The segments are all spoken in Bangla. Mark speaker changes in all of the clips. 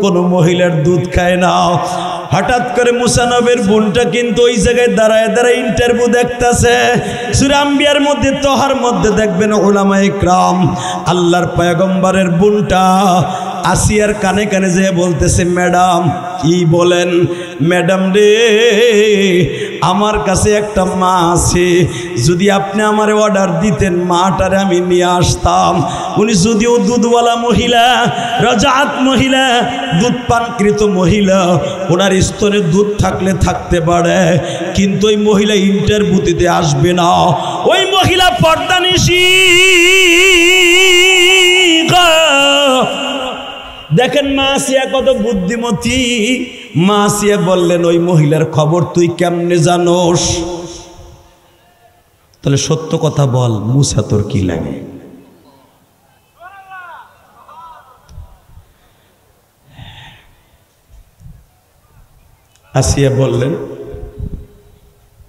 Speaker 1: কোনো মহিলার দুধ খায় না। হঠাৎ করে মুসা নবীর বোনটা কিন্তু ওই জায়গায় দাঁড়ায় দাঁড়ায় ইন্টারভিউ দেখতেছে। সূরা আম্বিয়ার মধ্যে তহার মধ্যে দেখবেন উলামায়ে কিরাম আল্লাহর পয়গম্বরের বোনটা আসিয়ার কানে কানে যে বলতেছে, ম্যাডাম কি বলেন? ম্যাডাম রে, আমার কাছে একটা মা আছে, যদি আপনি আমার অর্ডার দিতেন মাটারে আমি নিয়ে আসতাম। উনি যদিও দুধওয়ালা মহিলা, রাজাত মহিলা, দুধ পানকৃত মহিলা, ওনার স্তনে দুধ থাকলে থাকতে পারে, কিন্তু ওই মহিলা ইন্টারভিউ দিতে আসবে না। ওই মহিলা পর্দানিশী। দেখেন মা আসিয়া কত বুদ্ধিমতী। মা আসিয়া বললেন, ওই মহিলার খবর তুই কেমনে জানোস? তাহলে সত্য কথা বল, মুসা তোর কি লাগে? আসিয়া বললেন,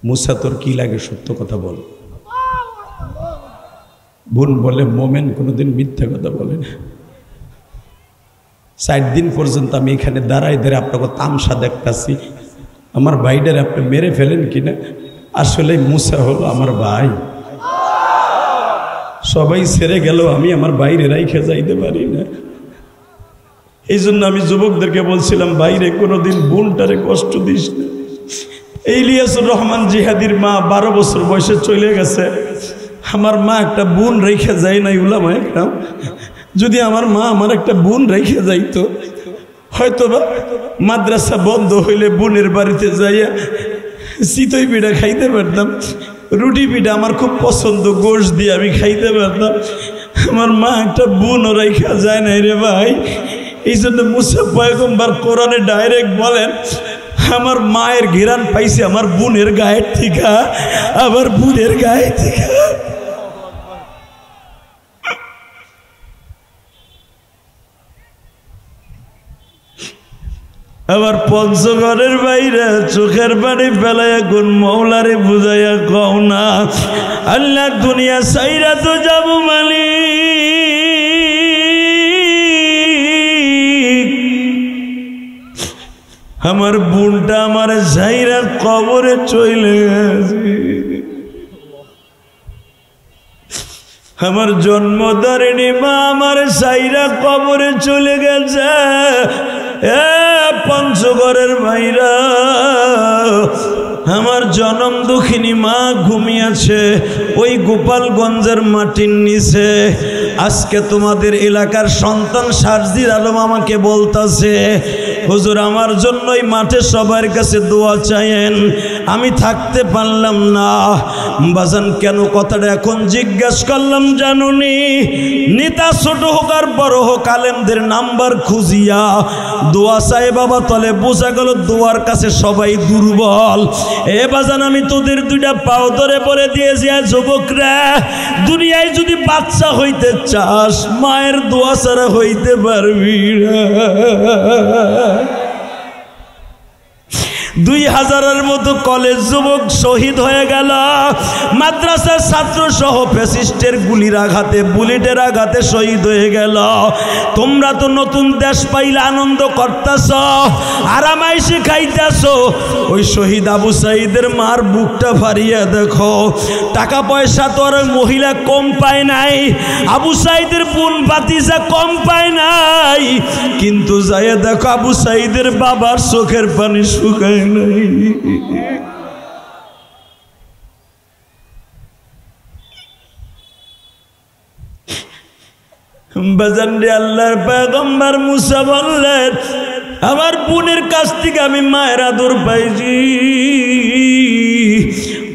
Speaker 1: মুসা তোর কি লাগে, সত্য কথা বল। বোন বলে, মোমেন কোনোদিন মিথ্যা কথা বলে না। 60 দিন পর্যন্ত আমি এখানে দাঁড়াই দাঁড়াই আপনাকে তামসা দেখতেছি, আমার ভাইটারে আপনি মেরে ফেলেন কিনা। আসলে মুসা হলো আমার ভাই, সবাই ছেড়ে গেল, আমি আমার বাইরে রাইখে যাইতে পারি না। এই জন্য আমি যুবকদেরকে বলছিলাম, বাইরে কোনোদিন বোনটারে কষ্ট দিস না। ইলিয়াসুর রহমান জিহাদির মা 12 বছর বয়সে চলে গেছে। আমার মা একটা বোন রেখে যায় নাই। উলামায়ে কিরাম, যদি আমার মা আমার একটা বোন রেখে যাইতো, হয়তো বা মাদ্রাসা বন্ধ হইলে বোনের বাড়িতে যাইয়া চিতই পিঠা খাইতে পারতাম, রুটি পিঠা আমার খুব পছন্দ, গোশ দিয়ে আমি খাইতে পারতাম। আমার মা একটা বোনও রেখা যায় নাই রে ভাই। এই জন্য মুসা পয়গম্বর কোরআনে ডাইরেক্ট বলেন, আমার মায়ের ঘিরান পাইছে আমার বোনের গায়ের থেকে, আমার বোনের গায়ে থেকে। আবার পঞ্চগড়ের বাইরে চোখের পানি ফেলাইয়া কোন মৌলারে বুঝাইয়া কও না, আল্লাহ দুনিয়া সাইরা তো যাব মালিক, আমার বোনটা আমার সাইরা কবরে চলে গেছে। আমার জন্মধারিণী মা আমার সাইরা কবরে চলে গেছে। পঞ্চগড়ের ভাইরা, আমার জনম দুঃখিনী মা ঘুমিয়েছে ওই গোপালগঞ্জের মাটির নিচে। আজকে তোমাদের এলাকার সন্তান শারজির আলম আমাকে বলতাছে, হুজুর আমার জন্য ওই মাঠে সবার কাছে দোয়া চাইেন। আমি থাকতে পারলাম না বাজান। কেন কথাটা এখন জিজ্ঞেস করলাম জানুনি? নেতা ছোট হোক আর বড় হোক, আলেমদের নাম্বার খুঁজিয়া দোয়া চাই বাবা, তলে বোঝা গেল দোয়ার কাছে সবাই দুর্বল। এ বাজান, আমি তোদের দুইটা পাও ধরে বলে দিয়েছি, যুবকরা, দুনিয়ায় যদি বাচ্চা হইতে চাস মায়ের দোয়া ছাড়া হইতে পারবি না। 2000-এর মতো কলেজ যুবক শহীদ হয়ে গেল, মাদ্রাসার ছাত্র সহ ফ্যাসিস্টের গুলির আঘাতে, বুলেটের আঘাতে শহীদ হয়ে গেল। তোমরা তো নতুন দেশ পাইলে আনন্দ করতেছ, আরামাইশে খাইতেছ। ওই শহীদ আবু সাঈদের মার বুকটা ফারিয়া দেখো। টাকা পয়সা তো আর মহিলা কম পায় নাই, আবু সাঈদের বোন ভাতিজা কম পায় নাই, কিন্তু যাইয়া দেখো আবু সাঈদের বাবার চোখের পানি শুকায় নাই। বাজানরে, আল্লাহর পয়গম্বর মুসা বললেন, আমার বোনের কাছ থেকে আমি মায়ের আদর পাইছি।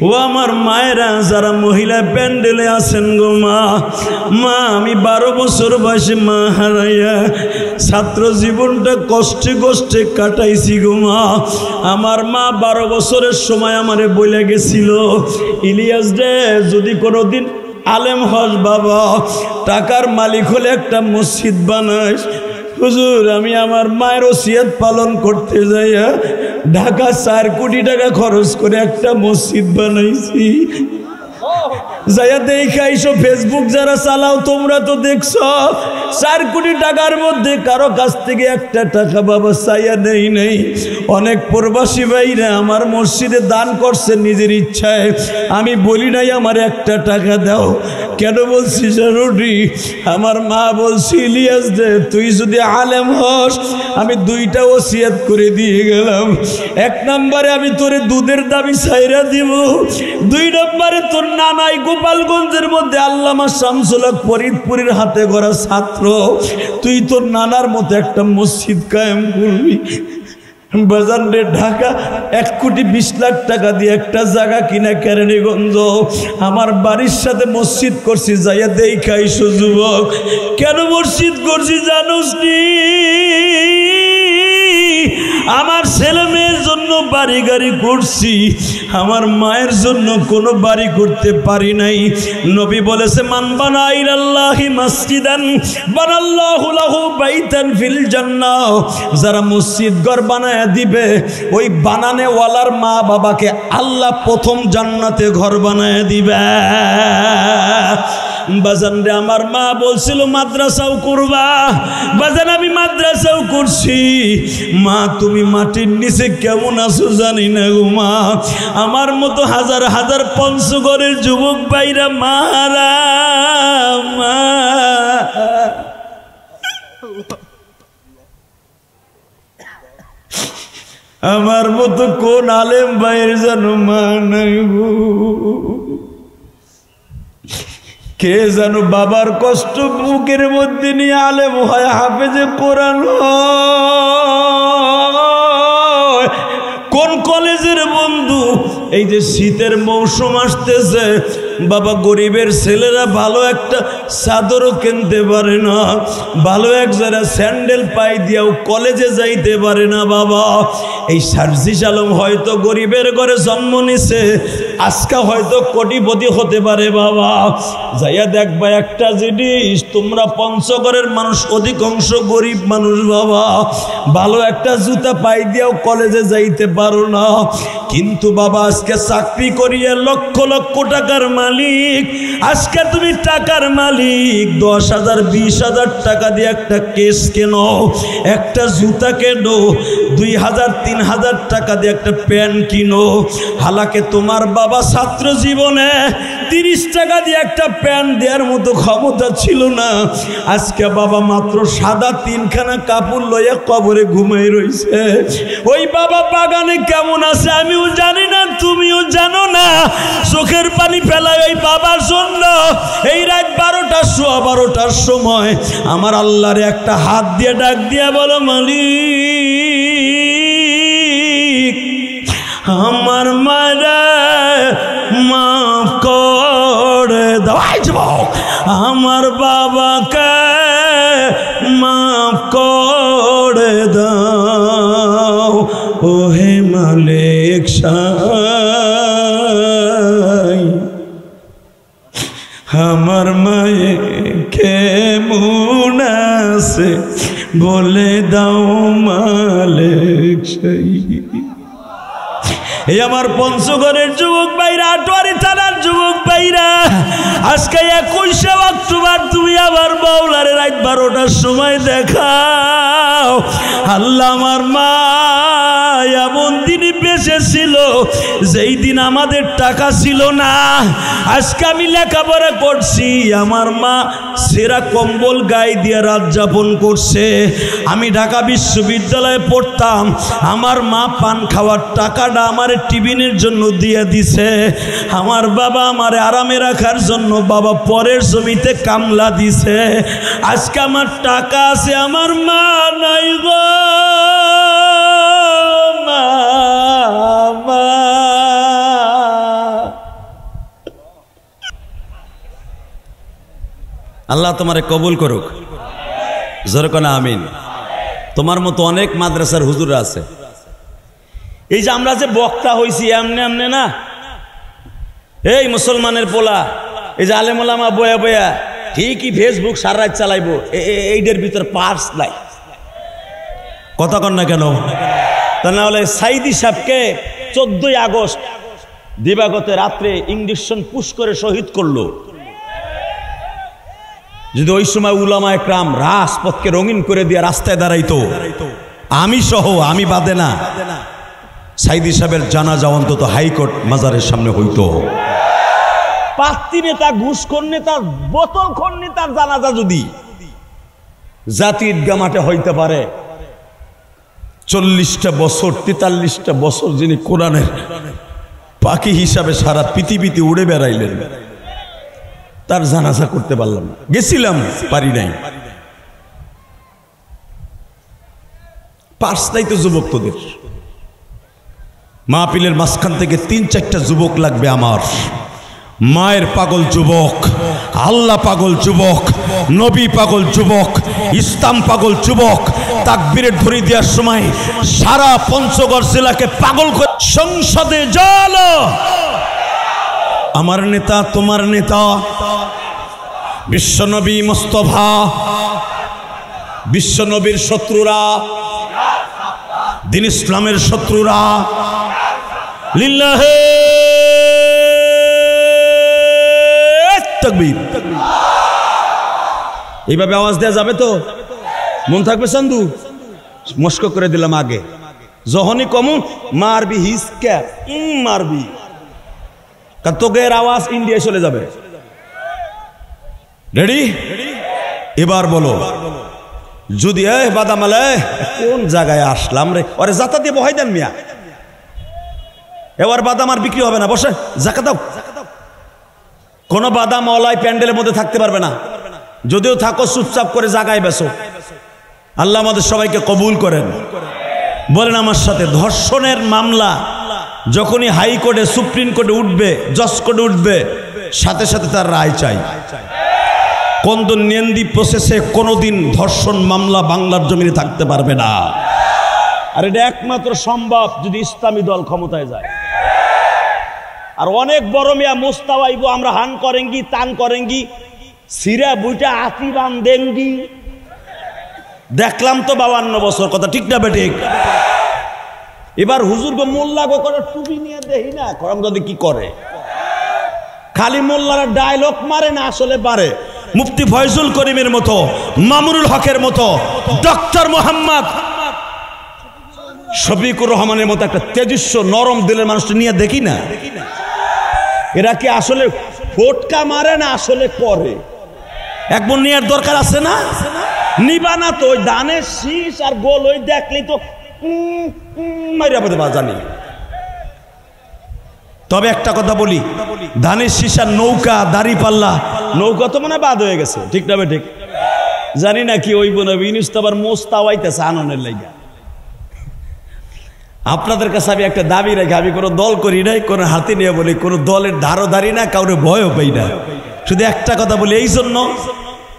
Speaker 1: ও আমার মায়েরা যারা মহিলা প্যান্ডেলে আছেন গো মা, মা আমি 12 বছর বয়সে মা হারাইয়া ছাত্র জীবনটা কষ্টে কষ্টে কাটাইছি গো মা। আমার মা 12 বছরের সময় আমারে বলে গেছিল, ইলিয়াস রে, যদি কোনোদিন আলেম হস বাবা, টাকার মালিক হলে একটা মসজিদ বানাইস। হুজুর, আমি আমার মায়ের ওসিয়ত পালন করতে যাইয়া ঢাকা 4 কোটি টাকা খরচ করে একটা মসজিদ বানাইছি। যাইয়া দেখা এইসব ফেসবুক যারা চালাও তোমরা তো দেখছো 4 কোটি টাকার মধ্যে কারো কাছ থেকে 1টা টাকা বাবা চাইয়া নেই। অনেক প্রবাসী ভাইরা আমার মসজিদে দান করছে নিজের ইচ্ছায়, আমি বলি নাই আমার 1টা টাকা দাও। কেন বলছি জানুরি? আমার মা বলছি ইলিয়াস দে, তুই যদি আলেম হস আমি 2টা ওসিয়ত করে দিয়ে গেলাম। 1 নম্বরে আমি তোরে দুধের দাবি ছাইরা দিব, 2 নম্বরে তোর নানাই গোপালগঞ্জের মধ্যে আল্লামা শামসুল হক ফরিদপুরের হাতে গড়া ছাত্র, তুই তোর নানার মতো একটা মসজিদ কায়েম করবি। বাজার রে ঢাকা 1,20,00,000 টাকা দিয়ে একটা জায়গা কিনা কেরানীগঞ্জ আমার বাড়ির সাথে মসজিদ করছি, যাইয়া দেখা আইসো যুবক। কেন মসজিদ করছি জানোস নি? আমার ছেলে মেয়ের জন্য বাড়ি গাড়ি করছি, আমার মায়ের জন্য কোনো বাড়ি করতে পারি নাই। নবী বলেছে মান বানা ইলাল্লাহি মাসজিদান বানাল্লাহু লাহু বাইতান ফিল জান্নাহ, যারা মসজিদ ঘর বানায় দিবে ওই বানানেওয়ালার মা বাবাকে আল্লাহ প্রথম জান্নাতে ঘর বানায় দিবে। বাজান রে আমার মা বলছিল মাদ্রাসাও করবা, বাজান আমি মাদ্রাসাও করছি। মা তুমি মাটির নিচে কেমন আছো জানি না গো মা, আমার মতো হাজার হাজার পঞ্চগড়ের যুবক ভাইরা মারা মা, আমার মতো কোন আলেম ভাইয়ের জানো মা নাই গো। কে জানো বাবার কষ্ট বুকের মধ্যে নিয়ে আলেম হয়, হাফেজে কোরআন হয়। কোন কলেজের বন্ধু? এই যে শীতের মৌসুম আসতেছে বাবা, গরিবের ছেলেরা ভালো একটা চাদরও কিনতে পারে না, ভালো এক যারা স্যান্ডেল পাই দিয়াও কলেজে যাইতে পারে না বাবা। এই সার্জিস আলম হয়তো গরিবের ঘরে জন্ম নিছে, আজকে হয়তো কোটিপতি হতে পারে বাবা। যাইয়া দেখবা একটা জিনিস, তোমরা পঞ্চগড়ের মানুষ অধিকাংশ গরিব মানুষ বাবা, ভালো একটা জুতা পাই দিয়াও কলেজে যাইতে পারো না। কিন্তু বাবা আজকে চাকরি করিয়া লক্ষ লক্ষ টাকার মালিক, আজকে তুমি টাকার মালিক, 10,000 20,000 টাকা দিয়ে একটা কেস কেনো, একটা জুতা কেনো, 2,000 3,000 টাকা দিয়ে একটা প্যান্ট কিনো। হালাকে তোমার বাবা ছাত্র জীবনে 30 টাকা দিয়ে একটা প্যান্ট দেওয়ার মতো ক্ষমতা ছিল না। আজকে বাবা মাত্র সাদা 3খানা কাপড় লইয়া কবরে ঘুমাই রইছে। ওই বাবা বাগানে কেমন আছে আমিও জানি না, তুমিও জানো না। চোখের পানি ফেলায় ওই বাবার জন্য এই রাত 12টা 12:15 সময় আমার আল্লাহরে একটা হাত দিয়ে ডাক দিয়া বলো মালিক আমার মারা মাফ করে দাও, আমার বাবাকে মাফ করে দাও। ওহে মালিক সাই আমার মায়ে কেমন আছে বলে দাও মালিক সাই। এই আমার পঞ্চগড়ের যুবক ভাইরা, আটোয়ারি থানার যুবক ভাইরা, আজকে 21শে অক্টোবর তুমি আবার বাউলারে রাত 12টার সময় দেখাও। আল্লাহ আমার মা এমন দিনই বেঁচে ছিল যেই দিন আমাদের টাকা ছিল না। আজকে আমি লেখাপড়া করছি, আমার মা সেরা কম্বল গায়ে দিয়ে রাত যাপন করছে। আমি ঢাকা বিশ্ববিদ্যালয়ে পড়তাম, আমার মা পান খাওয়ার টাকাটা আমার টিফিনের জন্য দিয়ে দিছে। আমার বাবা আমার আরামে রাখার জন্য বাবা পরের জমিতে কামলা দিছে। আজকে আমার টাকা আছে, আমার মা নাই গো। আল্লাহ তোমারে কবুল করুক, জোরে কোনা আমিন। তোমার মতো অনেক মাদ্রাসার হুজুর আছে। এই যে আমরা যে বক্তা হইছি এমনে এমনে না, এই মুসলমানের পোলা, এই যে আলেম ওলামা বয়া বয়া ঠিকই ফেসবুক সারা রাত চালাইবো, এইটার ভিতর পার্স নাই। কথা কন না কেন? তা না হলে সাইদি সাহেবকে 14ই আগস্ট
Speaker 2: দিবাগত রাত্রে ইঞ্জেকশন পুশ করে শহীদ করলো। যদি ওই সময় উলামা একরাম রাজপথকে রঙিন করে দিয়ে রাস্তায় দাঁড়াইতো, আমি সহ, আমি বাদে না, সাইদি সাহেবের জানাজা অন্তত হাইকোর্ট মাজারের সামনে হইতো। পাত্তি নেতা, ঘুষখোর নেতা, বোতলখোর নেতার জানাজা যদি জাতির ঈদগাহ মাঠে হইতে পারে, 40টা বছর 43টা বছর যিনি কোরআনের পাখি হিসাবে সারা পৃথিবীতে উড়ে বেড়াইলেন, তার জানাজা করতে পারলাম না। গেছিলাম, পারি নাই। পার্স নাই তো যুবক তোদের। মাহফিলের মাঝখান থেকে 3-4টা যুবক লাগবে আমার। মায়ের পাগল যুবক, আল্লাহ পাগল যুবক, নবী পাগল যুবক, ইসলাম পাগল যুবক, তাকবীরের ধ্বনি দেওয়ার সময় সারা পঞ্চগড় জেলাকে পাগল করে সংসদে জালো। আমার নেতা, তোমার নেতা, বিশ্বনবী মুস্তাফা, বিশ্বনবীর শত্রুরা, দিন ইসলামের শত্রুরা, লিল্লাহে তাকবীর। এইভাবে আওয়াজ দেওয়া যাবে তো? মন থাকবে চান্দু? মস্ক করে দিলাম আগে, যখনই কমু মারবি, হিসকা মারবি, কারণ তোকের আওয়াজ ইন্ডিয়ায় চলে যাবে। রেডি? এবার বলো, যদি বাদামালে কোন জায়গায় আসলাম রে, আরে জাতা দিয়ে বহাই দেন মিয়া, এবার বাদাম আর বিক্রি হবে না, বসে জাকা দাও। কোন বাদাম ওলাই প্যান্ডেলের মধ্যে থাকতে পারবে না, যদিও থাকো চুপচাপ করে জায়গায় বেসো। আল্লাহ আমাদের সবাইকে কবুল করেন। বলেন আমার সাথে, ধর্ষণের মামলা যখনই হাইকোর্টে, সুপ্রিম কোর্টে উঠবে, জজ কোর্টে উঠবে, সাথে সাথে তার রায় চাই। কন্দন্যেন্দি প্রসেসে কোনোদিন ধর্ষণ মামলা বাংলার জমিনে থাকতে পারবে না। আর এটা একমাত্র সম্ভব যদি ইসলামী দল ক্ষমতায় যায়। আর অনেক বড় মিয়া মোস্তাওয়াইব, আমরা হান করেঙ্গি, তান করেঙ্গি, সিরা বুইটা আতি বান্ধেঙ্গি। দেখলাম তো 52 বছর, কথা ঠিক না বেঠিক? এবার হুজুর গো মোল্লা গো করে টুপি নিয়ে দেখি না করমদাদি কি করে, খালি মোল্লারা ডায়লগ মারে না, আসলে পারে। মুফতি ফয়জুল করিমের মতো, মামুনুল হকের মতো, ডক্টর মোহাম্মদ শফিকুর রহমানের মতো একটা তেজস্ব নরম দিলের মানুষটা নিয়ে দেখি না। এরা কি আসলে ফোটকা মারে না, আসলে করে? একবার নেওয়ার দরকার আছে না? নিবা না তো? ওই দানের শীষ আর গোল ওই দেখলেই তো মাইরা পেতে জানি। তবে একটা কথা বলি, ধানের শীষার নৌকা, দাড়ি পাল্লা, নৌকা তো মানে বাদ হয়ে গেছে, ঠিক না? ঠিক জানি না কি ওই বোন আবার মোস্তাওয়াইতেছে আননের লাইগা। আপনাদের কাছে আমি একটা দাবি রাখি, আমি কোনো দল করি নাই, কোনো হাতে নিয়ে বলি, কোনো দলের ধারও ধারি না, কাউরে ভয়ও পাই না। শুধু একটা কথা বলি, এই জন্য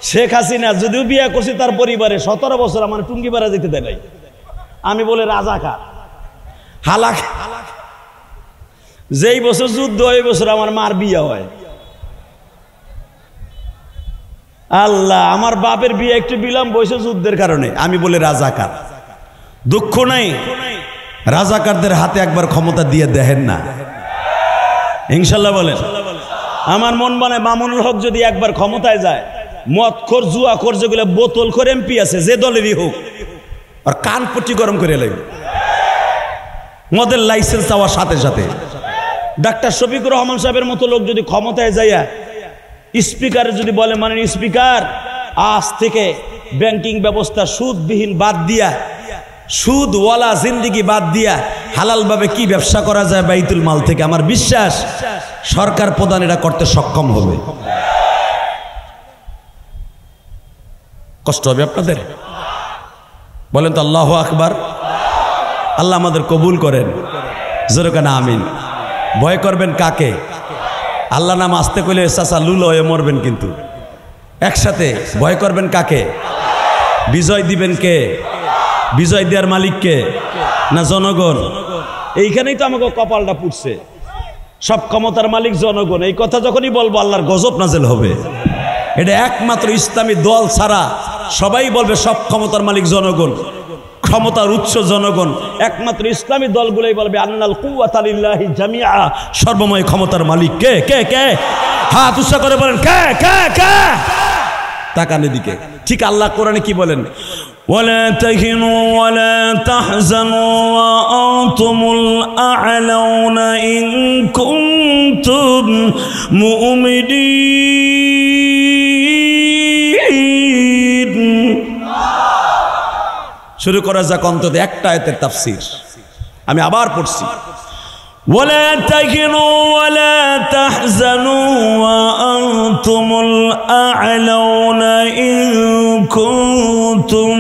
Speaker 2: শেখ হাসিনা যদিও বিয়ে করছি, তার পরিবারে 17 বছর আমার টুঙ্গিপাড়া যেতে দেয় নাই। আমি বলে রাজাকার হালাক। যেই বছর যুদ্ধ ওই বছর আমার মার বিয়ে হয়। আল্লাহ, আমার বাপের বিয়ে একটু বিলম্ব হয়েছে যুদ্ধের কারণে, আমি বলে রাজাকার। দুঃখ নাই, রাজাকারদের হাতে একবার ক্ষমতা দিয়ে দেখেন না, ইনশাল্লাহ বলেন। আমার মন মানে মামুনুল হক যদি একবার ক্ষমতায় যায়, মদখোর, জুয়াখোর, যেগুলো বোতলখোর এমপি আছে, যে দলেরই হোক, আর কানপট্টি গরম করে লাগবে মদের লাইসেন্স চাওয়ার সাথে সাথে। ডাক্তার শফিকুর রহমান সাহেবের মতো লোক যদি ক্ষমতায় যাইয়া স্পিকারে যদি বলে, মানে স্পিকার আজ থেকে ব্যাংকিং ব্যবস্থা সুদবিহীন বাদ দিয়া, সুদওয়ালা জিন্দিগি বাদ দিয়া হালালভাবে কি ব্যবসা করা যায় বাইতুল মাল থেকে, আমার বিশ্বাস সরকার প্রধান এটা করতে সক্ষম হবে। কষ্ট হবে আপনাদের? বলেন তো আল্লাহু আকবার। আল্লাহ আমাদের কবুল করেন, জোরে কেন আমিন। ভয় করবেন কাকে? আল্লাহ নাম আসতে কইলে চাচা লুলো হয়ে মরবেন, কিন্তু একসাথে ভয় করবেন কাকে? বিজয় দিবেন কে? বিজয় দেওয়ার মালিক কে? না জনগণ? এইখানেই তো আমাকে কপালটা পুড়ছে। সব ক্ষমতার মালিক জনগণ, এই কথা যখনই বলবো আল্লাহর গজব নাজেল হবে। এটা একমাত্র ইসলামী দল ছাড়া সবাই বলবে সব ক্ষমতার মালিক জনগণ। ক্ষমতার উৎস জনগণ। একমাত্র ইসলামী দলগুলোই বলবে আন্নাল কুওয়াতা লিল্লাহি জামিআ, সর্বময় ক্ষমতার মালিক কে কে কে? হাত উৎসাহ করে বলেন কে কে কে? তাকান এদিকে। ঠিক আল্লাহ কোরআনে কি বলেন? ওয়ালা তাহিনু ওয়ালা তাহজানু ওয়া আনতুমুল আ'লাউনা ইন কুনতুম মুমিনিন। শুরু করা যাক অন্তত একটা আয়াতের তাফসীর। আমি আবার পড়ছি, ওয়ালা তাহিনু ওয়ালা তাহজানু ওয়া আনতুমুল আ'লাউনা ইন কুনতুম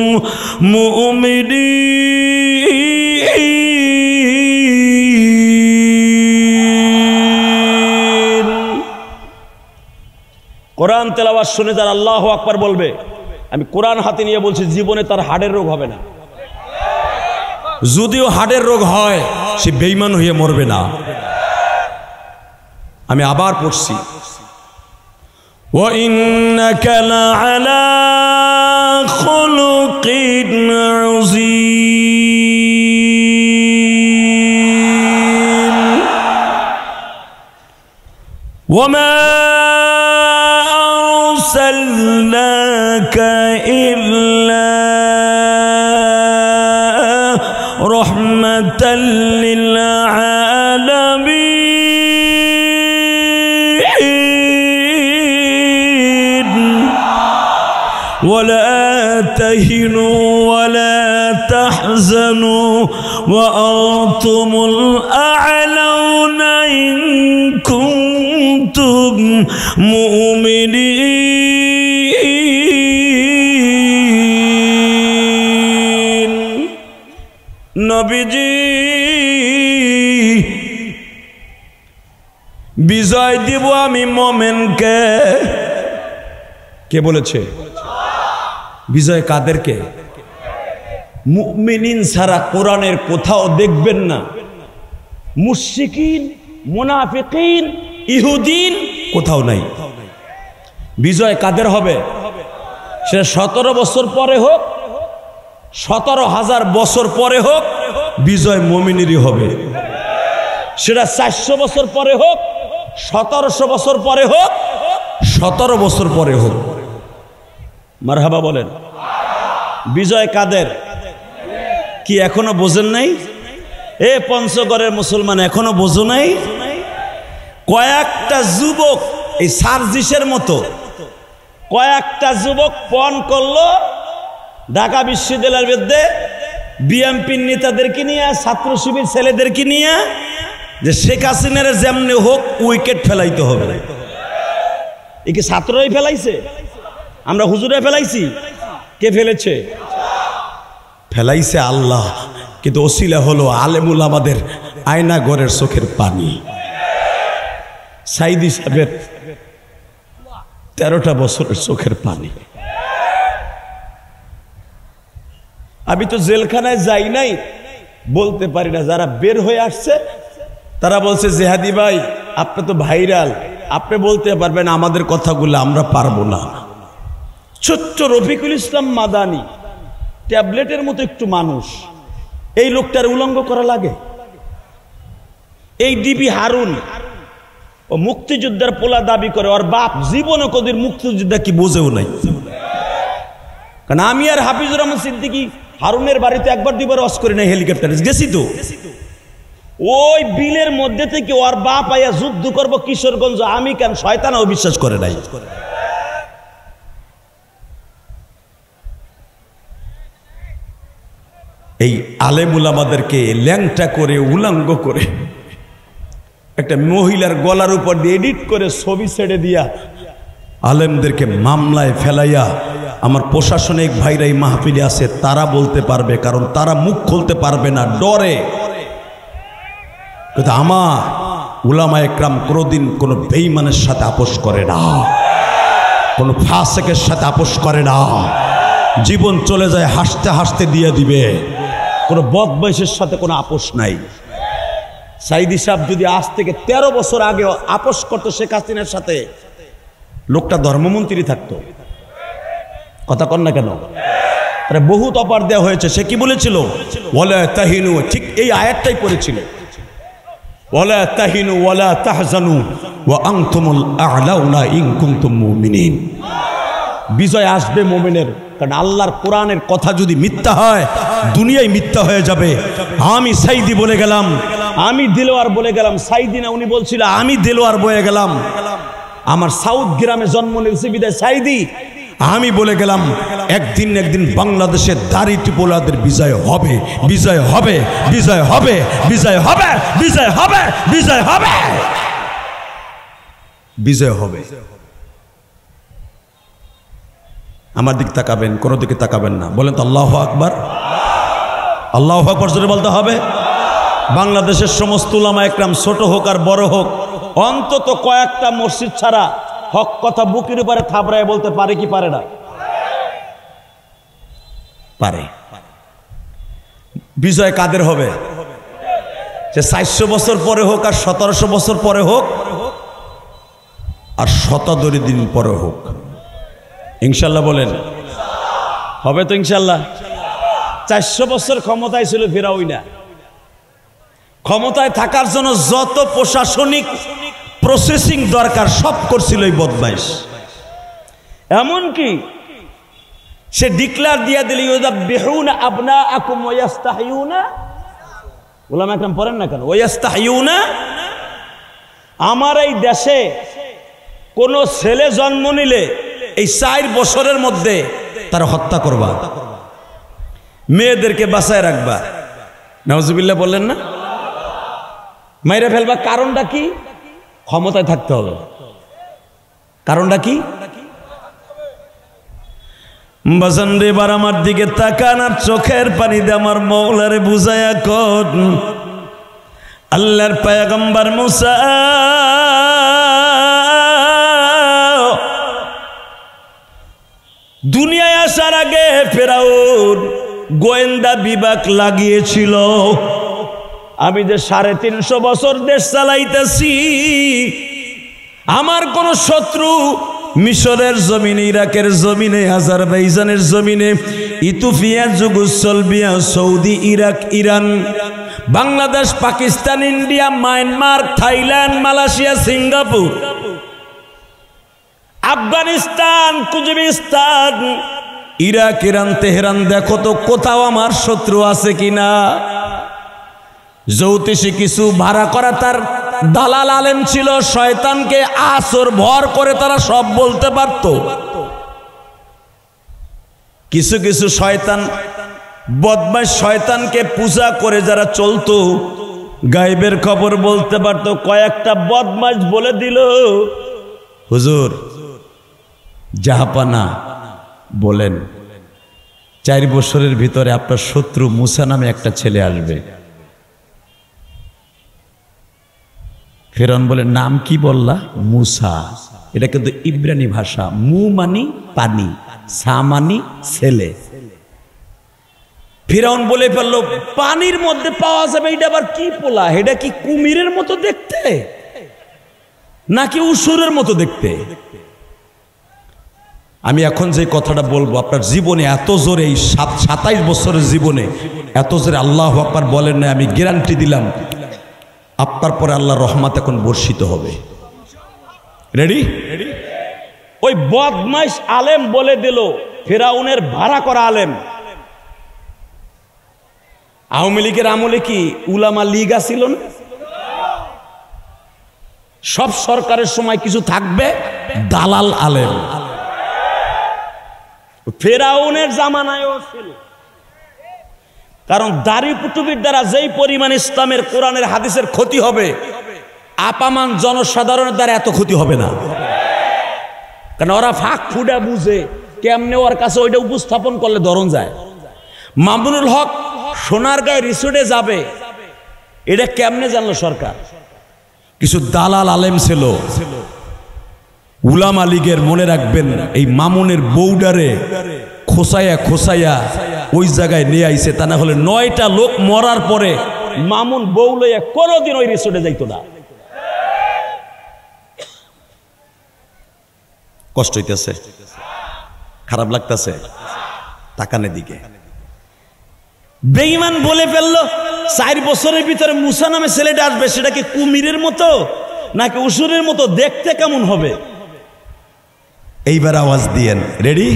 Speaker 2: মুমিনিন। কোরআন তেলাওয়াত শুনে যারা আল্লাহু আকবার বলবে, আমি কোরআন হাতে নিয়ে বলছি, জীবনে তার হার্টের রোগ হবে না। যদিও হার্টের রোগ হয়, সে বেঈমান হয়ে মরবে না। আমি আবার পড়ছি, ওয়া ইন্নাকা লাআলা খুলুকিন আযীম ওয়া মা আরসালনাকা ইল্লা রাহমাতাল লিল আলামিন ওয়ালা তাহিনু ওয়ালা তাহজানু ওয়া আনতুমুল আ'লাউনা ইন কুনতুম মুমিনিন। নবীজি বিজয় দিব আমি মোমেনকে। কে বলেছে? বিজয় কাদেরকে? মুমিনিন ছাড়া কোরআনের কোথাও দেখবেন না মুশরিকিন, মুনাফিকিন, ইহুদিন কোথাও নাই। বিজয় কাদের হবে? সেটা 17 বছর পরে হোক, 17,000 বছর পরে হোক, বিজয় মুমিনেরই হবে। সেটা 400 বছর পরে হোক, 1700 বছর পরে হোক, 17 বছর পরে হোক। মারহাবা বলেন। বিজয় কাদের? কি এখনো বোঝেন নাই? এ পঞ্চগড়ের মুসলমান এখনো বোঝো নাই? কয়েকটা যুবক এই সার্জিসের মতো কয়েকটা যুবক পণ করলো ঢাকা বিশ্ববিদ্যালয়ের বিরুদ্ধে, বিএনপির নেতাদেরকে নিয়ে, ছাত্র শিবির ছেলেদেরকে নিয়ে, যে শেখ হাসিনার যেমনি হোক উইকেট ফেলাইতে হবে। এ কি ছাত্ররাই ফেলাইছে? আমরা হুজুরে ফেলাইছি? কে ফেলেছে? ফেলাইছে আল্লাহ, কিন্তু ওসিলা হলো আলেমুল আমাদের আয়না ঘরের চোখের পানি। সাইদি সাহেবের 13টা বছরের চোখের পানি। আমি তো জেলখানায় যাই নাই, বলতে পারি না। যারা বের হয়ে আসছে তারা বলছে, জেহাদি ভাই আপনি তো ভাইরাল, আপনি বলতে পারবেন আমাদের কথাগুলো, আমরা পারবো না। ছোট্ট রফিকুল ইসলাম মাদানি, ট্যাবলেটের মতো একটু মানুষ, এই লোকটার উলঙ্গ করা লাগে? এই ডিবি হারুন ও মুক্তিযোদ্ধার পোলা দাবি করে, ওর বাপ জীবনে কদিন মুক্তিযোদ্ধা কি বোঝেও নাই। কারণ আমি আর হাফিজুর রহমান সিদ্দিকী হারুনের বাড়িতে একবার দুইবার ওয়াজ করি না, হেলিকপ্টারে গেছি তো। ওই বিলের মধ্যে থেকে ওর বাপ আইয়া যুদ্ধ করবো কিশোরগঞ্জ, আমি কেন? শয়তানও বিশ্বাস করে নাই। এই আলেমুল আমাদেরকে ল্যাংটা করে, উলঙ্গ করে, একটা মহিলার গলার উপর দিয়ে এডিট করে ছবি ছেড়ে দিয়া আলেমদেরকে মামলায় ফেলাইয়া, আমার প্রশাসনিক ভাইরাই মাহফিলে আছে, তারা বলতে পারবে, কারণ তারা মুখ খুলতে পারবে না ডরে। কিন্তু আমার উলামা একরাম কোনোদিন কোনো বেঈমানের সাথে আপোষ করে না, কোনো ফাসিকের সাথে আপোষ করে না। জীবন চলে যায় হাসতে হাসতে দিয়ে দিবে, কোনো বদমাইশের সাথে কোনো আপোষ নাই। সাইদি সাহেব যদি আজ থেকে 13 বছর আগে আপোষ করতো শেখ হাসিনার সাথে, লোকটা ধর্মমন্ত্রী থাকতো। কথা কন না কেন? আরে বহুত অফার দেওয়া হয়েছে। সে কি বলেছিল? ওয়ালা তাহিনু, ঠিক এই আয়াতটাই পড়েছিল, ওয়ালা তাহিনু ওয়ালা তাহজানু ওয়া আনতুমুল আ'লাউনা ইন কুনতুম মুমিনিন। বিজয় আসবে মুমিনের, কারণ আল্লাহর কোরআনের কথা যদি মিথ্যা হয় দুনিয়ায় মিথ্যা হয়ে যাবে। আমি সাইদি বলে গেলাম, আমি দিলওয়ার বলে গেলাম, সাইদি না উনি বলছিল আমি দিলওয়ার বলে গেলাম, আমার সাউথ গ্রামে জন্ম নিয়েছে বিদায় সাইদি, আমি বলে গেলাম একদিন একদিন বাংলাদেশের দাড়ি টিপোলাদের বিজয় হবে, বিজয় হবে, বিজয় হবে, বিজয় হবে, বিজয় হবে, বিজয় হবে, বিজয় হবে। আমার দিকে তাকাবেন, কোনো দিকে তাকাবেন না, বলেন তো আল্লাহু আকবার। আল্লাহু আকবার জোরে বলতে হবে। বাংলাদেশের সমস্ত উলামা একরাম ছোট হোক আর বড় হোক, অন্তত কয়েকটা মসজিদ ছাড়া হক কথা বুকের উপরে থাবড়ায় বলতে পারে কি পারে না? পারে। বিজয় কাদের হবে? যে 400 বছর পরে হোক আর 1700 বছর পরে হোক আর 17 দিন পরে হোক, ইনশাল্লাহ বলেন হবে তো ইনশাল্লাহ। 400 বছর ক্ষমতায় ছিল ফেরাউই না। ক্ষমতায় থাকার জন্য যত প্রশাসনিক প্রসেসিং দরকার সব করছিল এই বদমাইশ। এমনকি সে ডিক্লার দিয়া দিল ইউযাবিহুনা আবনাআকুম ওয়া ইস্তাহয়ুনা, উলামা একরাম পড়েন না কেন, ওয়া ইস্তাহয়ুনা, আমার এই দেশে কোন ছেলে জন্ম নিলে এই 4 বছরের মধ্যে তার হত্যা করবা, মেয়েদেরকে বাঁচায় রাখবা। নাউজুবিল্লাহ বললেন না? মাইরে ফেলবা। কারণটা কি? ক্ষমতায় থাকতে হবে। কারণটা কি? বাজান রে, এবার আমার দিকে তাকান আর চোখের পানি দিয়ে আমার মওলারে বুঝায়া কোন আল্লাহর পয়গম্বর মুসা দুনিয়ায় আসার আগে ফেরাউন গোয়েন্দা বিভাগ লাগিয়েছিল। আমি যে 350 বছর দেশ চালাইতেছি, আমার কোন শত্রু মিশরের জমিনে, ইরাকের জমিনে, আজারবাইজানের জমিনে, Ethiopia, Yugoslavia, Saudi, Iraq, Iran, Bangladesh, Pakistan, India, Myanmar, Thailand, Malaysia, Singapore, Afghanistan, কুজবিস্তান, ইরাক, ইরান, তেহরান, দেখো তো কোথাও আমার শত্রু আছে কিনা। জ্যোতিষী কিছু ভাড়া করা তার দালাল আলেম ছিল, শয়তানকে আসর ভর করে তারা সব বলতে পারত। কিছু কিছু শয়তান বদমাশ শয়তানকে পূজা করে যারা চলতো, গায়েবের খবর বলতে পারত। কয়েকটা বদমাশ বলে দিল, হুজুর জাহাপানা বলেন 4 বছরের ভিতরে আপনার শত্রু মুসা নামে একটা ছেলে আসবে। ফেরাউন বলে, নাম কি বললা? মুসা। এটা কিন্তু ইব্রানি ভাষা। মু মানি পানি, সা মানি ছেলে। ফেরাউন বলে ফেললো, পানির মধ্যে পাওয়া যাবে, এটা আবার কি পোলা? এটা কি কুমিরের মতো দেখতে নাকি উসুরের মতো দেখতে? আমি এখন যে কথাটা বলবো আপনার জীবনে এত জোরে, এই 27 বছরের জীবনে এত জোরে আল্লাহু আকবার বলেন না, আমি গ্যারান্টি দিলাম আপনার পরে আল্লাহর রহমত এখন বর্ষিত হবে। রেডি? ওই বদমাইশ আলেম বলে দিল, ফেরাউনের ভাড়া করা আলেম। আওয়ামী লীগের আমলে কি উলামা লীগ আছিল না? সব সরকারের সময় কিছু থাকবে দালাল আলেম। ফেরাউনের জামানায়ও ছিল। কারণ দাড়ি পুটুবির দ্বারা যেই পরিমাণ ইসলামের, কোরআনের, হাদিসের ক্ষতি হবে, আপামান জনসাধারণের দ্বারা এত ক্ষতি হবে না। কারণ ওরা ফাঁক ফুডা বুঝে কেমনে ওর কাছে ওইটা উপস্থাপন করলে ধরন যায়। মামুনুল হক সোনারগাঁও রিসোর্টে যাবে, এটা কেমনে জানলো সরকার? কিছু দালাল আলেম ছিল উলামা লীগের, মনে রাখবেন, এই মামুনের বউডারে খোসাইয়া খোসাইয়া ওই জায়গায় নিয়ে আইছে। তা না হলে 9টা লোক মরার পরে মামুন বউ লইয়া কোনোদিন ওই রিসোর্টে যাইতো না। কষ্ট হইতেছে, খারাপ লাগতেছে। তাকানে দিকে বেঈমান বলে ফেললো 4 বছরের ভিতরে মুসা নামে ছেলেটা আসবে, সেটা কি কুমিরের মতো নাকি অসুরের মতো দেখতে কেমন হবে? এইবার আওয়াজ দিয়েন, রেডি?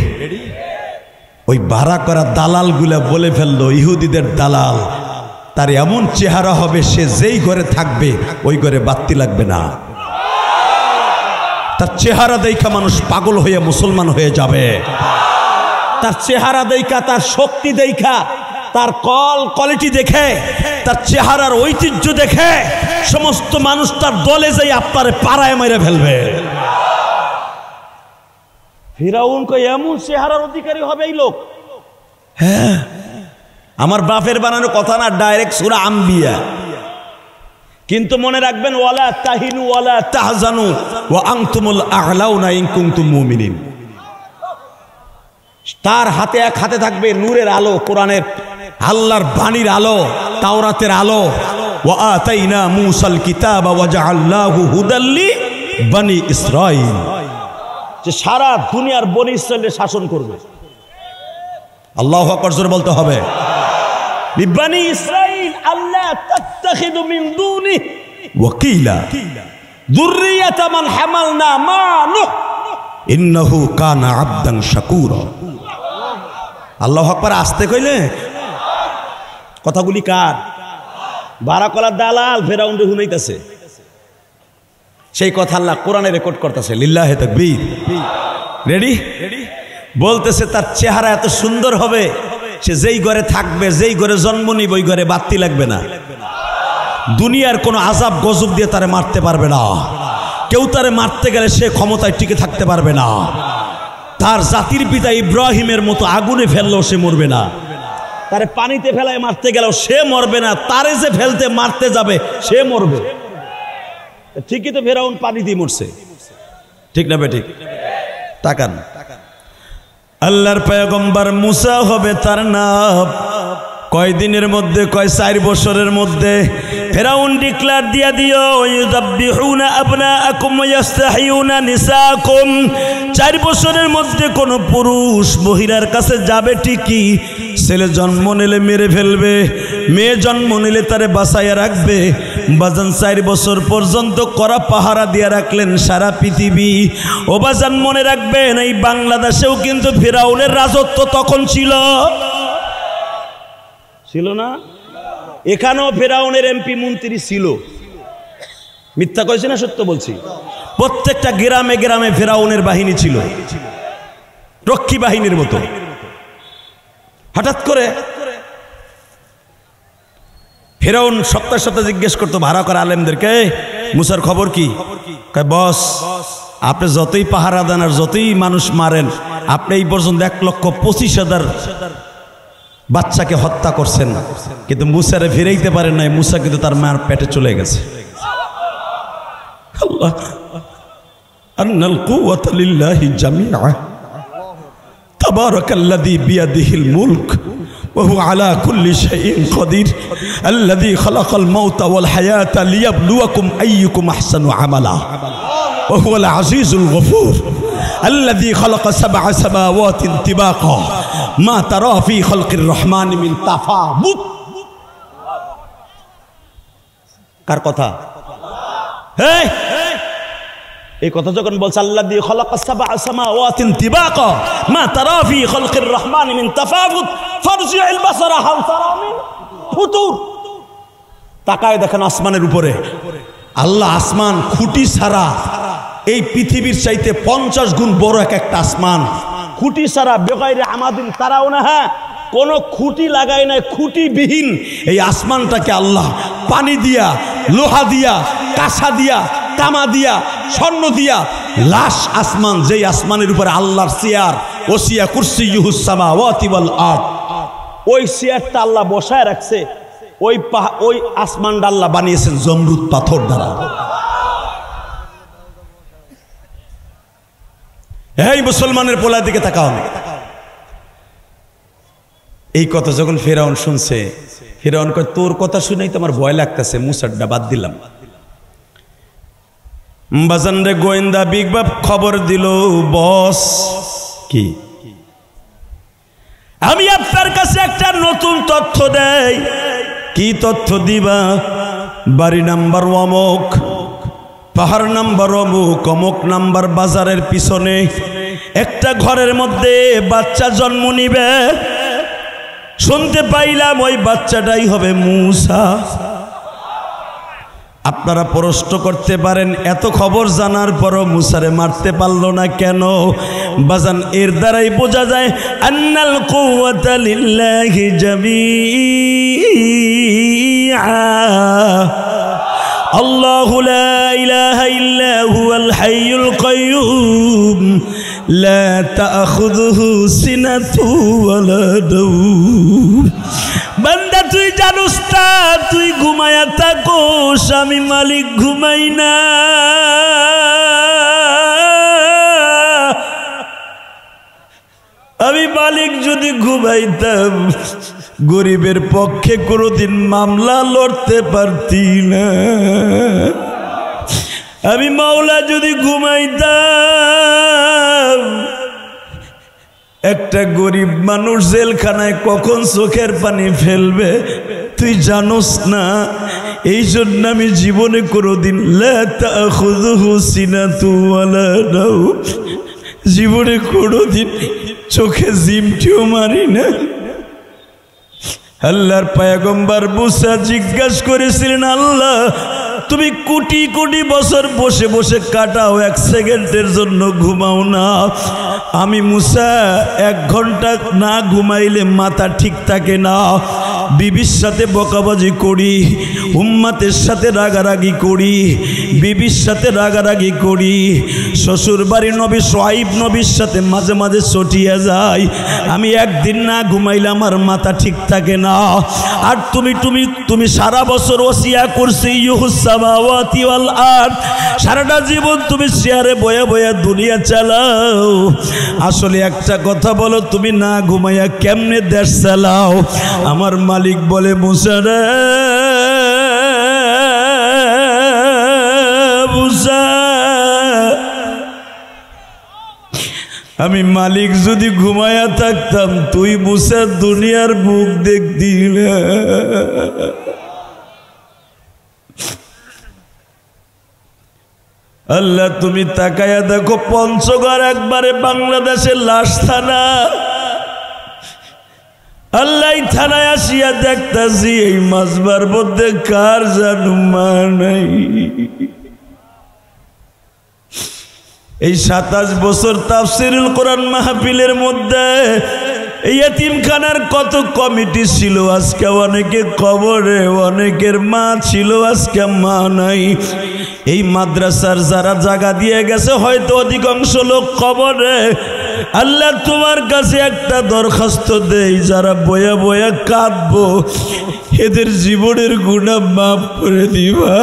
Speaker 2: ওই ভাড়া করা দালাল গুলা বলে ফেললো, ইহুদিদের দালাল, তার এমন চেহারা হবে সে যেই ঘরে থাকবে ওই ঘরে বাতি লাগবে না। তার চেহারা দেখা মানুষ পাগল হয়ে মুসলমান হয়ে যাবে। তার চেহারা দেখা, তার শক্তি দেখা, তার কোয়ালিটি দেখে, তার চেহারার ঐতিহ্য দেখে সমস্ত মানুষ তার দলে যাই আপনারে পাড়ায় মেরে ফেলবে। ফিরাউন কই এমন চেহারার অধিকারী হবে এই লোক? হ্যাঁ, আমার বাপের বানানো কথা না, ডাইরেক্ট সূরা আম্বিয়া। কিন্তু মনে রাখবেন, ওয়ালা তাহিনু ওয়ালা তাহজানু ওয়া আনতুমুল আ'লাউনা ইন কুনতুম মুমিনিন। তার হাতে এক হাতে থাকবে নূরের আলো, কোরআনের আল্লাহর বাণীর আলো, তাওরাতের আলো। ওয়া আতাইনা মূসাল কিতাবা ওয়া জাআলনাহু হুদাল লিবানি ইসরাঈল, যে সারা দুনিয়ার বনি ইসরাইলের শাসন করবে। আল্লাহু আকবার জোরে বলতে হবে। লিবানি ইসরাঈল আল্লাহ তাত্তাখিযু মিন দুনি ওয়াকিলা যুররিয়াতা মান হামালনা মা নূহ ইন্নাহু কানা আবদান শাকুরা। আল্লাহু আকবার আসতে কইলে কথাগুলি কার? বারাকলার দালাল ফেরাউন রে শুনাইতেছে, সেই কথা আল্লাহ কোরআনে রেকর্ড করতেছে। লিল্লাহি তাকবীর। রেডি? বলতেছে তার চেহারা এত সুন্দর হবে, সে যেই ঘরে থাকবে, যেই ঘরে জন্ম নিব ওই ঘরে বাতি লাগবে না। দুনিয়ার কোনো আযাব গজব দিয়ে তারে মারতে পারবে না। কেউ তারে মারতে গেলে সে ক্ষমতায় টিকে থাকতে পারবে না। তার জাতির পিতা ইব্রাহিমের মতো আগুনে ফেললেও সে মরবে না। তারে পানিতে ফেলায় মারতে গেলেও সে মরবে না। তারে যে ফেলতে মারতে যাবে সে মরবে। ঠিকই তো ফেরাউন পানি দিয়ে মরছে, ঠিক না বেঠিক? তাকান, আল্লাহর পয়গম্বর মুসা হবে তার নাম। কয়দিনের মধ্যে? কয় 4 বছরের মধ্যে। ফেরাউন ডিক্লার দিয়া দিও, ইউযাববিহুনা আবনাআকুম ওয়া ইস্তাহিয়ুনা নিসাআকুম। 4 বছরের মধ্যে কোন পুরুষ মহিলার কাছে যাবে ঠিকই, ছেলে জন্ম নিলে মেরে ফেলবে, মেয়ে জন্ম নিলে তারে বাঁচাইয়া রাখবে। বাজান 4 বছর পর্যন্ত করা পাহারা দিয়া রাখলেন সারা পৃথিবী। ও বাজান মনে রাখবেন, এই বাংলাদেশেও কিন্তু ফিরাউনের রাজত্ব তখন ছিল না? এখানেও ফেরাউনের এমপি মন্ত্রী ছিল। মিথ্যা কইছি না সত্য বলছি? প্রত্যেকটা গ্রামে গ্রামে ফেরাউনের বাহিনী ছিল, রক্ষী বাহিনীর মতো। হঠাৎ করে ফেরাউন সপ্তাহ সপ্তাহ জিজ্ঞেস করতো ভাড়া করা আলেমদেরকে, মুসার খবর কি? কয় বস, আপনি যতই পাহারা দেন আর যতই মানুষ মারেন, আপনি এই পর্যন্ত 1,25,000 বাচ্চাকে হত্যা করছেন, কিন্তু মুসারে ফিরাইতে পারেন নাই। মুসা কিন্তু তার মায়ের পেটে চলে গেছে। আল্লাহ, আন্নাল কুওয়াতা লিল্লাহি জামিআ তাবারাকাল্লাযী বিয়াদিহিল মুলক ওয়া হুয়া আলা কুল্লি শাইইন কাদির আল্লাযী খালাকাল মাউতা ওয়াল হায়াতা লিয়াবলুয়াকুম আইয়ুকুম আহসানু আমালা ওয়া হুয়াল আজিজুল গফুর الذي خلق 7 سماوات طباقا ما ترى في خلق الرحمن من تفاوت। কার কথা? এই কথা যখন বলছে আল্লাযী খালাকা 7 سماوات طباقا ما ترى في خلق الرحمن من تفاوت فارجع البصر هل ترى من فطور। তাকায় দেখেন আসমানের উপরে, আল্লাহ আসমান খুঁটি ছাড়া এই পৃথিবীর চাইতে 50 গুণ বড় একটা আসমান। খুঁটি ছাড়া বেগাইরে আমাদিন তারাও না, হ্যাঁ, কোন খুঁটি লাগায় নাই, খুঁটিবিহীন এই আসমানটাকে আল্লাহ পানি দিয়া, লোহা দিয়া, কাঁসা দিয়া, তামা দিয়া, স্বর্ণ দিয়া, লাশ আসমান, যেই আসমানের উপরে আল্লাহর চেয়ার, ওসিয়া কুরসিয়ুহুস সামাওয়াতি ওয়াল আরদ, ওই চেয়ারটা আল্লাহ বসায় রাখছে। ওই আসমানটা আল্লাহ বানিয়েছেন জমরুদ পাথর দ্বারা। এই মুসলমানের পোলার দিকে তাকাও। এই কথা যখন ফেরাউন শুনছে, ফেরাউন কয় তোর কথা শুনেই তো আমার ভয় লাগতেছে, মুসারটা বাদ দিলাম। বাজান রে গোয়েন্দা বিগ বাপ খবর দিল, বস কি আমি আপনার কাছে একটা নতুন তথ্য দেই। কি তথ্য দিবা? বাড়ি নাম্বার অমুক, পাহাড় নাম্বার অমুক, অমুক নাম্বার বাজারের পিছনে একটা ঘরের মধ্যে বাচ্চা জন্ম নিবে। শুনতে পাইলাম ওই বাচ্চাটাই হবে মূসা। আপনারা প্রশ্ন করতে পারেন, এত খবর জানার পরও মুসারে মারতে পারলো না কেন? বাজান, এর দ্বারাই বোঝা যায় আন্নাল কুওয়াতা লিল্লাহি জামিআ। আল্লাহু লা ইলাহা ইল্লা হুয়াল হাইয়ুল কাইয়্যুম লা তাখুযুহু সিনাতু ওয়ালা নাওম। বান্দা, তুই জানোস না তুই ঘুমায়া থাকোস, আমি মালিক ঘুমাই না। আমি মালিক যদি ঘুমাইতাম, গরিবের পক্ষে কোনোদিন মামলা লড়তে পারতি না। আমি মাওলা যদি ঘুমাইতাম, একটা গরিব মানুষ জেলখানায় কখন চোখের পানি ফেলবে তুই জানোস না। এই জন্য আমি জীবনে কোনোদিন লা তাখুযুহু সিনাতু ওয়ালা নাওম, জীবনে কোনোদিন চোখে জিমটিও মারি না। আল্লাহর পয়গম্বর মুসা জিজ্ঞাসা করেছিলেন, আল্লাহ তুমি কোটি কোটি বছর বসে বসে কাটাও, এক সেকেন্ডের জন্য ঘুমাও না। আমি মুসা 1 ঘন্টা না ঘুমাইলে মাথা ঠিক থাকে না। বিবির সাথে বকাবাজি করি, উম্মাতের সাথে রাগারাগি করি, বিবির সাথে রাগারাগি করি, শ্বশুর বাড়ি নবী শুআইব নবীর সাথে মাঝে মাঝে চটিয়া যাই। আমি একদিন না ঘুমাইলে আমার মাথা ঠিক থাকে না। আর তুমি সারা বছর ওসিয়া করছি ইউহুস সামাওয়াতি ওয়াল আরদ, সারাটা জীবন তুমি চেয়ারে বয়া বয়া দুনিয়া চালাও। আসলে একটা কথা বলো, তুমি না ঘুমাইয়া কেমনে দেশ চালাও? আমার মালিক বলে, মুসা রে মুসা, আমি মালিক যদি ঘুমায়া থাকতাম তুই মুসা দুনিয়ার মুখ দেখতি না। আল্লাহ তুমি তাকায়া দেখো, পঞ্চগড় একবারে বাংলাদেশের লাশ থানা। আল্লাহ থানায় আসিয়া দেখতাছি এই মাসবার মধ্যে কার জানু মা নাই। এই 27 বছর তাফসিরুল কোরআন মাহফিলের মধ্যে এই এতিমখানার কত কমিটি ছিল, আজকে অনেকে কবরে, অনেকের মা ছিল আজকে মা নাই। এই মাদ্রাসার যারা জায়গা দিয়ে গেছে হয়তো অধিকাংশ লোক কবরে। আল্লাহ তোমার কাছে একটা দরখাস্ত দেই, যারা বয়া বয়া কাঁদবো এদের জীবনের গুনাহ মাফ করে দিবা।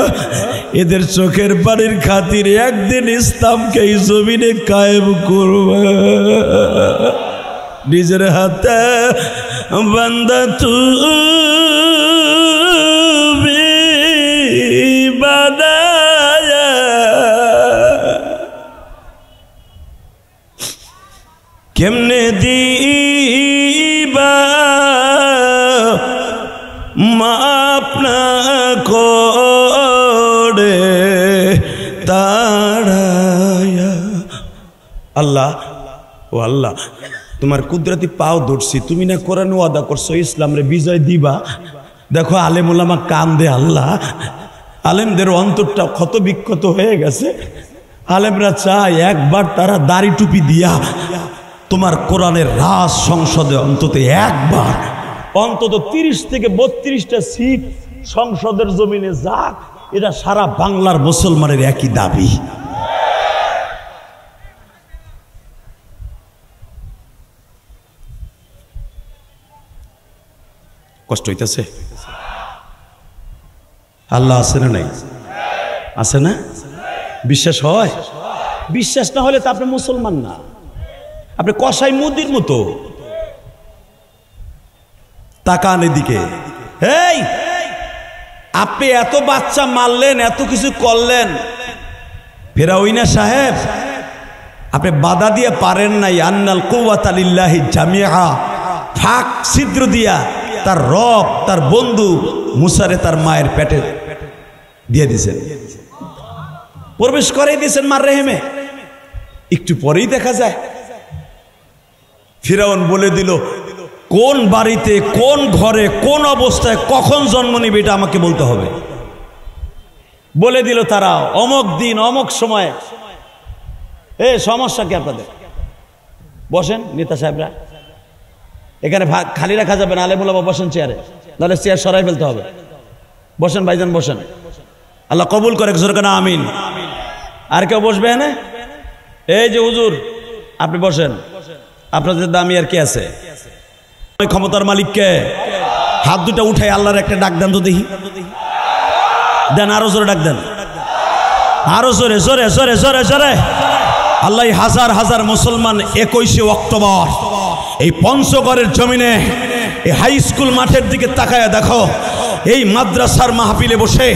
Speaker 2: এদের চোখের পানির খাতিরে একদিন ইসলামকে এই জমিনে কায়েম করবা। নিজের হাতে বান্দা তুমি বানায়া কেমনে দিবা মাপ না করে তাড়ায়া। আল্লাহ ও আল্লাহ, তোমার কুদরতি পাও ধরছি, তুমি না কোরআন ওয়াদা করছো ইসলাম রে বিজয় দিবা। দেখো আলেম ওলামা কান্দে। আল্লাহ, আলেমদের অন্তরটা ক্ষত বিক্ষত হয়ে গেছে। আলেমরা চায় একবার তারা দাড়ি টুপি দিয়া তোমার কোরআনের রাজ সংসদে অন্তত একবার, অন্তত 30 থেকে 32টা সিট সংসদের জমিনে যাক। এটা সারা বাংলার মুসলমানের একই দাবি। কষ্ট হইতেছে? আল্লাহ আছে না নাই? আছে না? বিশ্বাস হয়? বিশ্বাস না হলে তো আপনি মুসলমান না, আপনি কসাই মুদির মতো। তাকান এদিকে। এই আপনি এত বাচ্চা মারলেন, এত কিছু করলেন, ফেরাউনা সাহেব আপনি বাধা দিয়ে পারেন নাই। আন্নাল কুওয়াতা লিল্লাহি জামিআ ফাঁক ছিদ্র দিয়া তার রব তার বন্ধু মুসারে তার মায়ের পেটে দিয়ে দিয়েছেন, প্রবেশ করে দিয়েছেন মার রেহেমে। একটু পরেই দেখা যায় ফিরাউন বলে দিল কোন বাড়িতে কোন ঘরে কোন অবস্থায় কখন জন্ম নিবে এটা আমাকে বলতে হবে। বলে দিল তারা অমক দিন অমক সময়। সমস্যা কি আপনাদের? বসেন নেতা সাহেবরা, এখানে খালি রাখা যাবে না, আলেমুল বাবা বসেন চেয়ারে, তাহলে চেয়ার সরাই ফেলতে হবে। বসেন ভাইজান বসেন, আল্লাহ কবুল করে জোরে না আমিন। আর কেউ বসবে না? এই যে হুজুর আপনি বসেন, আপনাদের দামি আর কি আছে? ক্ষমতার মালিককে হাত দুটা উঠাই আল্লাহর একটা ডাক দেন তো দেখি, দেন আরো জোরে ডাক দেন, আরো জোরে জোরে জোরে জোরে জোরে। আল্লাহ হাজার হাজার মুসলমান 21শে অক্টোবর এই পঞ্চগড়ের জমিনে এই হাই স্কুল মাঠের দিকে তাকায় দেখো, এই মাদ্রাসার মাহফিলে বসে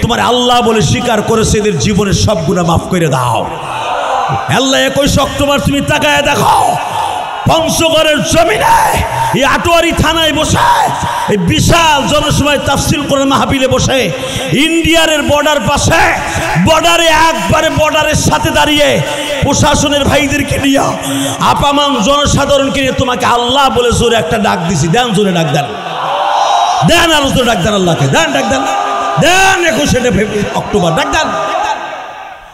Speaker 2: তোমার আল্লাহ বলে স্বীকার করেছে এদের জীবনের সব গুনাহ মাফ করে দাও। আল্লাহ 21 অক্টোবর তুমি তাকায় দেখো, পঞ্চগড়ের জমিনে এই আটোয়ারি থানায় বসে এই বিশাল জনসভায় তাফসীর কোরআন মাহফিলে বসে ইন্ডিয়ার বর্ডার পাশে বর্ডারে একবারে বর্ডারের সাথে দাঁড়িয়ে প্রশাসনের ভাইদেরকে নিয়ে আপামাম জনসাধারণকে নিয়ে তোমাকে আল্লাহ বলে জোরে একটা ডাক দিছি, দেন জোরে ডাক দেন, দেন আরো জোরে ডাক দেন, আল্লাহকে দেন ডাক দেন, দেন 21 অক্টোবর ডাক দেন।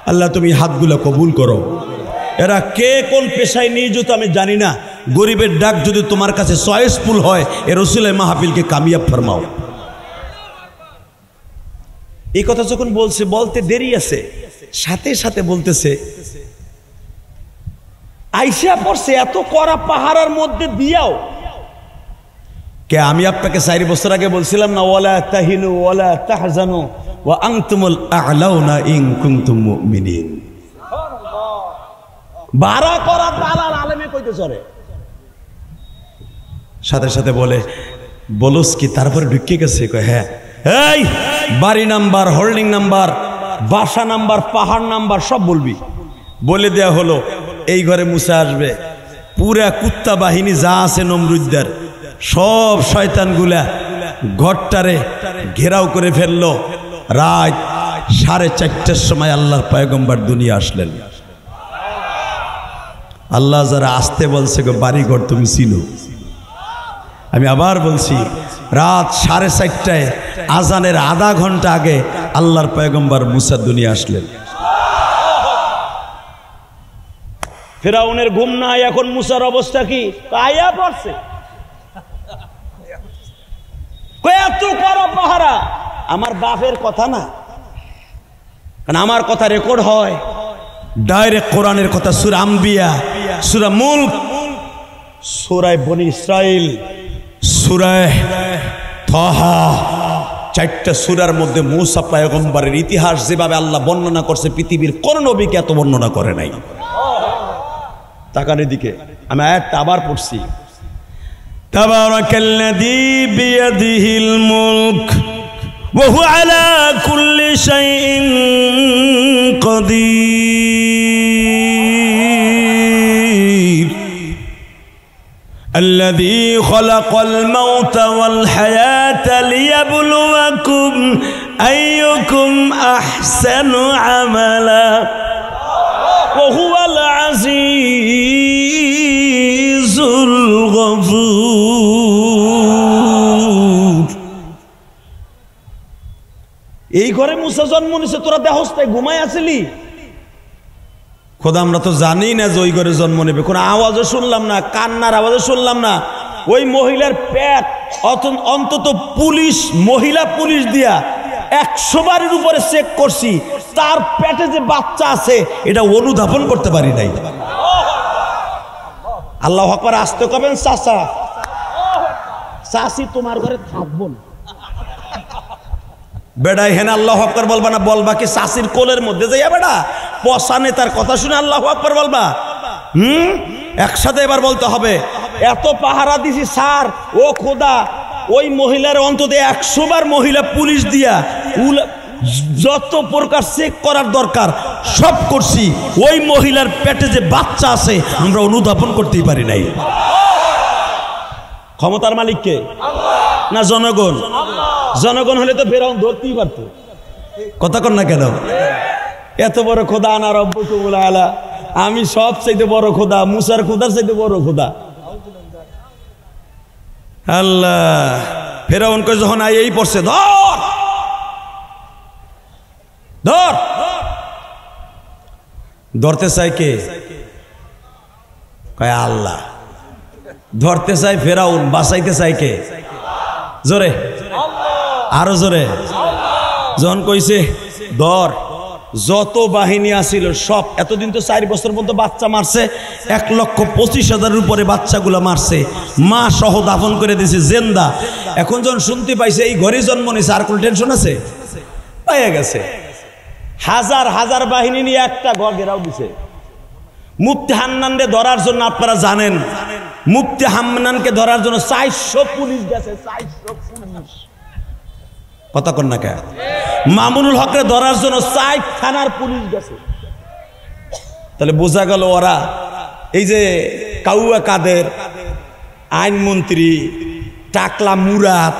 Speaker 2: আল্লাহ তুমি হাতগুলো কবুল করো। এরা কে কোন পেশায় নিয়োজিত আমি জানি না, গরিবের ডাক যদি তোমার কাছে চয়েসফুল হয় এ রসুলের মাহফিলকে কামিয়াব ফরমাও। এই কথা যখন বলছে বলতে দেরি আছে, সাথে সাথে বলতেছে আইসা পড়ছে এত কড়া পাহাড়ের মধ্যে দিয়াও কে আমি আপনাকে 4 বছর আগে বলছিলাম না, ওয়ালা তাহিনু ওয়ালা তাহজানু ওয়া আনতুমুল আ'লাউনা ইন কুনতুম মুমিনিন। বারা করা দালাল আলেমে কইতে চলে, সাথে সাথে বলে বলস কি, তারপরে ঢুকে গেছে কয় হ্যাঁ, এই বাড়ি নাম্বার, হোল্ডিং নাম্বার, বাসা নাম্বার, পাহাড় নাম্বার সব বলবি। বলে দেয়া হলো এই ঘরে মুসা আসবে, পুরা কুত্তা বাহিনী যা আছে নমরুদ্দার সব শয়তানগুলা ঘরটারে ঘেরাও করে ফেললো। রাত 4:30টার সময় আল্লাহর পয়গম্বর দুনিয়া আসলেন। আল্লাহ যারা আসতে বলছে গো বাড়িঘর তুমি ছিল, আমি আবার বলছি রাত 4:30টায় আজানের আধা ঘন্টা আগে আল্লাহর পয়গম্বর মুসা দুনিয়া আসলেন। ফিরাউনের ঘুম নাই, এখন মুসার অবস্থা কি? আয়া পড়ছে এত বড় পাহারা। আমার বাপের কথা না, কারণ আমার কথা রেকর্ড হয় ডাইরেক্ট কোরআনের কথা। সূরা আম্বিয়া, সূরা মুলক, সূরা বনী ইসরাইল, সূরা তাহা, 4টা সূরার মধ্যে মুসা পয়গম্বরের ইতিহাস যেভাবে আল্লাহ বর্ণনা করছে পৃথিবীর কোন নবীকে এত বর্ণনা করে নাই। তাকানের দিকে আমি আয়াতটা আবার পড়ছি, তাবারাকাল্লাযী বিয়াদিহিল মুলক ওয়া হুয়া আলা কুল্লি শাইইন কাদির الذي خلق الموت والحياة ليبلوكم أيكم أحسن عملا وهو العزيز الغفور। এই ঘরে মুসা জন্ম নিছে, তোরা দেহস তাই ঘুমায় আসলি? খোদা আমরা তো জানি না যে ওই ঘরে জন্ম নেবে, কোনো আওয়াজও শুনলাম না, কান্নার আওয়াজও শুনলাম না। ওই মহিলার পেট অন্তত পুলিশ, মহিলা পুলিশ দিয়া 100 বারের উপরে চেক করছি, তার পেটে যে বাচ্চা আছে এটা অনুধাবন করতে পারি নাই। আল্লাহু আকবার। আসতে কবেন চাচা, চাচি তোমার ঘরে থাকবো না বেড়া। হেন আল্লাহু আকবার বলবা না, বলবা কি চাচির কোলের মধ্যে যাইয়া বেড়া পশানে তার কথা শুনে আল্লাহু আকবার বলবা? একসাথে এবার বলতে হবে। এত পাহারা দিছি স্যার, ও খোদা, ওই মহিলার অন্তত 100 বার মহিলা পুলিশ দিয়া যত প্রকার চেক করার দরকার সব করছি, ওই মহিলার পেটে যে বাচ্চা আছে আমরা অনুধাবন করতেই পারি নাই। ক্ষমতার মালিক কে? না জনগণ? জনগণ হলে তো ফেরাউন ধরতেই পারতো। কথা কন না কেন? এত বড় খোদা, আনা রব্বুকুম আলা, আমি সব চাইতে বড় খোদা, মুসার খোদার চাইতে বড় খোদা। আল্লাহ ফেরাউন কই যখন এই পড়ছে, ধর ধর, ধরতে চাই কে? কয় আল্লাহ। ধরতে চাই ফেরাউন, বাঁচাইতে চাই কে? জোরে, আরো জোরে। যখন কইছে ধর, যত বাহিনী আসিল সব, এতদিন তো 4 বছর পর্যন্ত বাচ্চা মারছে, 1,25,000-এর উপরে বাচ্চাগুলো মারছে, মা সহ দাফন করে দিয়েছে জেন্দা। এখন যখন শুনতে পাইছে এই ঘরে জন্ম নিয়েছে, আর কোন টেনশন আছে? পাইয়া গেছে। হাজার হাজার বাহিনী নিয়ে একটা ঘর ঘেরাও দিছে। মুফতি হান্নানকে ধরার জন্য, আপনারা জানেন মুফতি হান্নানকে ধরার জন্য 400 পুলিশ গেছে, 400 পুলিশ। কথা কন না কে? মামুনুল হকরে ধরার জন্য 4 থানার পুলিশ গেছে। তাহলে বোঝা গেল ওরা এই যে কাউয়া কাদের, আইনমন্ত্রী টাকলা মুরাদ,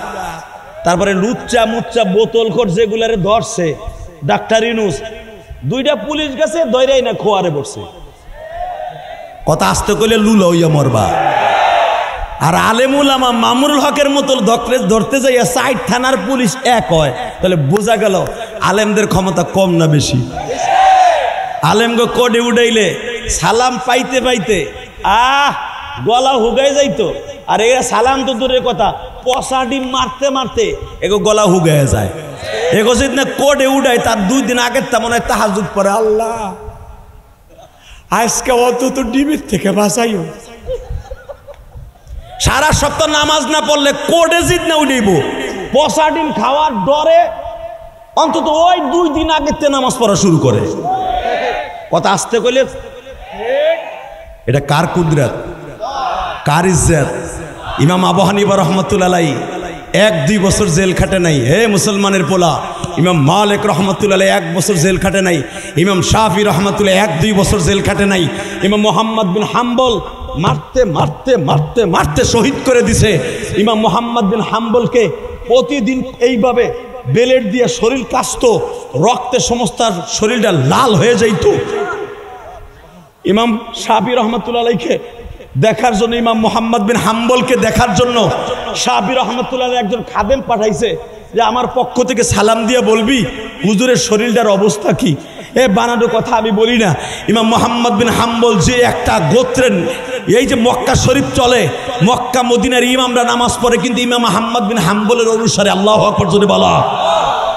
Speaker 2: তারপরে লুচ্চা মুচ্চা বোতলখোর যেগুলারে ধরছে, ডাক্তার ইউনূস, 2টা পুলিশ গেছে, দইরাই না খোয়ারে পড়ছে। কথা আসতে কইলে লুলা হইয়া মরবা। আর আলেমুল আমা মামুনুল হকের মতো ধরতে যাইয়া 4 থানার পুলিশ এক হয়, তাহলে বোঝা গেল আলেমদের ক্ষমতা কম না বেশি? আলেমগো কোডে উড়াইলে সালাম পাইতে পাইতে গলা হুগাই যাইতো, আর এরা সালাম তো দূরের কথা, পচা ডিম মারতে মারতে এগো গলা হুগাই যায়। এগো যদি না কোডে উড়াই, তার 2 দিন আগের তা মনে হয় তাহাজ্জুদ পড়ে, আল্লাহ আজকে অন্তত ডিমের থেকে বাঁচাইও। সারা সপ্তাহ নামাজ না পড়লে কোডে জিদ না উঠাইব, পচা ডিম খাওয়ার ডরে অন্তত ওই 2 দিন আগের থেকে নামাজ পড়া শুরু করে। কথা আসতে কইলে এটা কার কুদরত, কার ইজ্জত? ইমাম আবু হানিফা রাহমাতুল্লাহ আলাইহি 1-2 বছর জেল খাটে নাই, হে মুসলমানের পোলা। ইমাম মালিক রাহমাতুল্লাহ আলাইহি 1 বছর জেল খাটে নাই। ইমাম শাফি রাহমাতুল্লাহ 1-2 বছর জেল খাটে নাই। ইমাম মুহাম্মদ বিন হাম্বল মারতে মারতে মারতে মারতে শহীদ করে দিছে। ইমাম মুহাম্মদ বিন হাম্বলকে প্রতিদিন এইভাবে বেলেট দিয়ে শরীর কাঁচতো, রক্তে সমস্ত শরীরটা লাল হয়ে যাইত। ইমাম শাফি রহমতুল্লাহ আলাইহিকে দেখার জন্য, ইমাম মুহাম্মদ বিন হাম্বলকে দেখার জন্য শাফি রহমতুল্লাহ আলাইহি একজন খাদেম পাঠাইছে যে আমার পক্ষ থেকে সালাম দিয়ে বলবি হুজুরের শরীরটার অবস্থা কি। এ বানানো কথা আমি বলি না। ইমাম মুহাম্মদ বিন হাম্বল যে একটা গোত্রের, এই যে মক্কা শরীফ চলে, মক্কা মদিনার ইমামরা নামাজ পড়ে, কিন্তু ইমাম মুহাম্মদ বিন হাম্বলের অনুসারে, আল্লাহু আকবার জোরে বলা,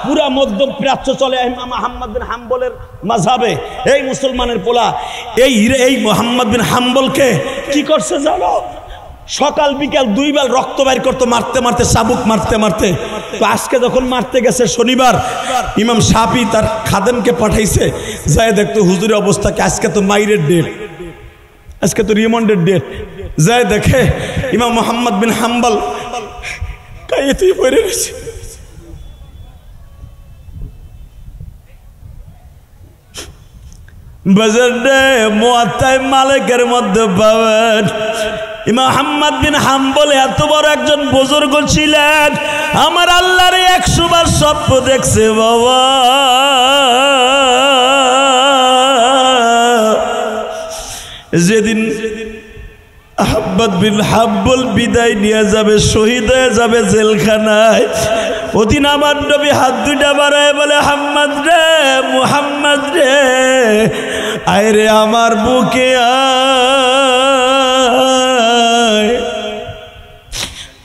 Speaker 2: পুরা মধ্যম প্রাচ্য চলে ইমাম মুহাম্মদ বিন হাম্বলের মাযহাবে। এই মুসলমানের পোলা এই মুহাম্মদ বিন হাম্বলকে কি করছে জানো? সকাল বিকাল 2 বেল রক্ত বাইর করতো, মারতে মারতে, চাবুক মারতে মারতে। তো আজকে যখন মারতে গেছে শনিবার, ইমাম শাফি তার খাদেমকে পাঠাইছে, যায় দেখতো হুজুরের অবস্থা কি। আজকে তো মাইরের ডেট, আজকে তো রিমান্ডের ডেট। যায় দেখে ইমাম মুহাম্মদ বিন হাম্বল কাইয়েতেই পড়ে রয়েছে। বাজারে মুয়াত্তা মালিকের মধ্যে পাবেন ইমাম মুহাম্মদ বিন হাম্বল এত বড় একজন বুজুর্গ ছিলেন। আমার আল্লাহর 100 বার স্বপ্ন দেখছে বাবা। যেদিন আহমদ বিন হাম্বল বিদায় নিয়ে যাবে, শহীদ হয়ে যাবে জেলখানায়, ওদিন আমার নবী হাত 2টা বাড়ায় বলে, হাম্মদ রে, মুহাম্মদ রে, আয় রে আমার বুকে আয়।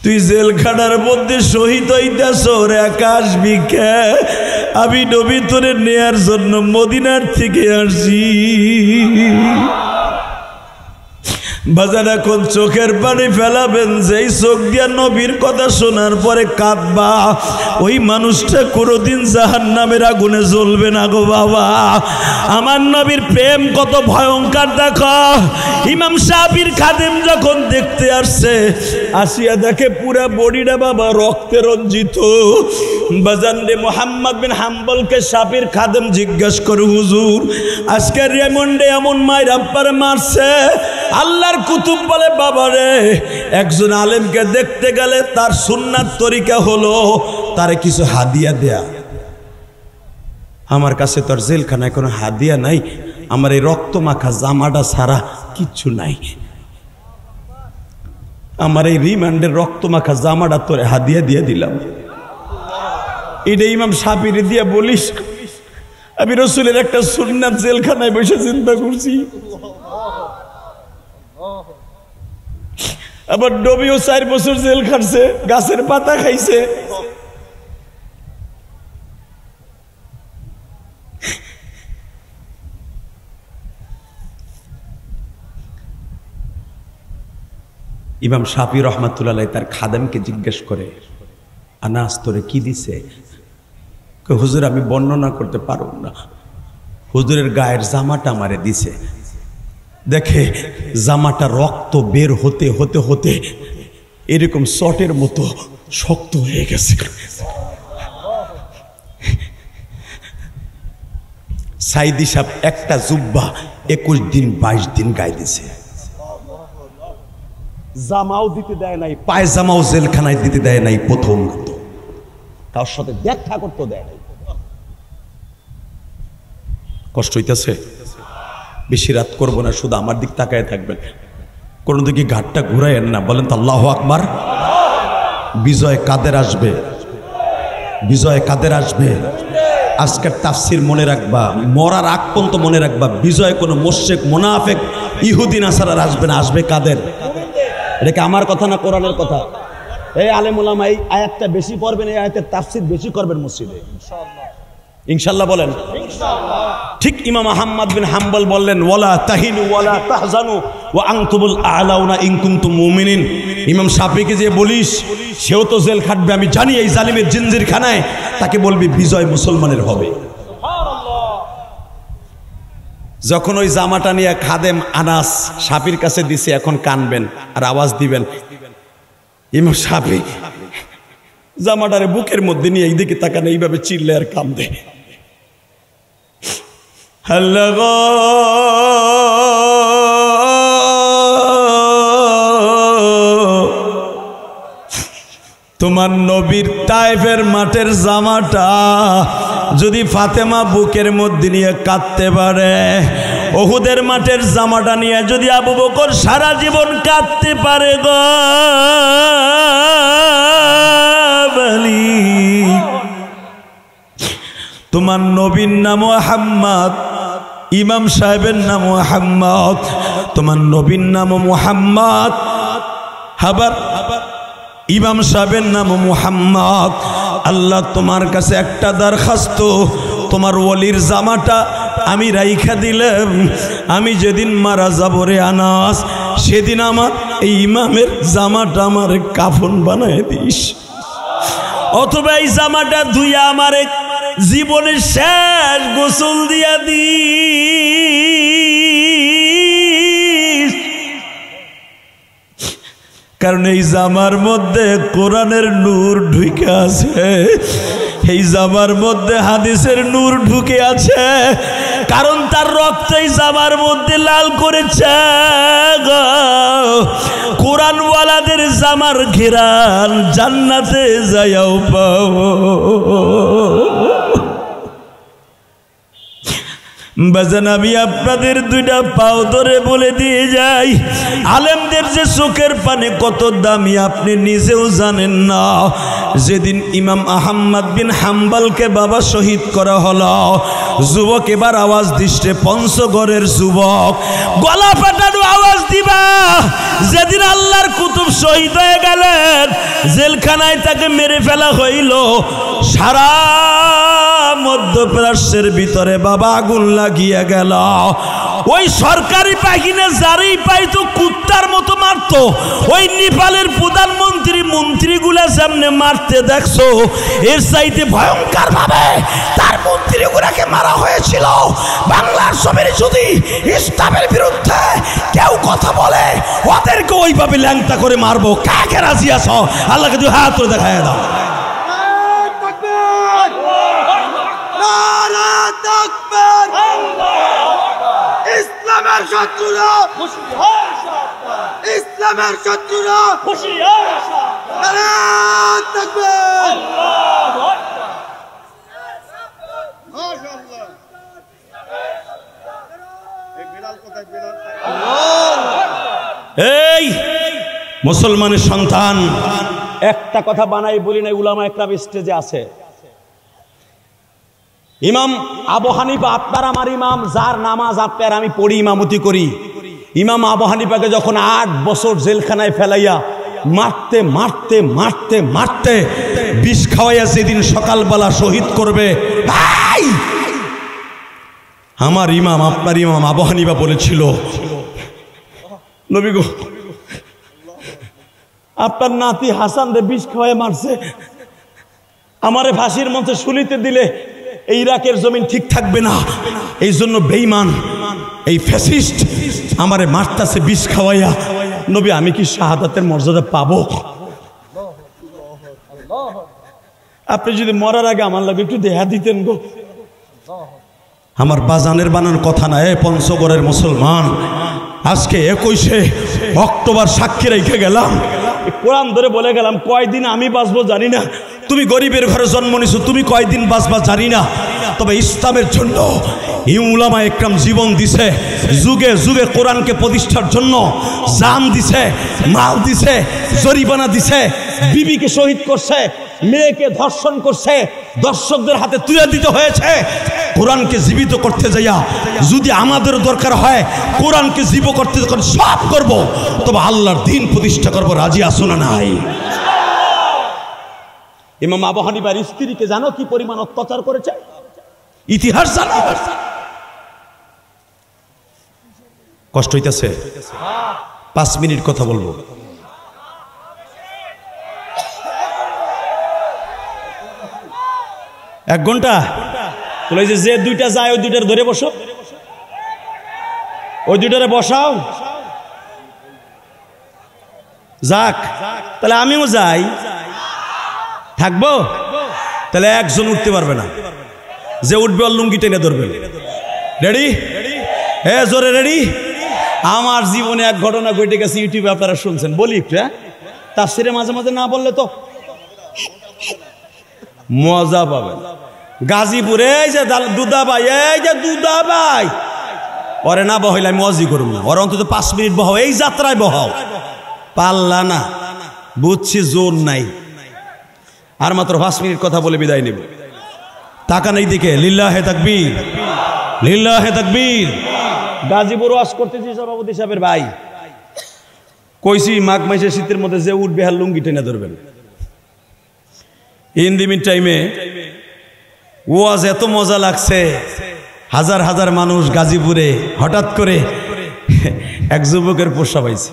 Speaker 2: তুই জেলখানার মধ্যে শহীদ হইতাছ, রে আকাশ বিকে, আমি নবী তোরে নেয়ার জন্য মদিনার থেকে আসি। বাজার এখন চোখের পানি ফেলাবেন, যেই চোখ দিয়া নবীর কথা শোনার পরে কাঁদবা, ওই মানুষটা কোনোদিন জাহান্নামের আগুনে জ্বলবে না গো বাবা। আমার নবীর প্রেম কত ভয়ঙ্কর দেখো। ইমাম শাফির খাদেম যখন দেখতে আসছে, আসিয়া দেখে পুরা বডিটা বাবা রক্তে রঞ্জিত। বাজান রে, মুহাম্মদ বিন হাম্বলকে শাফির খাদেম জিজ্ঞাসা করে, হুজুর আজকে রেমন্ডে এমন মায়ের আব্বার মারছে, আল্লাহর কুতুব বলে বাবারে একজন আলেমকে দেখতে গেলে তার সুন্নাত তরিকা হলো তারে কিছু হাদিয়া দেয়া। আমার কাছে তোর জেলখানায় কোনো হাদিয়া নাই, আমার এই রক্ত মাখা জামাটা ছাড়া কিচ্ছু নাই, আমার এই রিমান্ডের রক্ত মাখা জামাটা তোরে হাদিয়া দিয়ে দিলাম। এটা ইমাম শাফিঈ দিয়া বলিস? আমি রাসূলের একটা সুন্নাত জেলখানায় বসে চিন্তা করছি। আবার নবীও 4 বছর জেল খাটছে, গাছের পাতা খাইছে। ইমাম শাফিঈ রহমাতুল্লাহ আলাইহি তার খাদেমকে জিজ্ঞেস করে, আনাস তোরে কি দিছে? হুজুর আমি বর্ণনা করতে পারব না, হুজুরের গায়ের জামাটা আমারে দিছে। দেখে জামাটা রক্ত বের হতে হতে হতে এরকম শটের মতো শক্ত হয়ে গেছে। সাইদি সাহেব একটা জুব্বা 21 দিন 22 দিন গায়ে দিছে, জামাও দিতে দেয় নাই, পায়জামাও জেলখানায় দিতে দেয় নাই, প্রথম তার সাথে দেখা করতে দেয় নাই। কষ্ট হইতেছে? বেশি রাত করবো না, শুধু আমার দিক তাকায় থাকবেন, কোন দিকে ঘাটটা ঘুরাইয়েন না। বলেন তো আল্লাহু আকবার। বিজয় কাদের আসবে? বিজয় কাদের আসবে? আজকের তাফসীর মনে রাখবা, মরার আগ পর্যন্ত মনে রাখবা, বিজয় কোনো মুশরিক মুনাফিক ইহুদি নাসারার আসবে না, আসবে কাদের? এটা কি আমার কথা না কোরআনের কথা? এই আলেম ওলামা এই আয়াতটা বেশি পড়বেন, এই আয়াতের তাফসীর বেশি করবেন মসজিদে ইনশাআল্লাহ। বলেন ঠিক ইমাম আহমদ বিন হাম্বল বললেন, ওয়ালা তাহিনু ওয়ালা তাহজানু ওয়া আনতুমুল আ'লাউনা ইন কুনতুম মুমিনিন। ইমাম শাফিঈকে যে বলিস সেও তো জেল খাটবে, আমি জানি এই জালিমের জিনজিরখানায়, তাকে বলবি বিজয় মুসলমানের হবে। যখন ওই জামাটা নিয়ে খাদেম আনাস শাফির কাছে দিছে, এখন কানবেন আর আওয়াজ দিবেন, ইমাম শাফিঈ জামাটারে বুকের মধ্যে নিয়ে এইদিকে তাকান, এইভাবে চিল্লে আর কান্দে। তোমার নবীর তায়েফের মাঠের জামাটা যদি ফাতেমা বুকের মধ্যে নিয়ে কাঁদতে পারে, উহুদের মাঠের জামাটা নিয়ে যদি আবু বকর সারা জীবন কাঁদতে পারে গো বলি, তোমার নবীর নাম মুহাম্মদ, ইমাম সাহেবের নাম মুহাম্মদ, তোমার নবীর নাম মুহাম্মদ, আবার ইমাম সাহেবের নাম মুহাম্মদ। আল্লাহ তোমার কাছে একটা দরখাস্ত, তোমার ওলির জামাটা আমি রাইখা দিলাম, আমি যেদিন মারা যাব রে আনাস, সেদিন আমার এই ইমামের জামাটা আমার কাফন বানায় দিস, অথবা এই জামাটা ধুইয়া আমার জীবনের শেষ গোসল দিয়া দিস, কারণ এই জামার মধ্যে কোরআনের নূর ঢুকে আছে, এই জামার মধ্যে হাদিসের নূর ঢুকে আছে, কারণ তার রক্ত এই জামার মধ্যে লাল করেছে। কোরআনওয়ালাদের জামার ঘেরান জান্নাতে যাইয়াও পাবো। বাজান আমি আপনাদের দুইটা পাও ধরে বলে দিয়ে যাই, আলেমদের যে চোখের পানি কত দামি আপনি নিজেও জানেন না। যেদিন ইমাম আহমদ বিন হাম্বলকে বাবা শহীদ করা হলো, যুবক এবার আওয়াজ দিচ্ছে, পঞ্চগড়ের যুবক গলা ফাটানো আওয়াজ দিবা। যেদিন আল্লাহর কুতুব শহীদ হয়ে গেলেন, জেলখানায় তাকে মেরে ফেলা হইল, সারা মধ্যপ্রাচ্যের ভিতরে বাবা আগুন লাগিয়ে গেল। ওই সরকারি বাহিনী যারই পাইতো কুত্তার মতো মারতো। ওই নেপালের প্রধানমন্ত্রী মন্ত্রীগুলা সামনে মারতে দেখছো, এর চাইতে ভয়ঙ্কর ভাবে তার মন্ত্রীগুলাকে মারা হয়েছিল। বাংলার জমিনে যদি ইসলামের বিরুদ্ধে কেউ কথা বলে, ওদেরকে ওইভাবে ল্যাংটা করে মারবো। কাকে রাজি আছো? আল্লাহকে দুই হাত করে দেখায় দাও।
Speaker 3: ইসলামের শত্রুরা ইসলামের শত্রুরা নারায়ে তাকবীর।
Speaker 2: এই মুসলমানের সন্তান, একটা কথা বানাই বলি নাই, উলামা একরাম স্টেজে আছে। ইমাম আবু হানিফা আপনার আমার ইমাম, যার নামাজ আপনার আমি পড়ি, ইমামতি করি। ইমাম আবু হানিফাকে যখন 8 বছর জেলখানায় ফেলাইয়া মারতে মারতে মারতে মারতে বিষ খাওয়াইয়া যেদিন সকালবেলা শহীদ করবে, আমার ইমাম আপনার ইমাম আবু হানিফা বলেছিল, নবী গো, আপনার নাতি হাসান রে বিষ খাওয়ায় মারছে, আমারে ফাঁসির মঞ্চে শুলিতে দিলে এই ইরাকের জমিন ঠিক থাকবে না, এই জন্য বেঈমান এই ফ্যাসিস্ট আমারে মারতাছে বিষ খাওয়াইয়া। নবী, আমি কি শাহাদাতের মর্যাদা পাবো? আপনি যদি মরার আগে আমার লাগে একটু দেহা দিতেন গো। আমার বাজানের বানানোর কথা না। পঞ্চগড়ের মুসলমান, আজকে 21শে অক্টোবর সাক্ষী রেখে গেলাম, কোরআন ধরে বলে গেলাম, কয়দিন আমি বাঁচবো জানি না, তুমি গরিবের ঘরে জন্ম নিছো, তুমি কয়দিন বাঁচবা জানি না, তবে ইসলামের জন্য উলামা একরাম জীবন দিছে, যুগে যুগে কোরআনকে প্রতিষ্ঠার জন্য জান দিছে, মাল দিছে, জরিমানা দিছে, বিবিকে শহীদ করছে, মেয়েকে ধর্ষণ করছে, দর্শকদের হাতে তুলে দিতে হয়েছে। কোরআনকে জীবিত করতে যাইয়া যদি আমাদের দরকার হয় কোরআনকে জীব করতে সব করব, তবে আল্লাহর দ্বীন প্রতিষ্ঠা করব। রাজি আছো না নাই? ইমাম আবু হানিফার স্ত্রীকে জানো কি পরিমাণ অত্যাচার করেছে? ইতিহাস জানো? কষ্ট হইতেছে? 5 মিনিট কথা বলবো। এক ঘন্টা তাহলে যে দুইটা যায় ওই দুইটার ধরে বসো, ওই দুইটারে বসাও। যাক, তাহলে আমিও যাই, থাকবো। তাহলে একজন উঠতে পারবে না, যে উঠবে ওর লুঙ্গি টেনে ধরবে। রেডি? হ্যাঁ, জোরে রেডি? আমার জীবনে এক ঘটনা ঘটে গেছে, ইউটিউবে আপনারা শুনছেন, বলি একটু। হ্যাঁ, তাফসিরে মাঝে মাঝে না বললে তো মজা পাবেন। গাজীপুরে এই যে দুদাবাই, এই যে দুদাবাই, ওরে না বহাইলে আমি মজি করব না, ওর অন্তত 5 মিনিট বহাও, এই যাত্রায় বহাও। পারলা না, বুঝছি জোর নাই, আর মাত্র 5 মিনিট কথা বলে বিদায় নেব। টাকা নেই দিকে, লিল্লাহে তাকবীর, লিল্লাহে তাকবীর। গাজীপুর ওয়াজ করতেছি সভাপতি সাহেবের ভাই, কইছি মাঘ মাসের শীতের মধ্যে যে উঠবে আর লুঙ্গি টেনে ধরবেন। ইন দি মিন টাইমে ওয়াজ এত মজা লাগছে, হাজার হাজার মানুষ গাজীপুরে। হঠাৎ করে এক যুবকের পোষা পাইছে,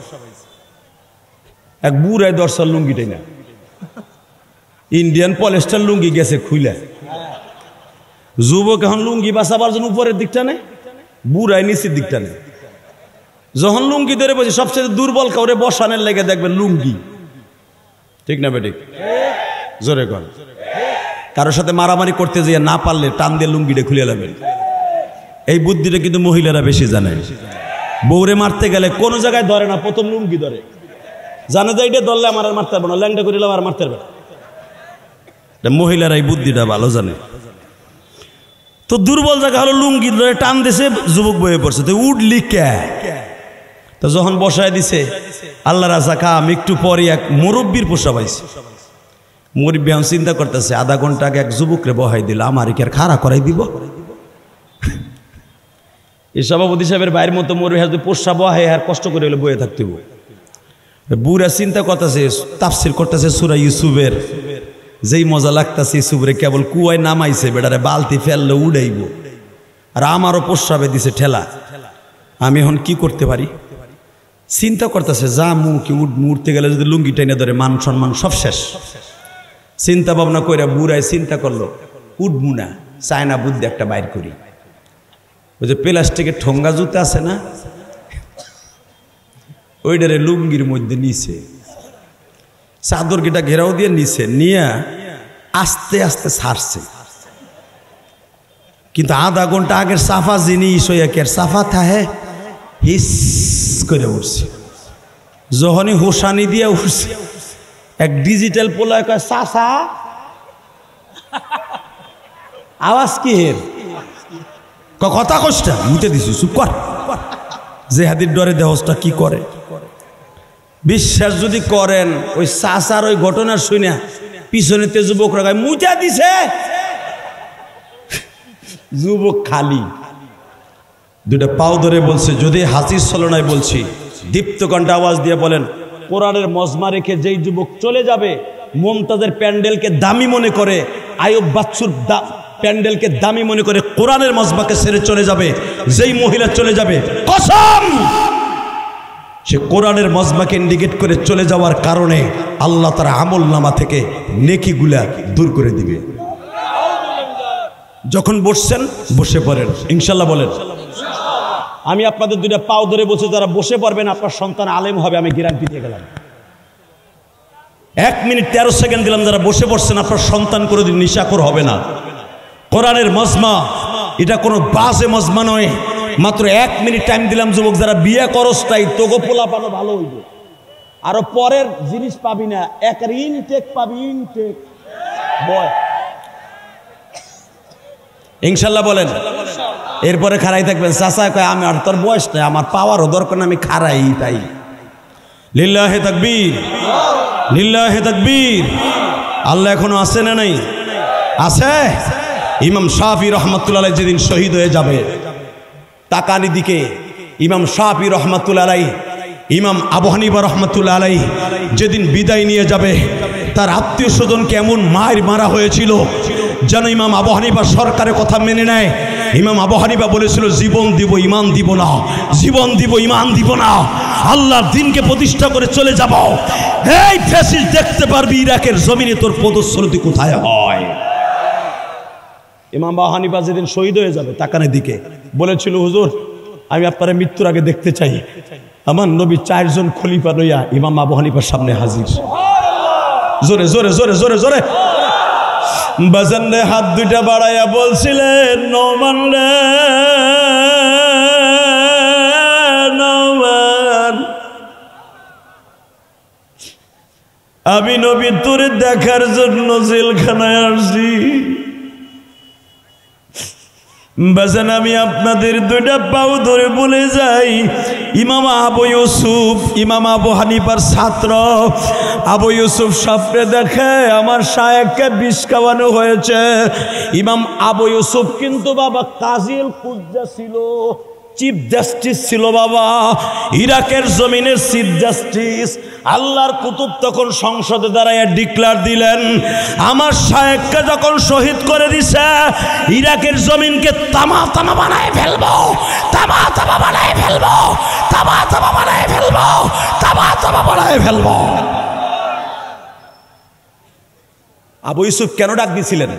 Speaker 2: এক বুড়ায় দর্শার লুঙ্গি টেনে, ইন্ডিয়ান পলেস্টার লুঙ্গি গেছে খুইলা। যুবক এখন লুঙ্গি বাঁচাবার জন্য উপরের দিকটা নেই, বুড়ায় নিচের দিকটা নেই। যখন লুঙ্গি ধরে বসে, সবচেয়ে দুর্বল কাউরে বসানের লেগে দেখবেন লুঙ্গি, ঠিক না বেঠিক? জোরে কর। কারোর সাথে মারামারি করতে যেয়ে না পারলে টান দিয়ে লুঙ্গিটা খুলে নেবেন। এই বুদ্ধিটা কিন্তু মহিলারা বেশি জানে। বউরে মারতে গেলে কোনো জায়গায় ধরে না, প্রথম লুঙ্গি ধরে, জানে যে এটা ধরলে আমার আর মারতে পারবো না, ল্যাংটা করিলে আর মারতে পারবে না। মহিলারা এই বুদ্ধিটা ভালো জানে। তো দুর্বল জায়গা হলো লুঙ্গি ধরে টান দিছে, যুবক বয়ে পড়ছে। তো উঠলি কে? তো যখন বসায় দিছে, আল্লাহ রাজা খা, আমি একটু পরে এক মুরব্বীর পোষা পাইছি। মুরব্বী আমি চিন্তা করতেছে, আধা ঘন্টা আগে এক যুবকরে বহাই দিল, আমার কি আর খাড়া করাই দিব? এই সভাপতি সাহেবের বাইরের মতো মুরব্বী হাতে পোষা বহাই আর কষ্ট করে হলে বয়ে থাকতে। বুড়া চিন্তা করতেছে, তাফসির করতেছে সূরা ইউসুফের, যেই মজা লাগতেছে ইউসুফরে কেবল কুয়ায় নামাইছে, বেটারে বালতি ফেললে উড়াইব, আর আমারও পোষাবে দিছে ঠেলা। আমি এখন কি করতে পারি? চিন্তা করতেছে, যা মুখে উঠতে গেলে যদি লুঙ্গি টেনে ধরে মান সম্মান সব শেষ। চিন্তা ভাবনা করে বুড়ায় চিন্তা করলো, উঠবো না, চায়না বুদ্ধি একটা বাইর করি। ওই যে প্লাস্টিকের ঠোঙ্গা জুতা আছে না, ওইটারে লুঙ্গির মধ্যে নিছে, চাদর গিটা ঘেরাও দিয়ে নিছে, নিয়ে আস্তে আস্তে ছাড়ছে। কিন্তু আধা ঘন্টা আগের সাফা জিনিস হইয়া কে সাফা থাহে, হিস করে উঠছে। যখনই হোসানি দিয়ে উঠছে, এক ডিজিটাল পোলায় কয় চাচা, আওয়াজ কি হের? কথা কষ্টা মুতে দিছি, চুপ কর। যে হাতির ডরে দেহসটা কি করে। বিশ্বাস যদি করেন, ওই চাচার ওই ঘটনার শুনে পিছনেতে যুবকরা গায়ে মুচা দিছে, যুবক খালি দুটা পাও ধরে বলছে, যদি হাসির ছলনায় বলছি, দীপ্ত কণ্ঠে আওয়াজ দিয়ে বলেন, কোরআনের মজমা রেখে যেই যুবক চলে যাবে, মুমতাজের প্যান্ডেলকে দামি মনে করে, আয়ুব বাচ্চুর প্যান্ডেলকে দামি মনে করে কোরআনের মজমাকে ছেড়ে চলে যাবে, যেই মহিলা চলে যাবে, কসম সে কোরআনের মজমাকে ইন্ডিকেট করে চলে যাওয়ার কারণে আল্লাহ তার আমল নামা থেকে নেকিগুলা দূর করে দিবে। যখন বসছেন বসে পড়েন, ইনশাল্লাহ বলেন। আমি আপনাদের দুইটা পাও ধরে বলছি, যারা বসে পড়বেন আপনার সন্তান আলেম হবে, আমি গ্যারান্টি দিয়ে গেলাম। 1 মিনিট 13 সেকেন্ড দিলাম, যারা বসে পড়ছেন আপনার সন্তান কোনোদিন নিশাখোর হবে না। কোরআনের মজমা এটা কোনো বাজে মজমা নয়। মাত্র 1 মিনিট টাইম দিলাম যুবক, যারা বিয়ে করস তাই তোগো পোলা পানো ভালো হইবে, আরো পরের জিনিস পাবি না, একের ইনটেক পাবি, ইনটেক বয়। ইনশাল্লাহ বলেন। এরপরে খাড়াই থাকবেন। চাচা কয় আমি আর তোর বয়স নাই, আমার পাওয়ারও দরকার না, আমি খাড়াই তাই। লিল্লাহে তাকবীর, লিল্লাহে তাকবীর। আল্লাহ এখনো আছে না নাই? আছে। ইমাম শাফি রহমাতুল্লাহ আলাইহি যেদিন শহীদ হয়ে যাবে, তাকানি দিকে ইমাম শাফি রহমাতুল্লাহ আলাইহি, ইমাম আবু হানিফা রহমাতুল্লাহ আলাইহি যেদিন বিদায় নিয়ে যাবে, তার আত্মীয় স্বজনকে এমন মার মারা হয়েছিল যেন ইমাম আবু হানিফা সরকারের কথা মেনে নেয়। ইমাম আবু হানিফা বলেছিল, জীবন দিব ইমান দিব না, জীবন দিব ইমান দিব না, আল্লাহর দ্বীনকে প্রতিষ্ঠা করে চলে যাব। এই ফ্যাসিস্ট দেখতে পারবি ইরাকের জমিনে তোর পদস্খলতি কোথায় হয়। ইমাম আবু হানিফা যেদিন শহীদ হয়ে যাবে, তাকানের দিকে বলেছিল, হুজুর আমি আপনার মৃত্যুর আগে দেখতে চাই। আমার নবী 4 জন খলিফা লইয়া ইমাম আবু হানিফার সামনে হাজির। জোরে জোরে জোরে জোরে জোরে বাজান রে, হাত দুইটা বাড়াইয়া বলছিলেন, নোমান রে নোমান, আমি নবী তোরে দেখার জন্য জেলখানায় আসছি। বাজান আমি আপনাদের দুইটা পাও ধরে বলে যাই, ইমাম আবু ইউসুফ, ইমাম আবু হানিফার ছাত্র আবু ইউসুফ সাপড়ে দেখে আমার শায়েখকে বিষ খাওয়ানো হয়েছে। ইমাম আবু ইউসুফ কিন্তু বাবা কাজীল কুজ্জা ছিল, চিফ জাস্টিস ছিল বাবা, ইরাকের জমিনের চিফ জাস্টিস। আল্লাহর কুতুব তখন সংসদে দাঁড়ায় ডিক্লার দিলেন, আমার শায়েখকে যখন শহীদ করে দিছে, ইরাকের জমিনকে তামা তামা বানায় ফেলবো, তামা তামা বানায় ফেলবো, তামা তামা বানায় ফেলবো, তামা তামা বানায় ফেলবো। আবু ইউসুফ কেন ডাক দিয়েছিলেন?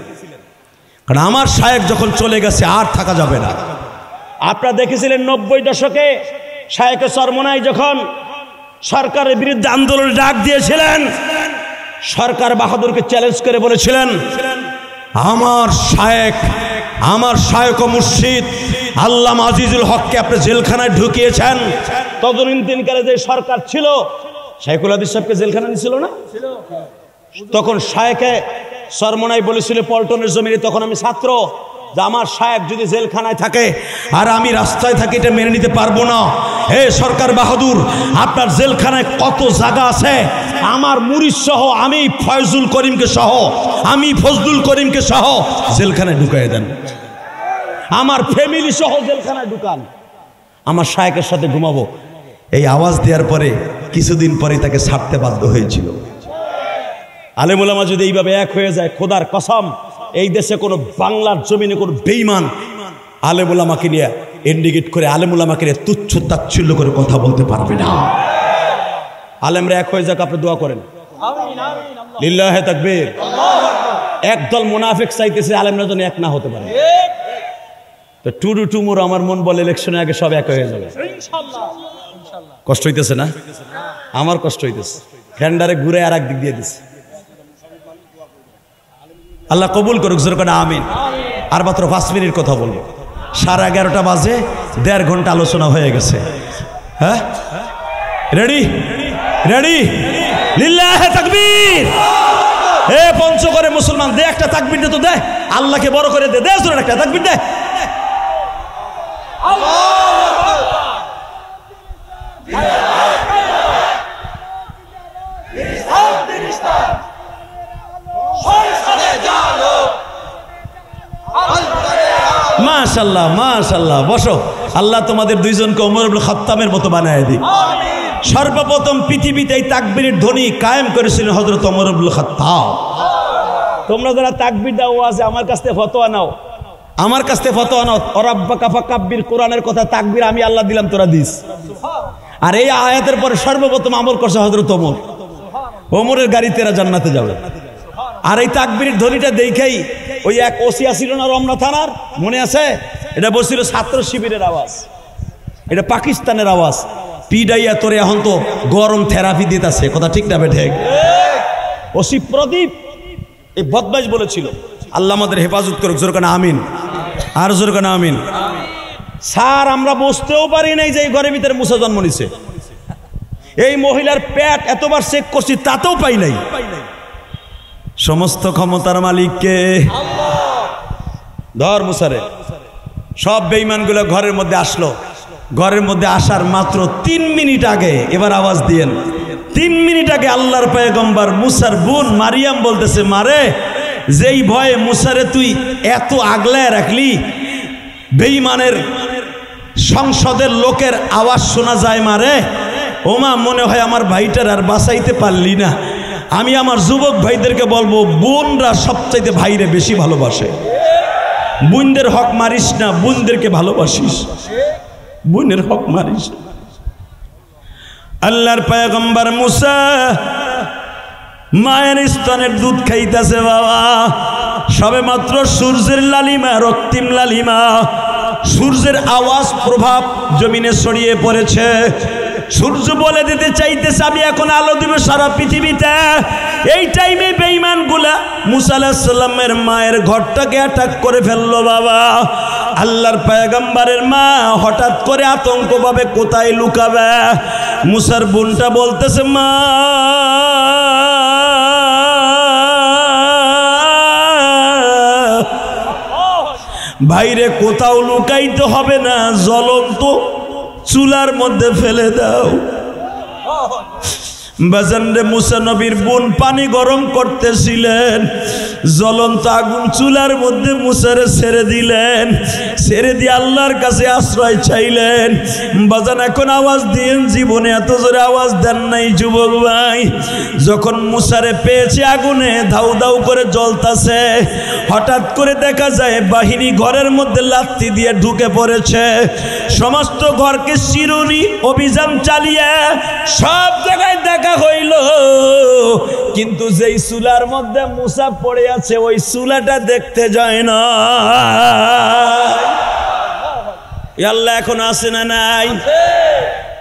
Speaker 2: কারণ আমার শায়েখ যখন চলে গেছে আর থাকা যাবে না। আপনারা দেখেছিলেন 90 দশকে শায়েখে চরমনাই যখন সরকারের বিরুদ্ধে আন্দোলনের ডাক দিয়েছিলেন, সরকার বাহাদুরকে চ্যালেঞ্জ করে বলেছিলেন, আমার শায়েখ ও মুর্শিদ আল্লামা আজিজুল হককে আপনি জেলখানায় ঢুকিয়েছেন। তদনীতিনকালে যে সরকার ছিল, শাইখুল হাদিস সাহেবকে জেলখানা নিছিল না? তখন শায়েখে চরমনাই বলেছিল পল্টনের জমিনে, তখন আমি ছাত্র, যে আমার শায়েখ যদি জেলখানায় থাকে আর আমি রাস্তায় থাকি, এটা মেনে নিতে পারবো না। হে সরকার বাহাদুর, আপনার জেলখানায় কত জায়গা আছে, আমার মুরিদ সহ, আমি ফয়জুল করিমকে সহ, আমি ফজলুল করিমকে সহ জেলখানায় ঢুকাই দেন, আমার ফ্যামিলি সহ জেলখানায় ঢুকান, আমার শায়েখের সাথে ঘুমাবো। এই আওয়াজ দেওয়ার পরে কিছুদিন পরে তাকে ছাড়তে বাধ্য হয়েছিল। আলেম ওলামা যদি এইভাবে এক হয়ে যায়, খোদার কসম এই দেশে কোনো বাংলার জমিনে কোনো বেঈমান আলেম ওলামাকে নিয়ে ইন্ডিকেট করে, আলেম ওলামাকে নিয়ে তুচ্ছ তাচ্ছিল্য করে কথা বলতে পারবে না। আলেমরা এক হয়ে যাক, আপনি দোয়া করেন। লিল্লাহে তাকবীর। একদল মুনাফিক চাইতেছে আলেমরা যেন এক না হতে পারে। তো টুডু টুমুর আমার মন বলে ইলেকশনের আগে সব এক হয়ে যাবে। কষ্ট হইতেছে না? আমার কষ্ট হইতেছে। ফ্যান্ডারে ঘুরে আর এক দিক দিয়ে দিচ্ছে। আল্লাহ কবুল করুক, জোর করে আমিন। আর মাত্র 5 মিনিট কথা বলবো। 11:30 বাজে, 1.5 ঘন্টা আলোচনা হয়ে গেছে। হ্যাঁ রেডি রেডি লিল্লাহে তাকবীর। এ পঞ্চগড়ে মুসলমান দে একটা তাকবীর দে তো, দে আল্লাহকে বড় করে দে, দে জোরে একটা তাকবীর দে। মাশাআল্লাহ মাশাআল্লাহ, বসো। আল্লাহ তোমাদের দুইজনকে ওমর ইবনে খাত্তাবের মতো বানায় দিক। সর্বপ্রথম পৃথিবীতে এই তাকবীরের ধ্বনি কায়েম করেছিলেন হযরত ওমর ইবনে খাত্তাব। তোমরা যারা তাকবীর দাও আছে আমার কাছ থেকে ফতোয়া নাও, আমার কাছ থেকে ফতোয়া নাও। রাব্বাকা ফাকাব্বির, কোরআনের কথা তাকবীর আমি আল্লাহ দিলাম, তোরা দিস। আর এই আয়াতের পরে সর্বপ্রথম আমল করছে হযরত ওমর। ওমরের গাড়িতে এরা জান্নাতে যাবে। আর এই তাকবীরের ধ্বনিটা দেখেই ওই এক ওসি ছিল না রমনা থানার, মনে আছে? এটা বলছিল ছাত্র শিবিরের আওয়াজ, এটা পাকিস্তানের আওয়াজ। পিডাইয়া তোরে এখন তো গরম থেরাপি দিতেছে, কথা ঠিক না বেঠে? ওসি প্রদীপ এই বদমাইশ বলেছিল। আল্লাহ আমাদের হেফাজত করুক, জোর কানা আমিন। আর জোর কানা আমিন। স্যার আমরা বুঝতেও পারি নাই যে এই ঘরের ভিতরে মুসা জন্ম নিছে। এই মহিলার পেট এতবার চেক করছি তাতেও পাই নাই। সমস্ত ক্ষমতার মালিককে ধর মুসারে। সব বেঈমানগুলো ঘরের মধ্যে আসলো। ঘরের মধ্যে আসার মাত্র 3 মিনিট আগে, এবার আওয়াজ দিয়েন, 3 মিনিট আগে আল্লাহর পয়গম্বর মুসার বোন মারিয়াম বলতেছে, মারে যেই ভয়ে মুসারে তুই এত আগলায় রাখলি, বেঈমানের সংসদের লোকের আওয়াজ শোনা যায় মারে। ওমা মনে হয় আমার ভাইটার আর বাঁচাইতে পারলি না। আমি আমার যুবক ভাইদেরকে বলবো, বোনরা সবচাইতে ভাইরে বেশি ভালোবাসে। বোনদের হক মারিস না, বোনদেরকে ভালোবাসিস, বোনের হক মারিস। আল্লাহর পয়গম্বর মুসা মায়ের স্তনের দুধ খাইতেছে বাবা। সবে মাত্র সূর্যের লালিমা, রক্তিম লালিমা, সূর্যের আওয়াজ প্রভাব জমিনে ছড়িয়ে পড়েছে। সূর্য বলে দিতে চাইতেছে আমি এখন আলো দিব সারা পৃথিবীতে। এই টাইমে বেঈমান গুলা মুসা আলাইহিস সালামের মায়ের ঘরটাকে অ্যাটাক করে ফেললো বাবা। আল্লাহর পয়গম্বরের মা হঠাৎ করে আতঙ্ক ভাবে কোথায় লুকাবে। মুসার বোনটা বলতেছে, মা ভাইরে কোথাও লুকাইতে হবে না, জ্বলন্ত চুলার মধ্যে ফেলে দাও। বাজানরে মুসা নবীর বোন পানি গরম করতেছিলেন, জ্বলন্ত আগুন চুলার মধ্যে মুসারে ছেড়ে দিলেন। ছেড়ে দিয়ে আল্লাহর কাছে আশ্রয় চাইলেন। বাজান এখন আওয়াজ দিয়েন, জীবনে এত জোরে আওয়াজ দেন নাই যুবক ভাই। যখন মুসারে পেয়েছে আগুনে ধাউ ধাউ করে জ্বলতাছে, হঠাৎ করে দেখা যায় বাহিনী ঘরের মধ্যে লাথি দিয়ে ঢুকে পড়েছে। সমস্ত ঘরকে চিরুনি অভিযান চালিয়ে সব জায়গায় দেখা হইল, কিন্তু যেই চুলার মধ্যে মুসা পড়ে আছে ওই চুলাটা দেখতে যায় না। আল্লাহ এখন আছে না নাই?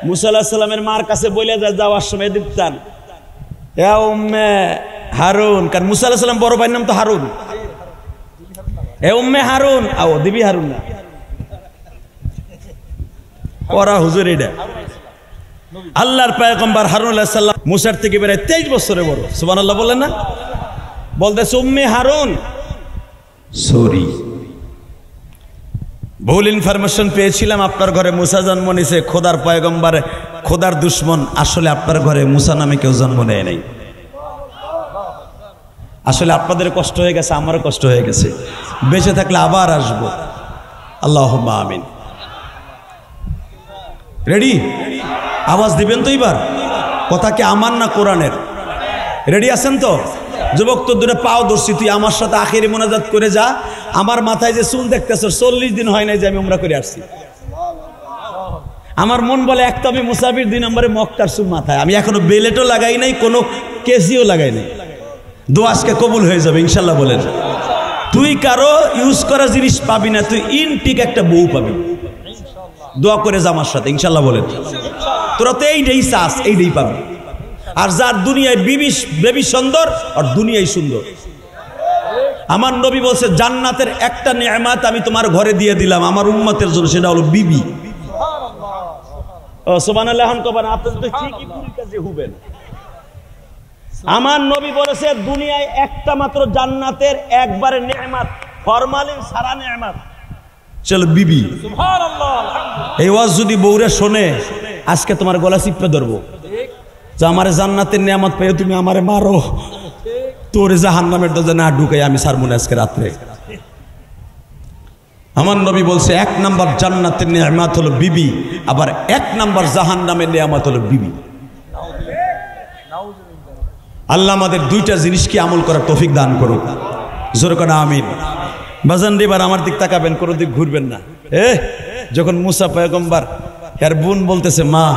Speaker 2: মুসা আলাইহিস সালামের মার কাছে বলে যায় যাওয়ার সময় দিতেন, এ উম্মে হারুন, কারণ মুসা আলাইহিস সালাম বড় ভাইয়ের নাম তো হারুন। এ উম্মে হারুন, আও দিবি হারুন না ওরা হুজুর। এটা আল্লাহর পয়গম্বর হারুন আলাইহিস সালাম মুসার থেকে বেড়ে 23 বছরের বড়। সুবহানাল্লাহ বললেন না? বলতেছে উম্মে হারুন সরি, ভুল ইনফরমেশন পেয়েছিলাম, আপনার ঘরে মুসা জন্ম নিছে। খোদার পয়গম্বর, খোদার দুশ্মন, আসলে আপনার ঘরে মুসা নামে কেউ জন্ম নেয় নাই। আসলে আপনাদের কষ্ট হয়ে গেছে, আমারও কষ্ট হয়ে গেছে। বেঁচে থাকলে আবার আসবো। আল্লাহুম্মা আমিন। রেডি? আওয়াজ দিবেন তো এবার? কথা কি আমার না কোরআনের? রেডি আছেন তো? যুবক তো দূরে পাও ধরছি, তুই আমার সাথে আখিরি মোনাজাত করে যা। আমার মাথায় যে চুল দেখতেছ 40 দিন হয় নাই যে আমি উমরা করে আসছি। আমার মন বলে এক তো আমি মুসাফির, 2 নম্বরে মক্কার চুল মাথায়। আমি এখনো বেলেটও লাগাই নাই, কোনো কেসিও লাগাই নাই। দোয়া আজকে কবুল হয়ে যাবে ইনশাল্লাহ। বলেন তুই কারো ইউজ করা জিনিস পাবি না, তুই ইনটিক একটা বউ পাবি। দোয়া করে যা আমার সাথে ইনশাল্লাহ। বলেন তোরা তো এইটাই চাস, এইটাই পাবি। আর যার দুনিয়ায় বেবি সুন্দর আর দুনিয়ায় সুন্দর। আমার নবী বলছে জান্নাতের একটা নেয়ামত আমি তোমার ঘরে দিয়ে দিলাম আমার উম্মতের জন্য, সেটা হলো বিবি। ও সুবহানাল্লাহ কবেন, আপনি তো ঠিকই পুরীর কাছে হবেন। আমার নবী বলেছে দুনিয়ায় একটা মাত্র জান্নাতের একবারে নেয়ামত, ফরমালিন সারা নেয়ামত,
Speaker 1: চলো বিবি।
Speaker 2: সুবহানাল্লাহ।
Speaker 1: এই ওয়াজ যদি বউরা শোনে আজকে তোমার গলা চিপে ধরবো, যে আমার জান্নাতের নিয়ামত পেয়ে তুমি আমারে মারো, তোরে জাহান্নামের দরজা না ঢুকাই আমি ছাড়বো না আজকে রাত্রে। আমার নবী বলছে 1 নাম্বার জান্নাতের নিয়ামত হলো বিবি, আবার 1 নাম্বার জাহান্নামের নিয়ামত হলো বিবি। আল্লাহ আমাদের দুইটা জিনিসকে আমল করার তৌফিক দান করুক, জোরে করে আমিন। বাজান এবার আমার দিক তাকাবেন, কোনো দিক ঘুরবেন না। যখন মুসা পয়গম্বর এর বোন বলতেছে মা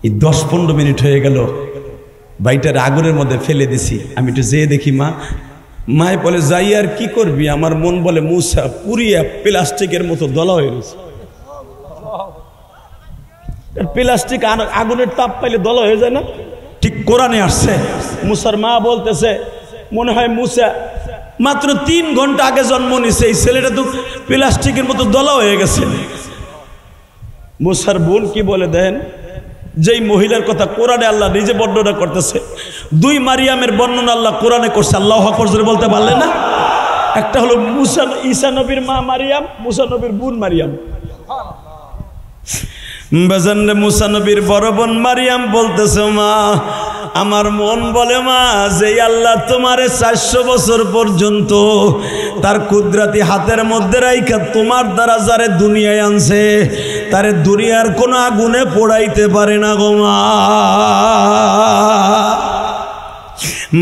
Speaker 1: এই 10-15 মিনিট হয়ে গেল বাইটার আগুনের মধ্যে ফেলে দিছি, আমি একটু যেয়ে দেখি মা। মায় বলে যাই আর কি করবি, আমার মন বলে মুসা পুরিয়া প্লাস্টিকের মতো দলা হয়ে গেছে। প্লাস্টিক আগুনের তাপ পাইলে দলা হয়ে যায় না, ঠিক কোরআনে আসছে। মুসার মা বলতেছে মনে হয় মুসা মাত্র 3 ঘন্টা আগে জন্ম নিছে, এই ছেলেটা তো প্লাস্টিকের মতো দলা হয়ে গেছে। মুসার বোন কি বলে দেন, যেই মহিলার কথা কোরআনে আল্লাহ নিজে বর্ণনা করতেছে, 2 মারিয়ামের বর্ণনা আল্লাহ কোরআনে করছে। আল্লাহু আকবার জোরে বলতে পারলেন না? একটা হলো মুসা ঈসা নবীর মা মারিয়াম, মুসা নবীর বোন মারিয়াম। বেজানরে মুসা নবীর বড় বোন মারিয়াম বলতেছে মা আমার মন বলে মা যে আল্লাহ তোমারে 400 বছর পর্যন্ত তার কুদরতি হাতের মধ্যে রাইখা তোমার দ্বারা যারে দুনিয়ায় আনছে তারে দুনিয়ার কোনো আগুনে পোড়াইতে পারে না গো মা।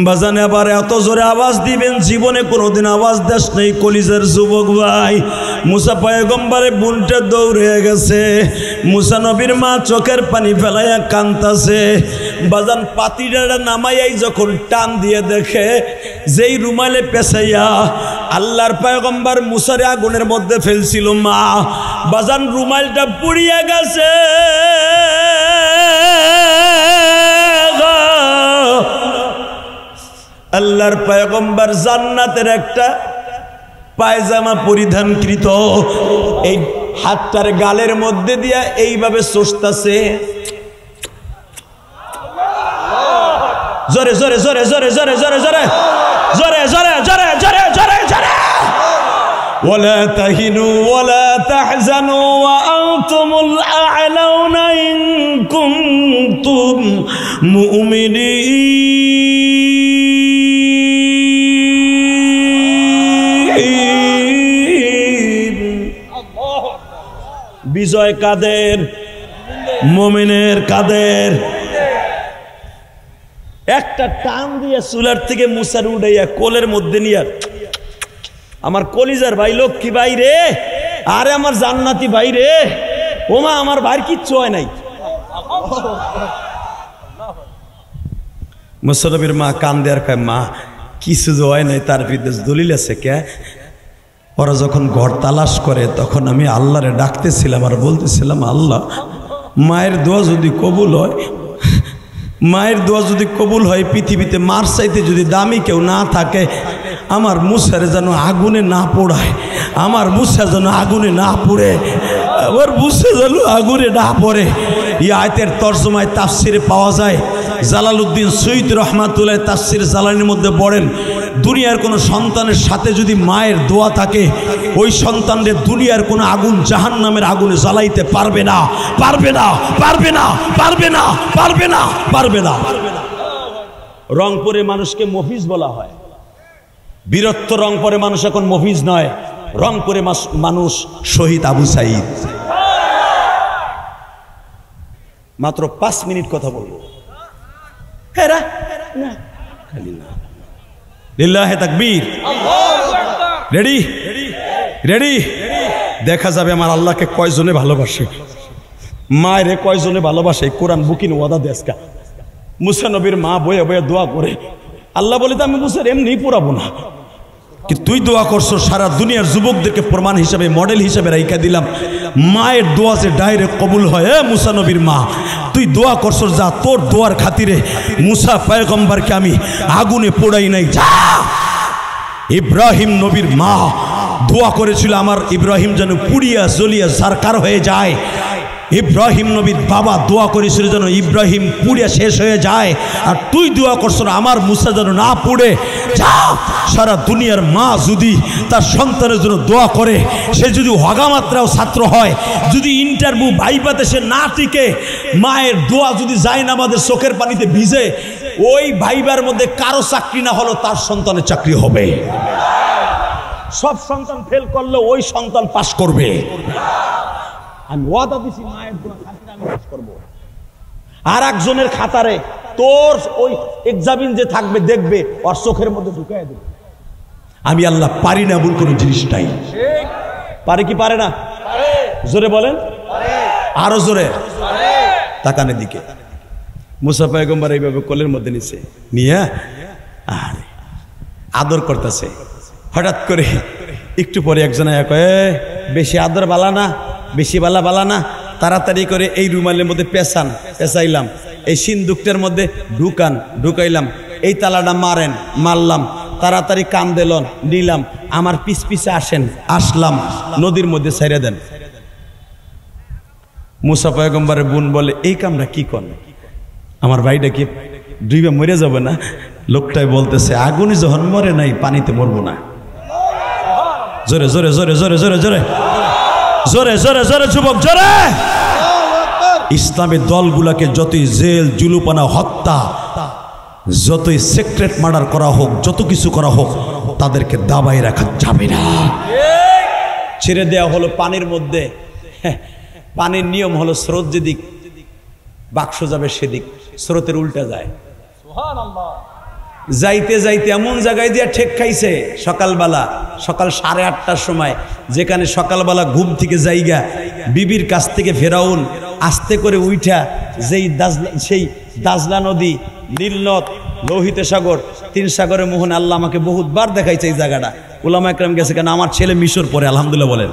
Speaker 1: বাজানে আবার এত জোরে আওয়াজ দিবেন জীবনে কোনোদিন আওয়াজ দেশ নেই কলিজার যুবক ভাই। মুসা পয়গম্বরে বুনটা দৌড়ে গেছে, মুসা নবীর মা চোখের পানি ফেলাইয়া কান্তাছে। বাজান পাতিটা নামাইয়াই যখন টান দিয়ে দেখে যেই রুমালে পেছাইয়া আল্লাহর পয়গম্বর মুসারে আগুনের মধ্যে ফেলছিল মা, বাজান রুমালটা পুড়িয়ে গেছে। আল্লাহর পয়গম্বর জান্নাতের একটা পায়জামা পরিধানকৃত, এই হাতটার গালের মধ্যে দিয়া এইভাবে চষতাছে। জোরে জোরে জোরে জোরে জোরে জোরে জোরে জোরে জোরে জোরে জোরে জোরে জোরে ওয়ালা তাহিনু ওয়ালা তাহজানু ওয়া আনতুমুল আ'লাউনা ইন কুনতুম মুমিনিন। বিজয় কাদের? মুমিনের কাদের? একটা টান দিয়ে চুলার থেকে মুসার উড়াইয়া কোলের মধ্যে নিয়ে আমার কলিজার ভাই লক্ষ্মী ভাই রে, আরে আমার জান্নাতি ভাই রে, ওমা আমার ভাইয়ের কিচ্ছু হয় নাই। মুসা নবীর মা কান দেয়ার কয় মা কিছু যে হয় নাই তার বিরুদ্ধে দলিল আছে কে? ওরা যখন ঘর তালাশ করে তখন আমি আল্লাহরে ডাকতেছিলাম আর বলতেছিলাম আল্লাহ মায়ের দোয়া যদি কবুল হয়, মায়ের দোয়া যদি কবুল হয়, পৃথিবীতে মার চাইতে যদি দামি কেউ না থাকে আমার মুসারে যেন আগুনে না পোড়ায়, আমার মুসা যেন আগুনে না পোড়ে, আমার মুসা যেন আগুনে না পড়ে। এই আয়াতের তরজমায় তাফসিরে পাওয়া যায়। জালালউদ্দিন সৈয়দ রহমাতুল্লাহ তাফসির জালানির মধ্যে পড়েন, দুনিয়ার কোনো সন্তানের সাথে যদি মায়ের দোয়া থাকে ওই সন্তানদের দুনিয়ার কোনো আগুন জাহান্নামের আগুনে জ্বালাইতে পারবে না, পারবে না, পারবে না, পারবে না, পারবে না, পারবে না। রংপুরে মানুষকে মফিজ বলা হয়, বীরত্ব রংপুরে মানুষ এখন মফিজ নয়, রংপুরে মানুষ শহীদ আবু সাঈদ। মাত্র 5 মিনিট কথা বলবো। লিল্লাহে তাকবীর। Ready ready? দেখা যাবে আমার আল্লাহকে কয়জনে ভালোবাসে, মায়েরে কয়জনে ভালোবাসে। কোরআন বুকিন ওয়াদা দেশকা মুসা নবীর মা বয়ে বয়ে দোয়া করে, আল্লাহ বলে তো আমি মুসার এমনি পড়াবো না, কি তুই দোয়া করছো সারা দুনিয়ার যুবকদেরকে প্রমাণ হিসাবে মডেল হিসাবে রাইখা দিলাম, মায়ের দোয়া যে ডাইরেক্ট কবুল হয়। মুসা নবীর মা তুই দোয়া করছো, যা তোর দোয়ার খাতিরে মুসা পয়গম্বরকে আমি আগুনে পোড়াই নাই। যা। ইব্রাহিম নবীর মা দোয়া করেছিল আমার ইব্রাহিম যেন পুড়িয়া জ্বলিয়া সারকার হয়ে যায়।
Speaker 2: ইব্রাহিম নবীর বাবা দোয়া করেছিল যেন ইব্রাহিম পুড়ে শেষ হয়ে যায়, আর তুই দোয়া করছো না আমার মুসা যেন না পুড়ে যা। সারা দুনিয়ার মা যদি তার সন্তানের জন্য দোয়া করে, সে যদি হগামাত্রাও ছাত্র হয়, যদি ইন্টারভিউ ভাইভাতে সে না টিকে, মায়ের দোয়া যদি যায় না আমাদের চোখের পানিতে ভিজে, ওই ভাইবার মধ্যে কারো চাকরি না হলো তার সন্তানের চাকরি হবে। সব সন্তান ফেল করলে ওই সন্তান পাস করবে। আমি ওয়াদা দিছি মায়ের দোয়া খাতিরে আমি পাস করব। আর একজনের খাতারে তোর ওই এক্সামিন যে থাকবে দেখবে ওর চোখের মধ্যে ঢুকায় দেবে। আমি আল্লাহ পারি না বল কোনো জিনিসটাই। পারে কি পারে না? জোরে বলেন, আরো জোরে। তাকানের দিকে মুসা পয়গম্বর এইভাবে কোলের মধ্যে নিছে নিয়ে আর আদর করতেছে। হঠাৎ করে একটু পরে একজন বেশি আদর বালা না, বেশি বালা না, তাড়াতাড়ি করে এই রুমালের মধ্যে পেঁচাইলাম, এই সিন্দুকটার মধ্যে ঢুকাইলাম, এই তালাটা মারলাম, তাড়াতাড়ি কান দিলন নিলাম, আমার পিছে আসেন, আসলাম, নদীর মধ্যে ছেড়ে দেন। মুসা পয়গম্বরের বোন বলে এই কামটা কি কর, আমার ভাইটা কি ডুবে মরে যাবে না? লোকটাই বলতেছে আগুনে যখন মরে নাই পানিতে মরবো না। জোরে জোরে জোরে জোরে জোরে জোরে জোরে জোরে জোরে যুবক জোরে। ইসলামের দলগুলাকে যতই জেল জুলুপানা হত্যা, যতই সিক্রেট মার্ডার করা হোক, যত কিছু করা হোক, তাদেরকে দাবাই রাখা যাবে না। ছেড়ে দেওয়া হলো পানির মধ্যে। পানির নিয়ম হলো স্রোত যেদিক বাক্স যাবে সেদিক, স্রোতের উল্টা যায়। যাইতে যাইতে এমন জায়গায় দিয়ে ঠেক খাইছে সকালবেলা, সকাল 8:30টার সময়, যেখানে সকালবেলা ঘুম থেকে যাইগা বিবির কাছ থেকে ফেরাউন আস্তে করে উইঠা সেই দাজলা নদী, নীলনদ, লোহিত সাগর, 3 সাগরের মোহন আল্লাহ আমাকে বহুতবার দেখাইছে এই জায়গাটা। উলামা একরাম গেছে কেন? আমার ছেলে মিশর পড়ে, আলহামদুলিল্লাহ বলেন।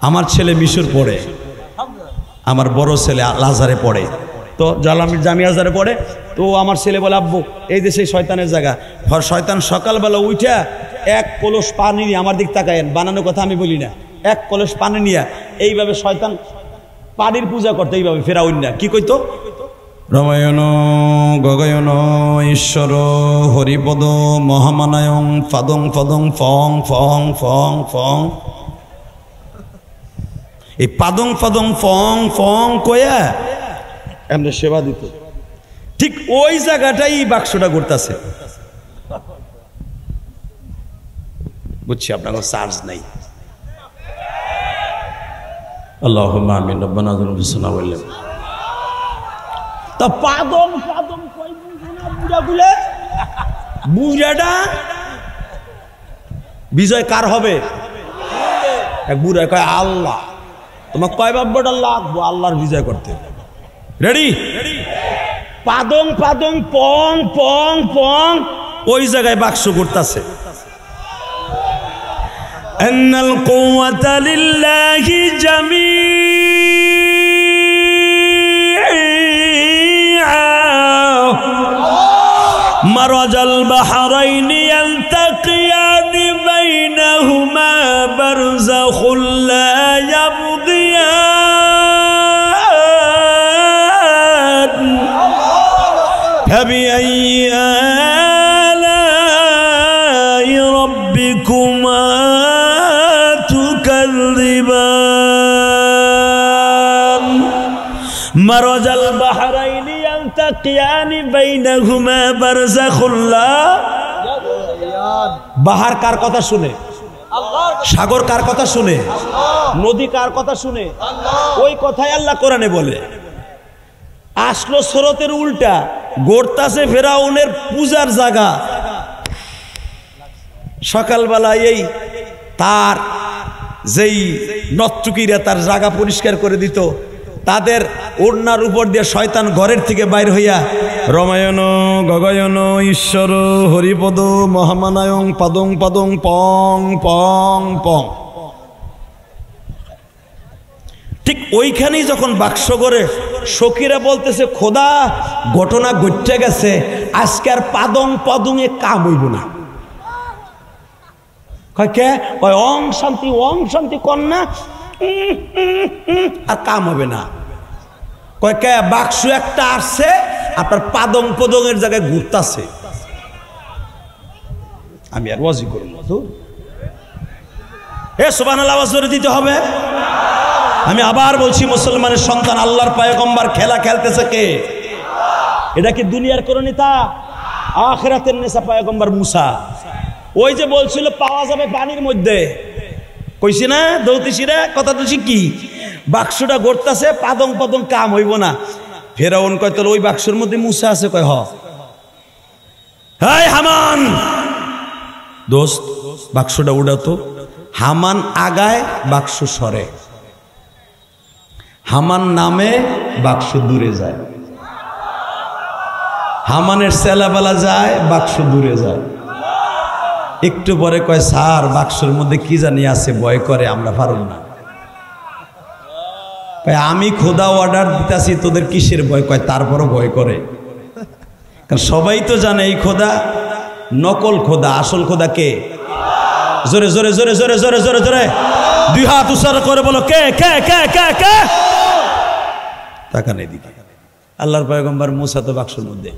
Speaker 2: আমার ছেলে মিশর পড়ে, আমার বড় ছেলে আজহারে পড়ে, তো জামিয়া আজহারে পড়ে। তো আমার ছেলে বলে আব্বু এই যে সেই শয়তানের জায়গা। শয়তান সকালবেলা উঠা 1 কলস পানি নিয়ে, আমার দিক তাকায়েন, বানানোর কথা আমি বলি না, 1 কলস পানি নিয়ে এইভাবে শয়তান পানির পূজা করতে, এইভাবে ফেরাউন না কি কইতো, রমায়ণ গগয়ন ঈশ্বর হরিপদ মহামানায়ং ফাদং ফদং ফং ফং ফং ফং। এই পাদং ফাদং ফং ফং কয়া এমনি সেবা দিত। ঠিক ওই জায়গাটাই বাক্সটা ঘুরতেছে। বুঝছি আপনার চার্জ নাই। আল্লাহুম্মা আমিন। রব্বানা যুলুমনা বললেন তা পাদং পাদং কই বুঝনা বুড়াগুলো, বুড়াটা বিজয় কার হবে? এক বুড়া কয় আল্লাহ। তোমার কয় বাব্বটা লাগবো আল্লাহর বিজয় করতে? রেডি? পাদং পাদং পং পং পং, ওই জায়গায় বাক্স ঘুরতেছে। আন্নাল কুওয়াতা লিল্লাহি জামিআ মারাজাল বাহরাইনি ইয়ালতাকিয়ানি বাইনাহুমা বারযাখুল লা ইয়াবগিয়ান ফাবিআইয়ি আলাই রাব্বিকুমা তুকাযযিবান মারাজাল বাহরাইনি ইয়ালতাকিয়ানি বাইনাহুমা বারযাখুল লা ইয়াবগিয়ান। বাহার কার কথা শুনে? সাগর কার কথা শুনে? নদী কার কথা শুনে? ওই কথাই আল্লাহ কোরআনে বলে। আসলো স্রোতের উল্টা, গড়তাছে ফেরাউনের পূজার জায়গা। সকালবেলা এই তার যেই নর্তকীরা তার জায়গা পরিষ্কার করে দিত, তাদের ওড়নার উপর দিয়ে শয়তান ঘরের থেকে বাইর হইয়া রমায়ণ গগয়ন ঈশ্বর হরিপদ মহামানায়ং পাদং পাদং পং পং পং। ঠিক ওইখানেই যখন বাক্স করে সখীরা বলতেছে খোদা ঘটনা ঘটে গেছে, আজকে আর পাদং পদং এ কাম হইব না। কয় কে? কয় ওং শান্তি কন্যা, আর কাম হবে না। কয় কে বাক্স একটা আসছে আপনার পাদং পদঙের জায়গায় ঘুরতাছে, আমি আর ওয়াজি করব না। তো সুবহানাল্লাহ আওয়াজ করে দিতে হবে। আমি আবার বলছি, মুসলমানের সন্তান আল্লাহর পয়গম্বর খেলা খেলতেছে কে? এটা কি দুনিয়ার কোন নেতা? আখিরাতের নেতা পয়গম্বর মুসা। ওই যে বলছিল পাওয়া যাবে পানির মধ্যে, কইছি না দৌতিসিরা কথা তো শিখি, বাক্সটা গড়তাছে পাদং পাদং কাম হইব না। ফেরাউন কয় তোর ওই বাক্সের মধ্যে মুসা আছে? কয় হ। হাই হামান, দোস্ত বাক্সটা উড়াতো। হামান আগায়, বাক্স সরে। হামান নামে, বাক্স দূরে যায়। হামানের সেলাবেলা যায়, বাক্স দূরে যায়। একটু পরে কয় স্যার বাক্সের মধ্যে কি জানি আছে, ভয় করে, আমরা পারব না। আমি খোদা অর্ডার দিতেছি, তোদের কিসের ভয়? কয় তারপরও ভয় করে, কারণ সবাই তো জানে এই খোদা নকল খোদা, আসল খোদা কে? জোরে জোরে জোরে জোরে জোরে জোরে জোরে দুই হাত উচ্চারণ করে বলো কে কে কে কে কে? তাকান এদিকে। আল্লাহর পয়গম্বর মুসা তো বাক্সের মধ্যে।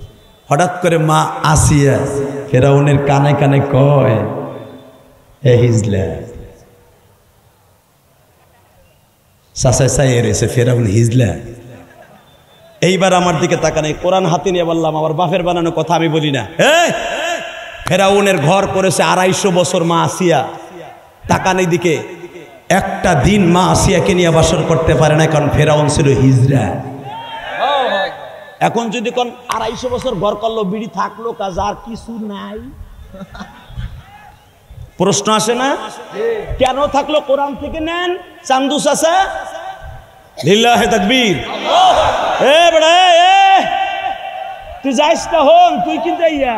Speaker 2: হঠাৎ করে মা আসিয়া ফেরাউনের কানে কানে কয়, হে হিজলা। চাচাই চাই এসে ফেরাউন হিজলা। এইবার আমার দিকে তাকানে, কোরআন হাতে নিয়ে বললাম, আমার বাপের বানানো কথা আমি বলি না। ফেরাউনের ঘর করেছে 250 বছর মা আসিয়া। তাকান এইদিকে। একটা দিন মা আসিয়াকে নিয়ে বাসর করতে পারে না, কারণ ফেরাউন ছিল হিজরা। এখন যদি কোন 250 বছর ঘর করলো, বিড়ি থাকলো, কাজ আর কিছু নাই, প্রশ্ন আসে না? কেন থাকলো? কোরআন থেকে নেন। চান্দুস আছে, লিল্লাহে তাকবীর। এ বড় এ তুই যাইস না, হন তুই কিন্তু ইয়া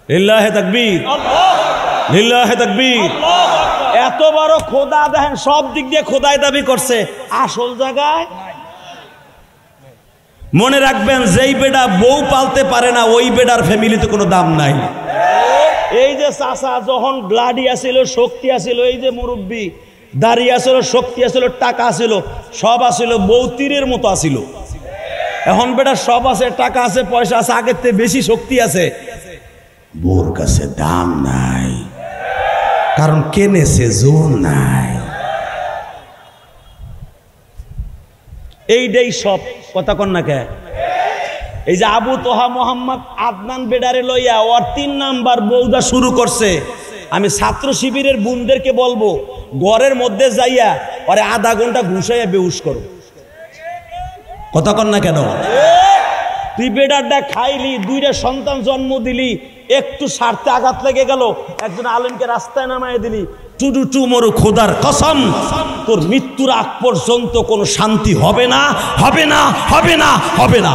Speaker 2: লিল্লাহে তাকবীর, লিল্লাহে তাকবীর। এত বড় খোদা দেখেন, সব দিক দিয়ে খোদাই দাবি করছে, আসল জায়গায়। মনে রাখবেন, যেই বেটা বউ পালতে পারে না, ওই বেটার ফ্যামিলিতে কোনো দাম নাই। এই যে চাচা যখন ব্লাডি আছিল, শক্তি আছিল, এই যে মুরব্বী দাঁড়িয়ে আছিল, শক্তি আছিল, টাকা আছিল, সব আছিল, বউ তীরের মতো আছিল। এখন বেটা সব আছে, টাকা আছে, পয়সা আছে, আগের থেকে বেশি শক্তি আছে, বউর কাছে দাম নাই, কারণ কেনেছে জোর নাই। এইটাই সব কথা কন না কে? এই যে আবু তোহা মোহাম্মদ আদনান বেডারে লইয়া ওর 3 নাম্বার বউদা শুরু করছে। আমি ছাত্র শিবিরের বোনদেরকে বলবো, ঘরের মধ্যে যাইয়া ওরে আধা ঘন্টা ঘুষাইয়া বেহুশ করো। কথা কন না কেন? তুই বেডারটা খাইলি, 2টা সন্তান জন্ম দিলি, একটু স্বার্থে আঘাত লেগে গেল, একজন আলেমকে রাস্তায় নামায় দিলি, টুডু টু মরু, খোদার কসম তোর মৃত্যুর আগ পর্যন্ত কোনো শান্তি হবে না, হবে না, হবে না, হবে না।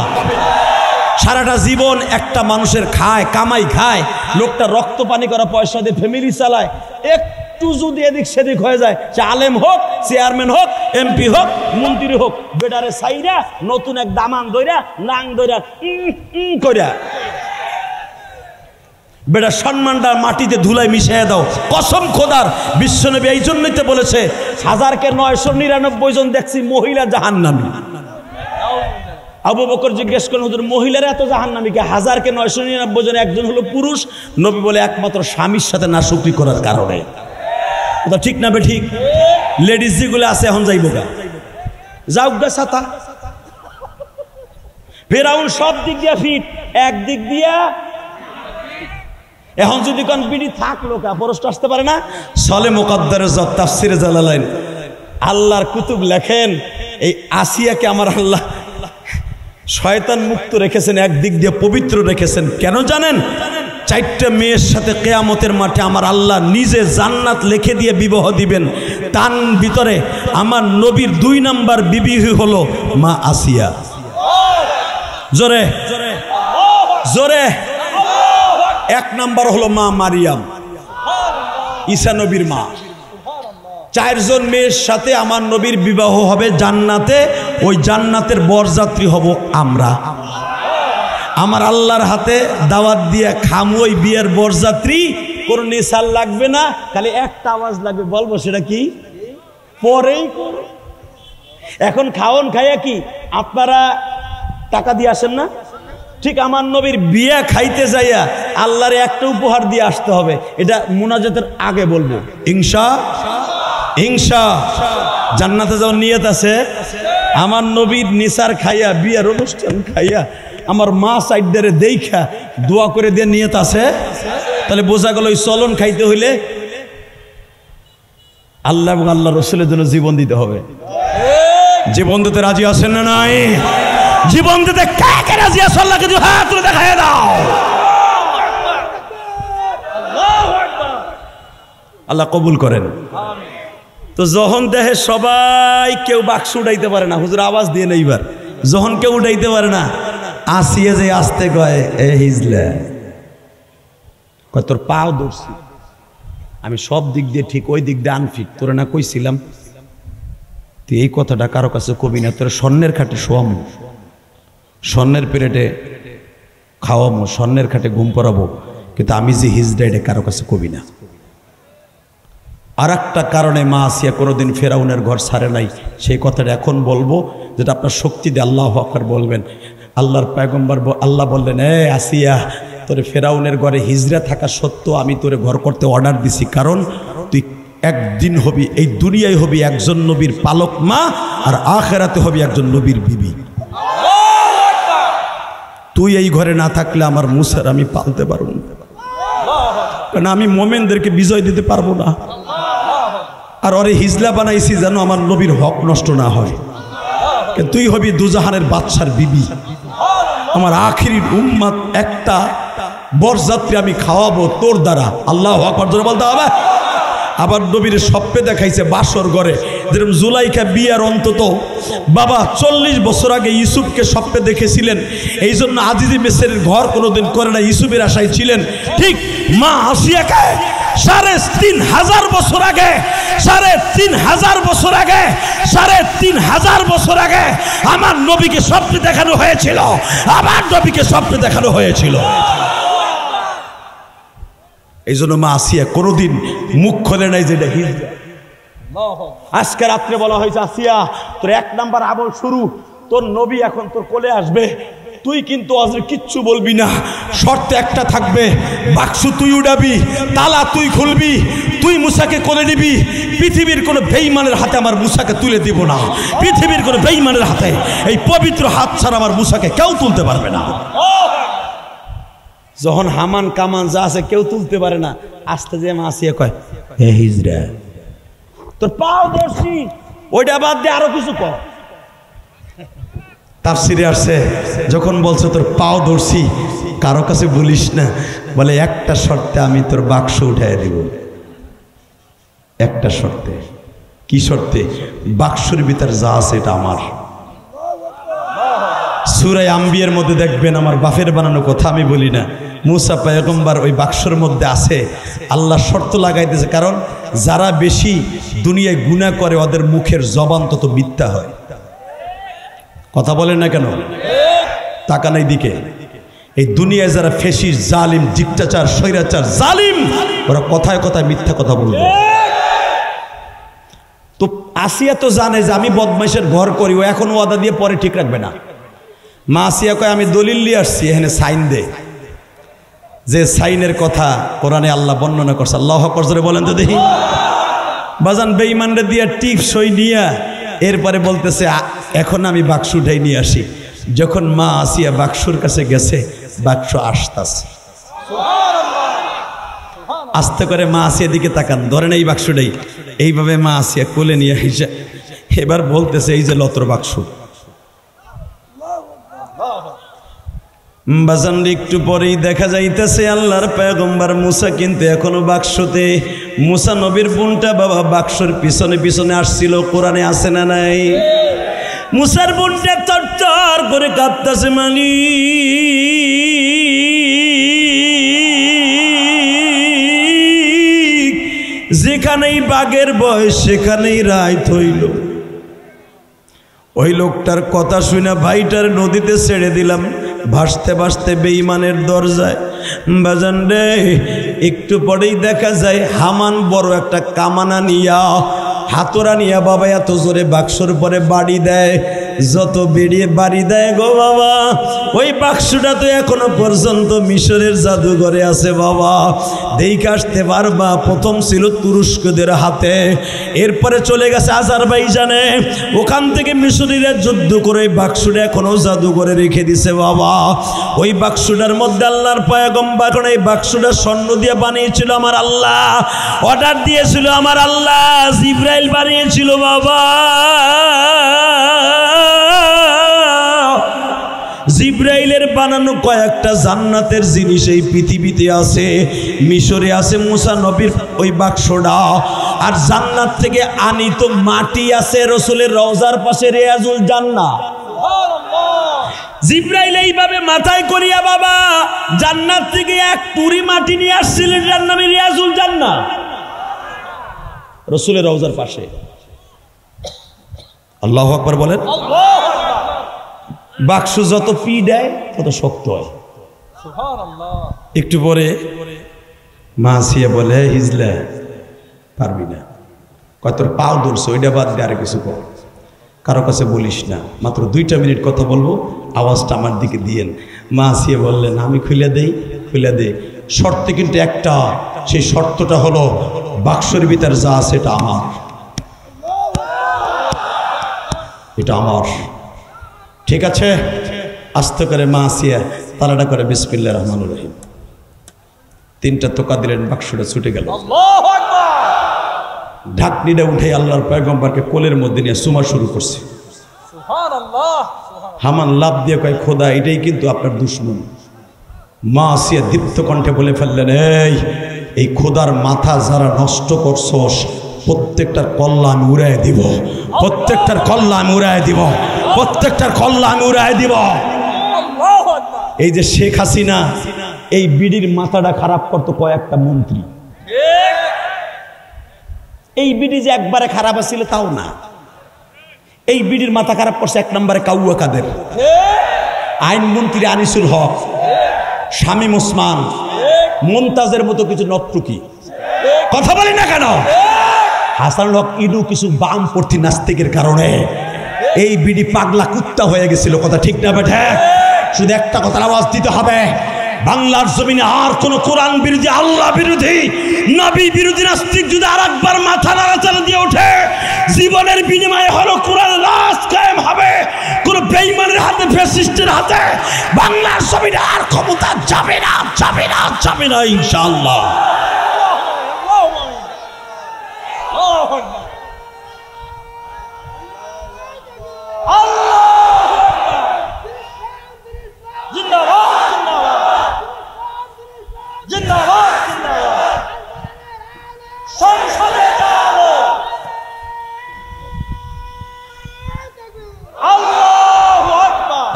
Speaker 2: সারাটা জীবন একটা মানুষের খায়, কামাই খায়, লোকটা রক্ত পানি করা পয়সা দিয়ে ফ্যামিলি চালায়, একটু যদি এদিক সেদিক হয়ে যায়, সে আলেম হোক, চেয়ারম্যান হোক, এমপি হোক, মন্ত্রী হোক, বেডারে সাইরা নতুন এক দামান দইরা নাং দইরা কইরা বেটা সম্মানটা মাটিতে ধুলায় মিশিয়ে দাও। কসম খোদার, বিশ্বনবী এই জন্যই তো বলেছে, 1000-999 জন দেখছি মহিলা জাহান্নামী। আবু বকর জিজ্ঞেস করেন, হুজুর মহিলারা এত জাহান্নামী কে? 1000-999 জন একজন হলো পুরুষ। নবী বলে একমাত্র স্বামীর সাথে নাশুকরি করার কারণে। কথা ঠিক না বে ঠিক? লেডিস যেগুলো আছে এখন যাইব গা, যাও গা ছাতা। ফেরাউন সব দিক দিয়া ফিট, একদিক দিয়া এখন যদি কোন বিড়ি থাকলো কা প্রশ্ন আসতে পারে না? সলে মুকদ্দারে তাফসিরে জালালাইন আল্লাহর কুতুব লেখেন, এই আসিয়াকে আমার আল্লাহ শয়তান মুক্ত রেখেছেন, একদিক দিয়ে পবিত্র রেখেছেন। কেন জানেন? 4টা মেয়ের সাথে কিয়ামতের মাঠে আমার আল্লাহ নিজে জান্নাত লিখে দিয়ে বিবাহ দিবেন। তার ভিতরে আমার নবীর 2 নাম্বার বিবি হলো মা আসিয়া। জোরে জোরে। 1 নাম্বার হলো মা মারিয়াম, ঈসা নবীর মা। 4 জন মেয়ের সাথে আমার নবীর বিবাহ হবে জান্নাতে। ওই জান্নাতের বরযাত্রী হব আমরা। আমার আল্লাহর হাতে দাওয়াত দিয়ে খামু ওই বিয়ের বরযাত্রী। কোন নিসাল লাগবে না, খালি একটা আওয়াজ লাগবে, বলবো সেটা কি পরেই করো। এখন খাওন খাইয়া কি আপনারা টাকা দিয়ে আসেন না? ঠিক আমার নবীর বিয়া খাইতে যাইয়া আল্লাহর একটা উপহার দিয়ে আসতে হবে, এটা মুনাজাতের আগে বলবো। ইনশা জান্নাতে যাওয়ার নিয়ত আছে। আমার নবীর নিসার খাইয়া বিয়ার অনুষ্ঠান খাইয়া আমার মা সাইডারে দেখা দোয়া করে দিয়ে নিয়ত আছে। তাহলে বোঝা গেল ওই চলন খাইতে হইলে আল্লাহ এবং আল্লাহ রসুলের জন্য জীবন দিতে হবে। জীবন দিতে রাজি আছেন না নাই? জীবন দিতে কাকে রাজি আছে? আল্লাহকে দুই হাত তুলে দেখায় দাও। আল্লাহ কবুল করেন। তো যখন দেখে সবাই কেউ বাক্স উঠাইতে পারে না, হুজুর আওয়াজ দিয়ে নেইবার, যখন কেউ উঠাইতে পারে না, আসিয়ে যে আসতে কয় এ হিজলা কয় তোর পাও ধরছি আমি, সব দিক দিয়ে ঠিক, ওই দিক দিয়ে আনফিট, তোরা না কইছিলাম তুই এই কথাটা কারো কাছে কবি না, তোরা স্বর্ণের খাটে শোয়ামো, স্বর্ণের পেরেটে খাওয়ামো, স্বর্ণের খাটে ঘুম পড়াবো, কিন্তু আমি যে হিজড়া এটা কারো কাছে কবি না। আর একটা কারণে মা আসিয়া কোনোদিন ফেরাউনের ঘর ছাড়ে নাই, সেই কথাটা এখন বলবো, যেটা আপনার শক্তি দিয়ে আল্লাহু আকবার বলবেন। আল্লাহর পয়গম্বর আল্লাহ বললেন, এ আসিয়া তোরে ফেরাউনের ঘরে হিজড়া থাকা সত্ত্বেও আমি তোরে ঘর করতে অর্ডার দিছি, কারণ তুই একদিন হবি, এই দুনিয়ায় হবি একজন নবীর পালক মা, আর আখেরাতে হবি একজন নবীর বিবি। তুই এই ঘরে না থাকলে আমার মুসার আমি পালতে পারবো না, কারণ আমি মোমেনদেরকে বিজয় দিতে পারবো না। আর ওরে হিজলা বানাইছি যেন আমার নবীর হক নষ্ট না হয়। তুই হবি দুজাহানের বাদশার বিবি, আমার আখিরি উম্মত একটা বরযাত্রী আমি খাওয়াবো তোর দ্বারা। আল্লাহু আকবার জোরে বলতে হবে। আবার নবীর স্বপ্নে দেখাইছে বাসর ঘরে, যেরকম জুলাইখা বিয়ার অন্তত বাবা 40 বছর আগে ইউসুফকে স্বপ্নে দেখেছিলেন, এই জন্য আজিজি মেসেরের ঘর কোনোদিন করে না, ইউসুফের আশায় ছিলেন। ঠিক মা আসিয়াকে 3,500 বছর আগে, 3,500 বছর আগে, 3,500 বছর আগে আমার নবীকে স্বপ্নে দেখানো হয়েছিল, আমার নবীকে স্বপ্নে দেখানো হয়েছিল। এই জন্য মা আসিয়া কোনোদিন মুখ খোলে নাই যে এটা হিজড়া। আজকে রাত্রে বলা হয়েছে, আসিয়া তোর 1 নাম্বার আমল শুরু, তোর নবী এখন তোর কোলে আসবে, তুই কিন্তু আজকে কিচ্ছু বলবি না, শর্ত একটা থাকবে, বাক্স তুই উড়াবি, তালা তুই খুলবি, তুই মুসাকে কোলে নিবি, পৃথিবীর কোনো বেঈমানের হাতে আমার মুসাকে তুলে দিব না, পৃথিবীর কোনো বেঈমানের হাতে এই পবিত্র হাত ছাড়া আমার মুসাকে কেউ তুলতে পারবে না। যখন হামান কামান যা আছে কেউ তুলতে পারে না, আস্তে যে মা আসিয়া কয় হে হিজড়া তোর পাও ধরছি, ওইটা বাদ দিয়ে আরো কিছু কর। তাফসিরে আসছে যখন বলছে তোর পাও ধরছি, কারো কাছে বলিস না, বলে একটা শর্তে আমি তোর বাক্স উঠাই দিব, একটা শর্তে। কি শর্তে? বাক্সের ভিতর যা আছে এটা আমার। সূরা আম্বিয়ার মধ্যে দেখবেন, আমার বাপের বানানো কথা আমি বলি না, মুসা পয়গম্বর ওই বাক্সের মধ্যে আছে, আল্লাহ শর্ত লাগাইতেছে, কারণ যারা বেশি দুনিয়ায় গুনাহ করে ওদের মুখের জবান তত মিথ্যা হয়। কথা বলেন না কেন? তাকান এই দিকে, এই দুনিয়ায় যারা ফেসিস, জালিম, ডিক্টেটর, স্বৈরাচার, জালিম, ওরা কথায় কথায় মিথ্যা কথা বলবে। তো আসিয়া তো জানে যে আমি বদমাইশের ঘর করি, ও এখন ওয়াদা দিয়ে পরে ঠিক রাখবে না। মা আসিয়া কয় আমি দলিল নিয়ে আসছি, এখানে সাইন দে, যে সাইনের কথা কোরআনে আল্লাহ বর্ণনা করছে। আল্লাহু আকবার জোরে বলেন তো দেখি। বাজান বেঈমানরে দিয়া টিপ সই নিয়া এরপরে বলতেছে এখন আমি বাক্স উঠাই নিয়ে আসি। যখন মা আসিয়া বাক্সর কাছে গেছে, বাক্স আসতাছে, আস্তে করে মা আসিয়া দিকে তাকান, ধরেন এই বাক্সটাই, এইভাবে মা আসিয়া কোলে নিয়ে এসে এবার বলতেছে এই যে লতর বাক্স। বাজান একটু পরেই দেখা যাইতেছে আল্লাহর পয়গম্বর মুসা কিন্তু এখনো বাক্সতে। মুসা নবীর বোনটা বাবা বাক্সর পিছনে পিছনে আসছিল, কোরআনে আছে না নাই? মুসার বোনটা চটচর করে কাঁপতেছে, মানি যেখানেই বাঘের বয়স সেখানেই রায় হইল। ওই লোকটার কথা শুনে ভাইটার নদীতে ছেড়ে দিলাম, ভাসতে ভাসতে বেঈমানের দরজায়। বাজান রে, একটু পরেই দেখা যায় হামান বড় একটা কামানা নিয়া হাতরা নিয়া বাবা এত জোরে বাক্সর পরে বাড়ি দেয়, যত বেরিয়ে বাড়ি দেয় গো বাবা ওই বাক্সটা তো এখনো পর্যন্ত মিশরের জাদুঘরে আছে বাবা, দেখে আসতে পারবা। প্রথম ছিল তুরস্কদের হাতে, এরপরে চলে গেছে আজারবাইজানে, ওখান থেকে মিশরীরা যুদ্ধ করে বাক্সটা এখনো জাদুঘরে রেখে দিছে বাবা। ওই বাক্সটার মধ্যে আল্লাহর পয়গম্বর এই বাক্সটা স্বর্ণ দিয়ে বানিয়েছিল আমার আল্লাহ, অর্ডার দিয়েছিল আমার আল্লাহ, জিব্রাইল বানিয়েছিল বাবা। জিব্রাইলের বানানো কয়েকটা জান্নাতের জিনিস এই পৃথিবীতে আছে, মিশরে আছে মুসা নবীর ওই বাক্সটা, আর জান্নাত থেকে আনিত মাটি আছে রসুলের রওজার পাশে রিয়াজুল জান্নাহ। জিব্রাইল এইভাবে মাথায় করিয়া বাবা জান্নাত থেকে এক পুরি মাটি নিয়ে আসছিলেন, যার নামে রিয়াজুল জান্নাহ, রসুলের রওজার পাশে। আল্লাহু আকবার বলেন। বাক্স যত পি দেয় তত শক্ত হয়। একটু পরে মা আসিয়া বলে হিজলা পারবি না, কয় তোর পাও ধরছে ওইটা বাদ দিয়ে আর কিছু কর, কারো কাছে বলিস না, মাত্র 2টা মিনিট কথা বলবো, আওয়াজটা আমার দিকে দিয়েন। মা আসিয়া বললেন আমি খুলে দেই, খুলে দেই, শর্ত কিন্তু একটা, সেই শর্তটা হলো বাক্সের ভিতর যা আছে এটা আমার, এটা আমার, ঠিক আছে? আস্তে করে মা আসিয়া তালাটা করে বিসমিল্লাহির রহমানির রহিম 3টা টোকা দিলেন, বাক্সটা ছুটে গেল। ঢাকনিটা উঠে আল্লাহর পয়গম্বরকে কোলের মধ্যে নিয়ে চুমা শুরু করছে। হামান লাভ দিয়ে কয় খোদা এটাই কিন্তু আপনার দুশমন। মা আসিয়া দীপ্ত কণ্ঠে বলে ফেললেন এই খোদার মাথা যারা নষ্ট করছস প্রত্যেকটার কল্লা আমি উড়াই দিব, প্রত্যেকটার কল্লা আমি উড়াই দিব, প্রত্যেকটার কল্লা আমি উড়াই দিব। এই যে শেখ হাসিনা এই বিডির মাথাটা খারাপ করতো কয়েকটা মন্ত্রী, এই বিডি যে একবারে খারাপ ছিল তাও না, এই বিডির মাথা খারাপ করছে 1 নম্বরে কাউয়া কাদের, আইনমন্ত্রী আনিসুল হক, শামীম ওসমান, মুমতাজের মতো কিছু নট্টুকি, কথা বলি না কেন, হাসানুল হক ইনু, কিছু বামপন্থী নাস্তিকের কারণে এই বিডি পাগলা কুত্তা হয়ে গেছিল। কথা ঠিক না বেঠে? শুধু একটা কথার আওয়াজ দিতে হবে, বাংলার জমিনে আর কোন কোরআন বিরোধী, আল্লাহ বিরোধী, নবী বিরোধী নাস্তিক যদি আর একবার মাথা নাড়াচাড়া দিয়ে ওঠে, জীবনের বিনিময়ে হলো কোরআন রাজ কায়েম হবে। কোন বেঈমানের হাতে, ফ্যাসিস্টের হাতে বাংলার জমিনে আর ক্ষমতা যাবে না, যাবে না, যাবে না ইনশাআল্লাহ।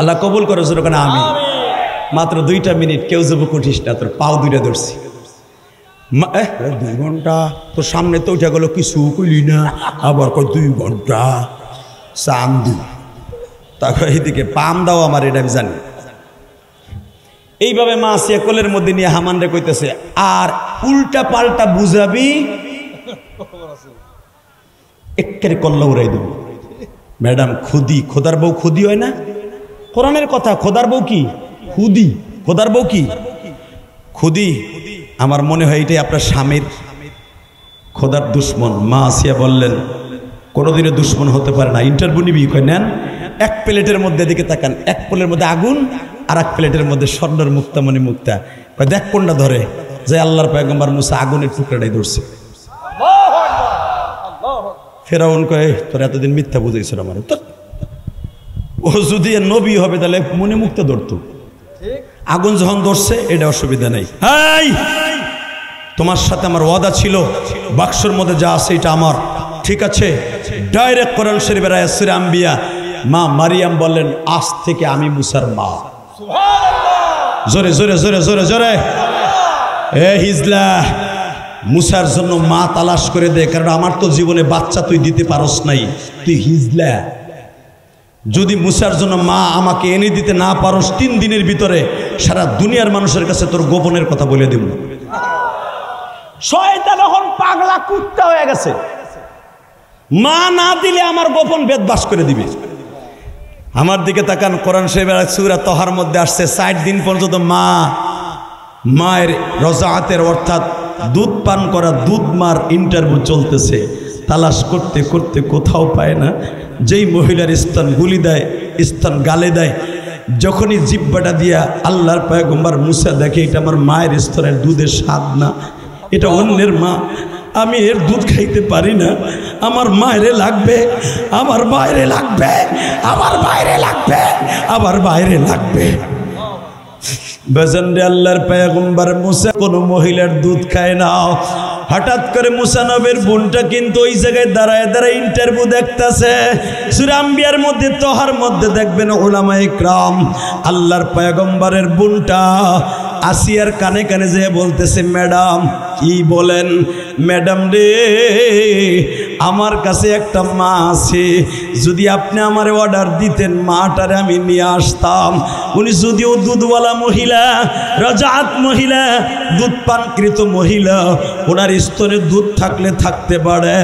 Speaker 2: আল্লাহ কবুল করে যেন আমি। মাত্র 2টা মিনিট, কেউ যাবো উঠিস না, তোর পাও 2টা ধরছি। 2 ঘন্টা তোর সামনে তো উঠে গেল, কিছু কইলি না, আবার কয় 2 ঘন্টা চান্দু, তারপর এইদিকে পাম দাও আমার, এটা আমি জানি। এইভাবে মা আসিয়া কোলের মধ্যে নিয়ে হামানরে কইতেছে, আর উল্টা পাল্টা বুঝাবি একেবারে কল্লা উড়াই দেব। ম্যাডাম খুদি, খোদার বউ খুদি হয় না? কোরআনের কথা, খোদার বউ কি খুদি, খোদার বউ কি খুদি। আমার মনে হয় এটাই আপনার স্বামীর খোদার দুশ্মন। মা আসিয়া বললেন কোনোদিনও দুশ্মন হতে পারে না। ইন্টারভিউ নিবি, কয় নেন। 1 প্লেটের মধ্যে দিকে তাকান, 1 প্লেটের মধ্যে আগুন, আর 1 প্লেটের মধ্যে স্বর্ণের মুক্তামণি মুক্তা। কয় দেখ কোনটা ধরে, যে আল্লাহর পয়গম্বর মুসা আগুনের টুকরাটাই ধরছে। ফেরাউন কয় তোর এতদিন মিথ্যা বুঝাইছিল আমার, ও যদি নবী হবে তাহলে মনে মুক্তা ধরতো, আগুন যখন ধরছে এটা অসুবিধা নেই। তোমার সাথে আমার ওয়াদা ছিল, বাক্সের মধ্যে যা আছে এটা আমার, ঠিক আছে? ডাইরেক্ট কোরআন শরীফের আয়াত সূরা আম্বিয়া, মা মারিয়াম বললেন আজ থেকে আমি মুসার মা। জোরে জোরে জোরে জোরে জোরে। হিজলা, মুসার জন্য মা তালাশ করে দে, কারণ আমার তো জীবনে বাচ্চা তুই দিতে পারস নাই, তুই হিজলা। যদি মুসার জন্য মা আমাকে এনে দিতে না পারস, 3 দিনের ভিতরে সারা দুনিয়ার মানুষের কাছে তোর গোপনের কথা বলে দেব। শয়তান এখন পাগলা কুত্তা হয়ে গেছে। মা না দিলে আমার গোপন বেদবাস করে দিবে। আমার দিকে তাকান, কোরআন শরীফের সূরা তহার মধ্যে আসছে 60 দিন পর্যন্ত মায়ের রজাআতের অর্থাৎ দুধ পান করা দুধ মার ইন্টারভিউ চলতেছে। তালাশ করতে করতে কোথাও পায় না। যেই মহিলার স্তন গুলি দেয়, স্তন গালে দেয়, যখনই জিহ্বাটা দিয়া আল্লাহর পয়গম্বর মুসা দেখে এটা আমার মায়ের স্তনের দুধের স্বাদ না, এটা অন্যের মা, আমি এর দুধ খাইতে পারি না, আমার মায়েরে লাগবে, আমার বাইরে লাগবে, আমার বাইরে লাগবে, আমার বাইরে লাগবে। বেজন্ডে আল্লাহর পয়গম্বর মুসা কোন মহিলার দুধ খায় না। হঠাৎ করে মুসা নবীর বোনটা কিন্তু ওই জায়গায় দাঁড়ায় দাঁড়ায় ইন্টারভিউ দেখতেছে। সূরা আম্বিয়ার মধ্যে তহার মধ্যে দেখবেন উলামায়ে কিরাম আল্লাহর পয়গম্বরের বোনটা আসিয়ার কানে কানে যেয়ে বলতেছে, ম্যাডাম কি বলেন? ম্যাডাম রে, আমার কাছে একটা মা আছে, যদি আপনি আমার অর্ডার দিতেন মাটারে আমি নিয়ে আসতাম। উনি যদিও দুধওয়ালা মহিলা, রজাআত মহিলা, দুধ পানকৃত মহিলা, ওনার স্তনে দুধ থাকলে থাকতে পারে,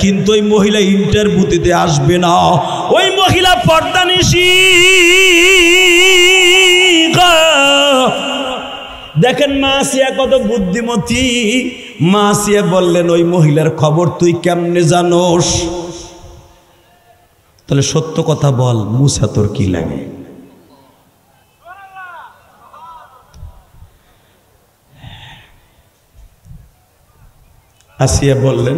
Speaker 2: কিন্তু ওই মহিলা ইন্টারভিউ দিতে আসবে না। ওই মহিলা পর্দানিশী। দেখেন মা আসিয়া কত বুদ্ধিমতী। মা আসিয়া বললেন, ওই মহিলার খবর তুই কেমনে জানোস? তাহলে সত্য কথা বল, মুসা তোর কি লাগে? আসিয়া বললেন,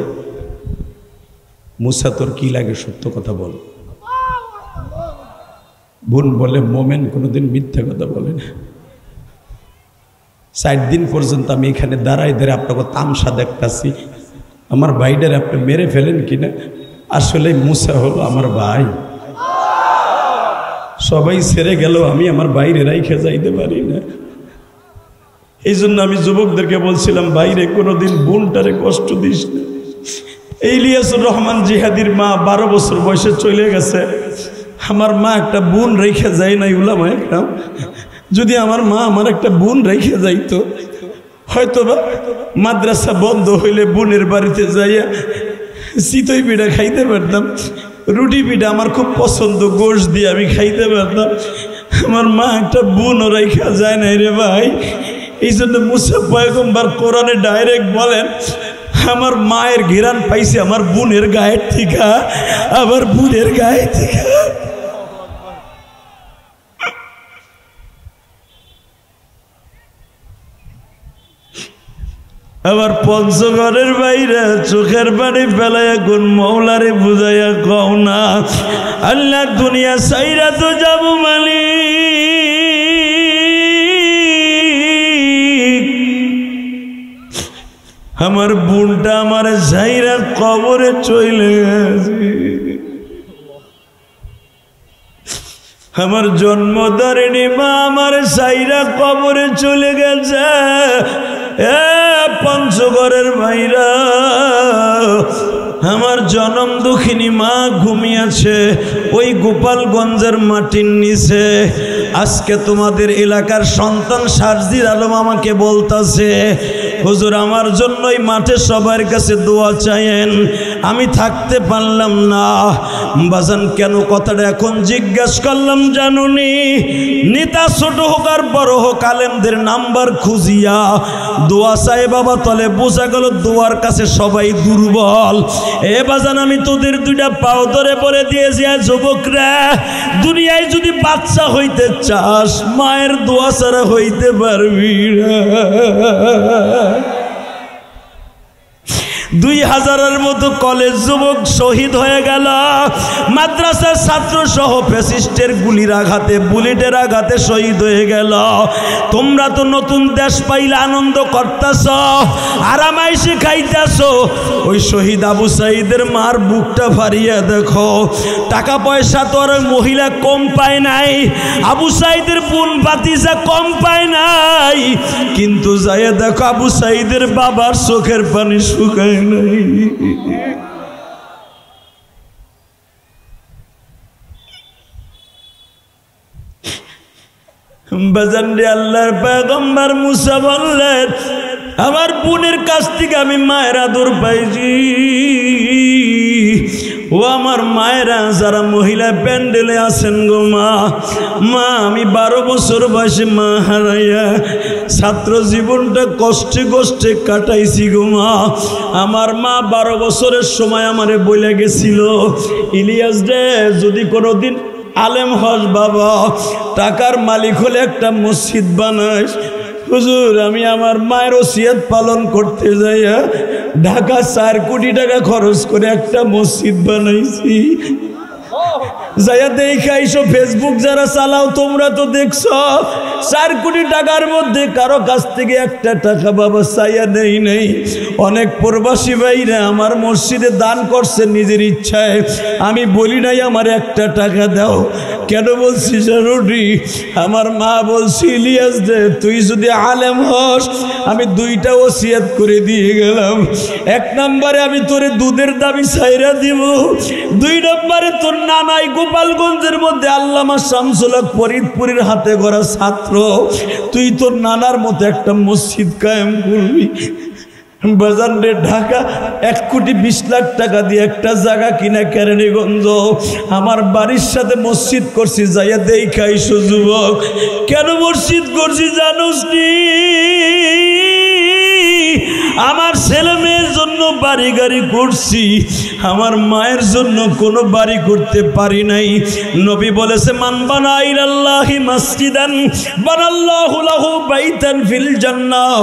Speaker 2: মুসা তোর কি লাগে, সত্য কথা বল। বোন বলে, মোমেন কোনোদিন মিথ্যা কথা বলে না। 60 দিন পর্যন্ত আমি এখানে দাঁড়াই দাঁড়াই আপনাকে তামসা দেখতেছি, আমার ভাইটারে আপনি মেরে ফেলেন কিনা। আসলে মুসা হলো আমার ভাই। সবাই ছেড়ে গেল, আমি আমার বাইরে রাইখে যাইতে পারি না। এই জন্য আমি যুবকদেরকে বলছিলাম, বাইরে কোনোদিন বোনটারে কষ্ট দিস না। ইলিয়াসুর রহমান জিহাদির মা 12 বছর বয়সে চলে গেছে। আমার মা একটা বোন রেখে যায় নাই। উলামায়ে কিরাম, যদি আমার মা আমার একটা বোন রেখে যাইতো, হয়তো বা মাদ্রাসা বন্ধ হইলে বোনের বাড়িতে যাইয়া চিতই পিঠা খাইতে পারতাম, রুটি পিঠা আমার খুব পছন্দ, গোশ দিয়ে আমি খাইতে পারতাম। আমার মা একটা বোনও রেখা যায় নাই রে ভাই। এই জন্য মুসা পয়গম্বর কোরআনে ডাইরেক্ট বলেন, আমার মায়ের ঘিরান পাইছে আমার বোনের গায়ের থেকে, আমার বোনের গায়ে থেকে। আমার পঞ্চগড়ের বাইরে চোখের পানি ফেলাইয়া কোন মৌলারে বুঝাইয়া কও না, আল্লাহ দুনিয়া সাইরা তো যাব মালিক। আমার বোনটা আমার সাইরা কবরে চলে গেছে। আমার জন্মধারিণী মা আমার সাইরা কবরে চলে গেছে। পঞ্চগড়ের ভাইরা, আমার জনম দুঃখিনী মা ঘুমিয়েছে ওই গোপালগঞ্জের মাটির নিচে। আজকে তোমাদের এলাকার সন্তান শারজির আলম আমাকে বলতেছে, হুজুর আমার জন্যই মাঠে সবার কাছে দোয়া চাইেন। আমি থাকতে পারলাম না বাজান। কেন কথাটা এখন জিজ্ঞাসা করলাম জানুনি? নেতা ছোট হোক আর বড় হোক, আলেমদের নাম্বার খুঁজিয়া দোয়া চাই বাবা, তলে বোঝা গেল দোয়ার কাছে সবাই দুর্বল। এ বাজান, আমি তোদের দুইটা পাও ধরে বলে দিয়েছি, যুবকরা, দুনিয়ায় যদি বাচ্চা হইতে চাস মায়ের দোয়া ছাড়া হইতে পারবি না। 2000-এর মতো কলেজ যুবক শহীদ হয়ে গেল। মাদ্রাসার ছাত্র সহ ফ্যাসিস্টের গুলির আঘাতে, বুলেটের আঘাতে শহীদ হয়ে গেল। তোমরা তো নতুন দেশ পাইলে আনন্দ করতেছ, আরামাইশে খাইতেছ। ওই শহীদ আবু সাঈদের মার বুকটা ফারিয়ে দেখো। টাকা পয়সা তো আর মহিলা কম পায় নাই, আবু সাঈদের বোন ভাতিজা কম পায় নাই, কিন্তু যাই দেখো আবু সাঈদের বাবার চোখের পানি শুকায় নাই। বাজান রে, আল্লাহর পয়গম্বর মুসা বললেন,
Speaker 1: আমার বোনের কাছ থেকে আমি মায়ের আদর পাইছি। ও আমার মায়েরা যারা মহিলা প্যান্ডেলে আছেন গো মা, মা আমি 12 বছর বয়সে মা হারাইয়া ছাত্র জীবনটা কষ্টে কষ্টে কাটাইছি গো মা। আমার মা 12 বছরের সময় আমারে বলে গেছিল, ইলিয়াস রে যদি কোনোদিন আলেম হস বাবা, টাকার মালিক হলে একটা মসজিদ বানাইস। হুজুর আমি আমার মায়ের ওসিয়ত পালন করতে যাইয়া ঢাকা 4 কোটি টাকা খরচ করে একটা মসজিদ বানাইছি। যাইয়া দেখা এইসব ফেসবুক যারা চালাও তোমরা তো দেখছো 4 কোটি টাকার মধ্যে কারো কাছ থেকে একটা টাকা বাবা চাইয়া নেই নেই। অনেক প্রবাসী ভাইরা আমার মসজিদে দান করছে নিজের ইচ্ছায়, আমি বলি নাই আমার একটা টাকা দাও। কেন বলছি জানুরি? আমার মা বলছি ইলিয়াস দে তুই যদি আলেম হস আমি 2টা ওসিয়ত করে দিয়ে গেলাম। 1 নম্বরে আমি তোরে দুধের দাবি ছাইরা দিব, 2 নম্বরে তোর নানাই গোপালগঞ্জের মধ্যে আল্লামা শামসুল হক ফরিদপুরের হাতে গড়া ছাত্র, তুই তোর নানার মতো একটা মসজিদ কায়েম করবি। বাজার রে ঢাকা 1 কোটি 20 লাখ টাকা দিয়ে একটা জায়গা কিনা কেরানীগঞ্জ আমার বাড়ির সাথে মসজিদ করছি। যাইয়া দেখাইছো যুবক। কেন মসজিদ করছি জানোস নি? আমার ছেলে মেয়ের জন্য বাড়ি গাড়ি করছি, আমার মায়ের জন্য কোনো বাড়ি করতে পারি নাই। নবী বলেছে মান বানা ইলাল্লাহি মাসজিদান বানাল্লাহু লাহু বাইতান ফিল জান্নাহ।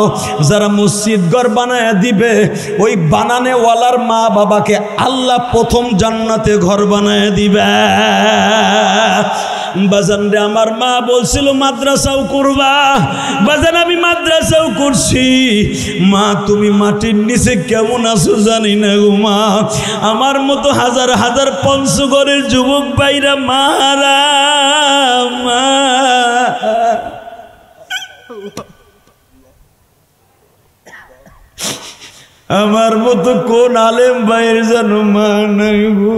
Speaker 1: যারা মসজিদ ঘর বানায় দিবে ওই বানানেওয়ালার মা বাবাকে আল্লাহ প্রথম জান্নাতে ঘর বানায় দিবে। বাজান রে আমার মা বলছিল মাদ্রাসাও করবা, বাজান আমি মাদ্রাসাও করছি। মা তুমি মাটির নিচে কেমন আছো জানি না গো মা। আমার মতো হাজার হাজার পঞ্চগড়ের যুবক ভাইরা মারা মা, আমার মতো কোন আলেম ভাইয়ের জানো মা নাই গো।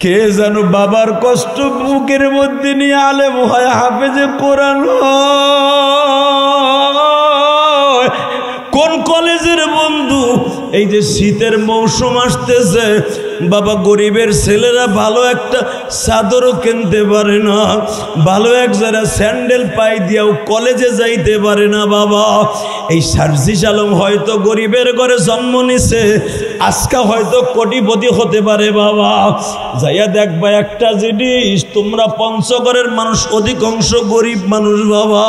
Speaker 1: কে জানো বাবার কষ্ট বুকের মধ্যে নিয়ে আলেম হয়, হাফেজে কোরআন হয়। কোন কলেজের বন্ধু? এই যে শীতের মৌসুম আসতেছে বাবা, গরিবের ছেলেরা ভালো একটা চাদরও কিনতে পারে না, ভালো এক যারা স্যান্ডেল পাই দিয়াও কলেজে যাইতে পারে না বাবা। এই সার্জিস আলম হয়তো গরিবের ঘরে জন্ম নিছে, আজকে হয়তো কোটিপতি হতে পারে বাবা। যাইয়া দেখবা একটা জিনিস, তোমরা পঞ্চগড়ের মানুষ অধিকাংশ গরিব মানুষ বাবা,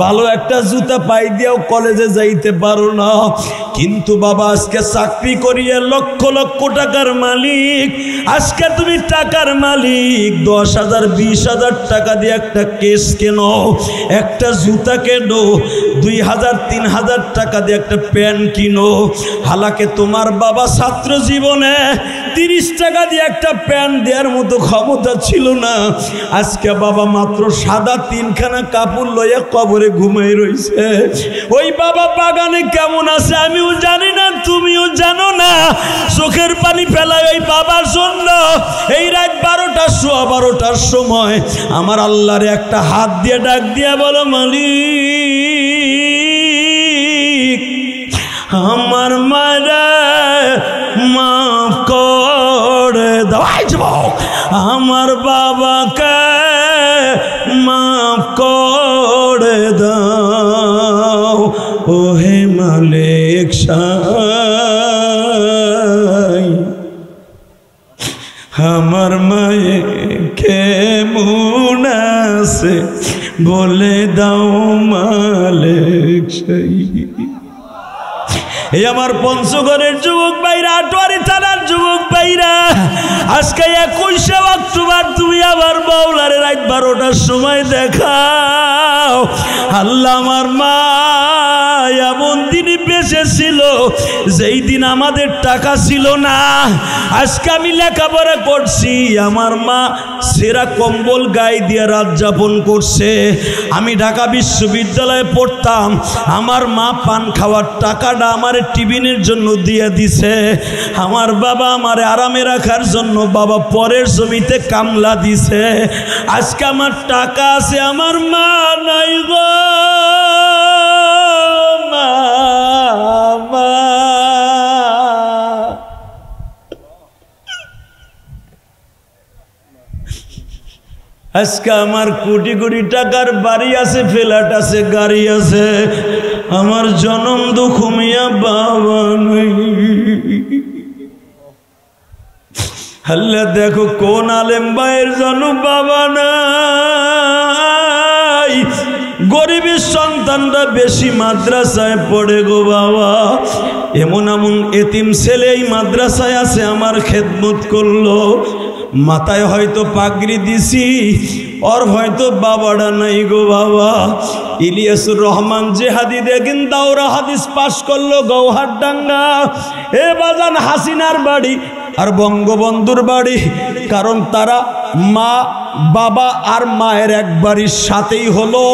Speaker 1: ভালো একটা জুতা পাই দিয়াও কলেজে যাইতে পারো না। কিন্তু বাবা আজকে চাকরি করিয়া লক্ষ লক্ষ টাকার মালিক, আজকে তুমি টাকার মালিক, 10,000 20,000 টাকা দিয়ে একটা কেস কেনো, একটা জুতা কেনো, 2,000 3,000 টাকা দিয়ে একটা প্যান্ট কিনো। হালাকে তোমার বাবা ছাত্র জীবনে 30 টাকা দিয়ে একটা প্যান্ট দেওয়ার মতো ক্ষমতা ছিল না। আজকে বাবা মাত্র সাদা 3খানা কাপড় লইয়া কবরে ঘুমাই রইছে। ওই বাবা বাগানে কেমন আছে আমিও জানি না, তুমিও জানো না। চোখের পানি ফেলায় ওই বাবার জন্য এই রাত 12টা 12:15 সময় আমার আল্লাহর একটা হাত দিয়ে ডাক দিয়া বলো মালিক আমার মারা মাফ করে দাও, আমার বাবাকে মাফ করে দাও। ওহে মালিক সাই আমার মায়ে কেমন আছে বলে দাও মালিক সাই। এই আমার পঞ্চগড়ের যুবক ভাইরা, আটোয়ারি থানার যুবক ভাইরা, আজকে 21শে অক্টোবর তুমি আবার বাউলারে রাত 12টার সময় দেখাও। আল্লাহ আমার মা এমন দিনই বেঁচে ছিল যেই দিন আমাদের টাকা ছিল না। আজকে আমি লেখাপড়া করছি, আমার মা সেরা কম্বল গায়ে দিয়ে রাত যাপন করছে। আমি ঢাকা বিশ্ববিদ্যালয়ে পড়তাম, আমার মা পান খাওয়ার টাকাটা আমার টিফিনের জন্য দিয়ে দিছে। আমার বাবা আমার আরামে রাখার জন্য বাবা পরের জমিতে কামলা দিছে। আজকে আমার টাকা আছে, আমার মা নাই গো। আজকে আমার কোটি কোটি টাকার বাড়ি আছে, ফ্ল্যাট আছে, গাড়ি আছে, আমার জনম দুঃখ মিয়া বাবা নাই। আল্লাহ দেখো কোন আলেম ভাইয়ের জন্য বাবা নাই, গরিবের সন্তানরা বেশি মাদ্রাসায় পড়ে গো বাবা। এমন এমন এতিম ছেলে এই মাদ্রাসায় আছে, আমার খেদমত করলো, মাথায় হয়তো পাগড়ি দিছি, ওর হয়তো বাবাটা নাই গো বাবা। ইলিয়াসুর রহমান জেহাদি দেখেন দাওরা হাদিস পাশ করলো গৌহারডাঙ্গা, এ বাজান হাসিনার বাড়ি আর বঙ্গবন্ধুর বাড়ি, কারণ তারা মা বাবা আর মায়ের এক বাড়ির সাথেই হলো।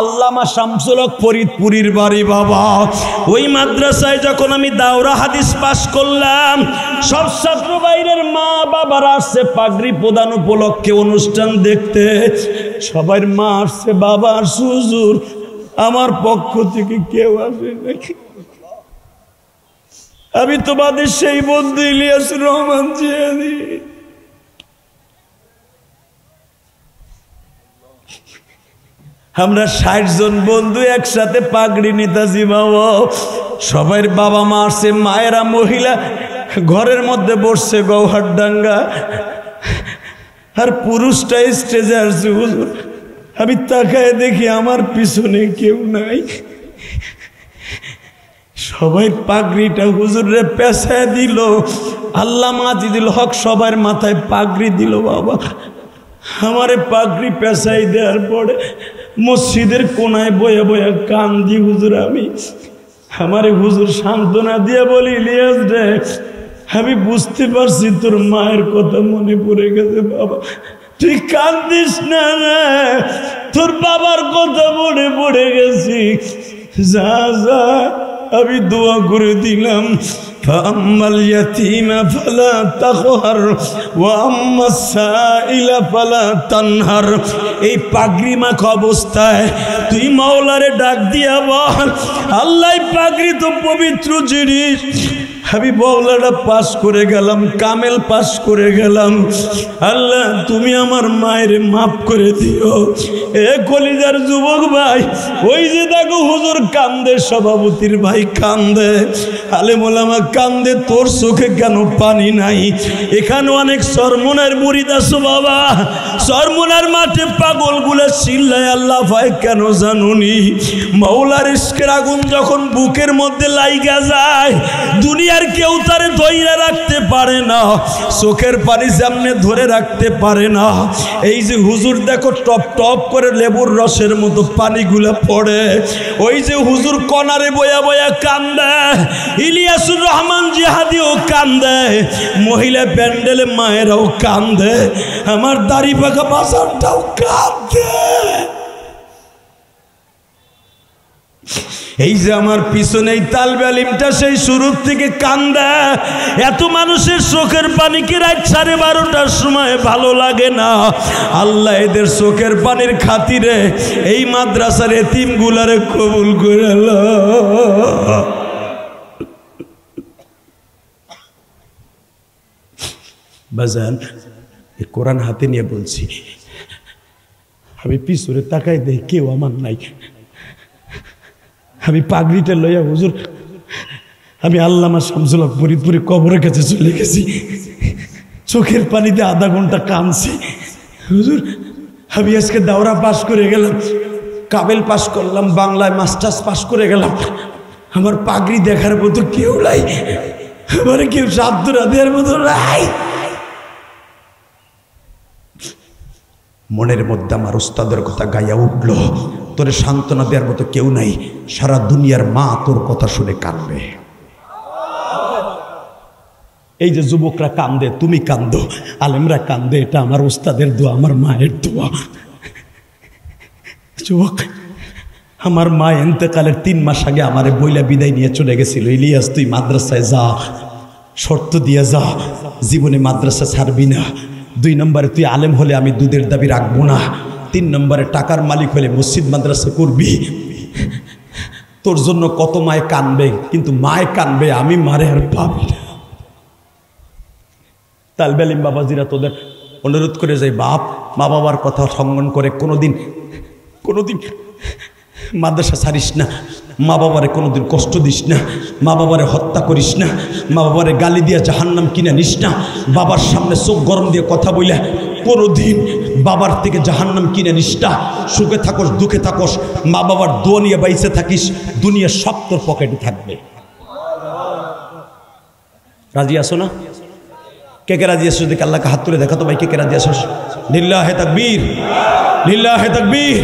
Speaker 1: আল্লামা শামসুল হক ফরিদপুরীর বাড়ি বাবা। ওই মাদ্রাসায় যখন আমি দাওরা হাদিস পাশ করলাম, সব ছাত্র বাইরের মা বাবারা আসছে পাগড়ি প্রদান উপলক্ষে অনুষ্ঠান দেখতে, সবার মা আসছে, বাবা আসছে, হুজুর আমার পক্ষ থেকে কেউ আসে নাকি? আমি তোমাদের সেই বন্ধু ইলিয়াসুর রহমান জিহাদি। আমরা 60 জন বন্ধু একসাথে পাগড়ি নিতাছি বাবা। সবাই বাবা মা আসছে, মায়েরা মহিলা ঘরের মধ্যে বসছে গৌহারডাঙ্গা, আর পুরুষটা স্টেজে আসছে। হুজুর আমি তাকায় দেখি আমার পিছনে কেউ নাই, সবাই পাগড়িটা হুজুরে পেছায় দিল। আল্লামা আজিজুল হক সবার মাথায় পাগড়ি দিল বাবা। আমারে পাগড়ি পেছাই দেওয়ার পরে মসজিদের কোনায় বয়ে বয়ে কান্দি হুজুর। আমি আমারে হুজুর সান্ত্বনা দিয়ে বলি, ইলিয়াস রে আমি বুঝতে পারছি তোর মায়ের কথা মনে পড়ে গেছে বাবা, তুই কান্দিস না রে, তোর বাবার কথা মনে পড়ে গেছি, যা যা আমি দোয়া করে দিলাম। ফাআম্মাল ইয়াতীমা ফালা তাকহার ওয়া আম্মাস সাইলা ফালা তানহার। এই পাগড়ি মাখা অবস্থায় তুই মাওলারে ডাক দিয়া বল, আল্লাহ পাগড়ি তো পবিত্র জিনিস, আমি মাওলাটা পাস করে গেলাম, কামেল পাস করে গেলাম, আল্লাহ তুমি আমার মায়ের মাফ করে দিও। এ কলিজার যুবক ভাই, ওই যে দেখো হুজুর কান্দে, সভাপতির ভাই কান্দে, আলেম ওলামা কান্দে, তোর চোখে কেন পানি নাই? এখানে অনেক সরমনার মুরিদ আছো বাবা, সরমনার মাঠে পাগলগুলো চিল্লায় আল্লাহ ভাই কেন জানুনি? মাওলার ইশকের আগুন যখন বুকের মধ্যে লাইগা যায়, দুনিয়ার কেউ তারে ধইরা রাখতে পারে না, চোখের পানি সামনে ধরে রাখতে পারে না। এই যে হুজুর দেখো টপ টপ করে লেবুর রসের মতো পানিগুলো পড়ে, ওই যে হুজুর কনারে বয়া বয়া কান্দে, ইলিয়াসুর রহমান জিহাদিও কান্দে, মহিলা প্যান্ডেলে মায়েরাও কান্দে, আমার দাড়ি পাকা বাসারটাও কান্দে। এই যে আমার পিছনে এই তালবে আলিমটা সেই শুরুর থেকে কান্দে, এত মানুষের চোখের পানি কি রাত 12:30টার সময় ভালো লাগে না? আল্লাহ এদের চোখের পানির খাতিরে এই মাদ্রাসার এতিমগুলারে কবুল করে নাও। বাজান এই কোরআন হাতে নিয়ে বলছি, আমি পিছনে তাকাই দেই কেউ আমার নাই, আমি পাগড়িটা লইয়া হুজুর আমি আল্লামা শামসুল হক ফরিদপুরে কবরের কাছে চলে গেছি, চোখের পানিতে আধা ঘন্টা কাঁদছি। হুজুর আমি আজকে দাওরা পাশ করে গেলাম, কাবেল পাশ করলাম, বাংলায় মাস্টার্স পাশ করে গেলাম, আমার পাগড়ি দেখার মতো কেউ নাই, আমার কেউ সাবধান দেওয়ার মতো নাই। মনের মধ্যে আমার উস্তাদের কথা গাইয়া উঠল, তোরে সান্ত্বনা দেওয়ার মতো কেউ নাই, সারা দুনিয়ার মা তোর কথা শুনে কাঁদবে। এই যে যুবকরা কান্দে, তুমি কান্দো, আলেমরা কান্দে, এটা আমার উস্তাদের দোয়া, আমার মায়ের দোয়া। যুবক আমার মা এন্তেকালের 3 মাস আগে আমারে বইলা বিদায় নিয়ে চলে গেছিল, ইলিয়াস তুই মাদ্রাসায় যা, শর্ত দিয়ে যা, জীবনে মাদ্রাসা ছাড়বি না, 2 নম্বরে তুই আলেম হলে আমি দুধের দাবি রাখবো না, 3 নম্বরে টাকার মালিক হলে মসজিদ মাদ্রাসা করবি। তোর জন্য কত মায়ে কানবে, কিন্তু মায়ে কানবে, আমি মারে আর পাবি না। তালবে আলিম বাবাজিরা তোদের
Speaker 2: অনুরোধ করে যাই, বাপ মা বাবার কথা সংগণ করে কোনোদিন মাদ্রাসা ছাড়িস না, মা বাবারে কোনোদিন কষ্ট দিস না, মা বাবারে হত্যা করিস না, মা বাবারে গালি দিয়ে জাহান্নাম কিনে নিস না, বাবার সামনে চোখ গরম দিয়ে কথা বইলে কোনোদিন বাবার থেকে জাহান্নাম কিনে নিস না। সুখে থাকস দুঃখে থাকস মা বাবার দোয়া নিয়ে বাইসে থাকিস, দুনিয়া সব তোর পকেটে থাকবে। রাজি আসো না? কে কে রাজি আসো? দেখে আল্লাহকে হাত তুলে দেখাতো ভাই, কে কে রাজি আসো? লিল্লাহে তাকবীর, লিল্লাহে তাকবীর।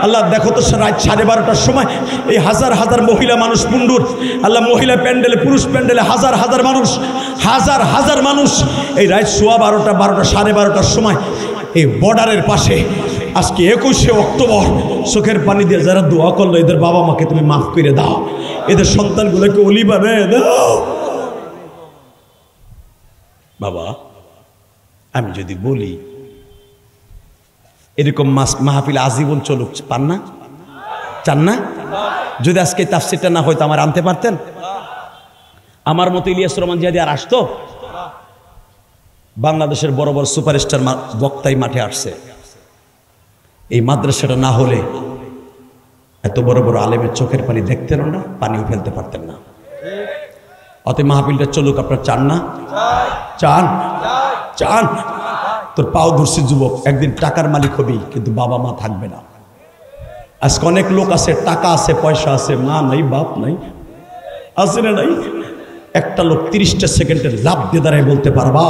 Speaker 2: আল্লাহ দেখো তো রাত 12:30টার সময় এই হাজার হাজার মহিলা মানুষ পুন্ডুর, আল্লাহ মহিলা প্যান্ডেলে পুরুষ প্যান্ডেলে হাজার হাজার মানুষ এই রাত 12:15 12:30টার সময় এই বর্ডারের পাশে আজকে 21শে অক্টোবর চোখের পানি দিয়ে যারা দোয়া করলো, এদের বাবা মাকে তুমি মাফ করে দাও, এদের সন্তানগুলোকে ওলি বানায় দাও। বাবা আমি যদি বলি এরকম মাহফিল আজীবন চলুক, পান না? চান না? যদি আজকে তাফসীরটা না হয়তো আমার আনতে পারতেন? আমার মতো ইলিয়াস রহমান জিহাদি আর আসতো? বাংলাদেশের বড় বড় সুপারস্টার বক্তাই মাঠে আসছে। এই মাদ্রাসাটা না হলে এত বড় বড় আলেমের চোখের পানি দেখতেন না, পানিও ফেলতে পারতেন না। অতএব মাহফিলটা চলুক, আপনার চান না? চান? চান? তোর পাও ধরছি যুবক, একদিন টাকার মালিক হবি কিন্তু বাবা মা থাকবে না। আজকে অনেক লোক আছে, টাকা আছে, পয়সা আছে, মা নাই বাপ নাই, আছে না নাই? একটা লোক 30টা সেকেন্ডের লাভ দিয়ে দাঁড়ায় বলতে পারবা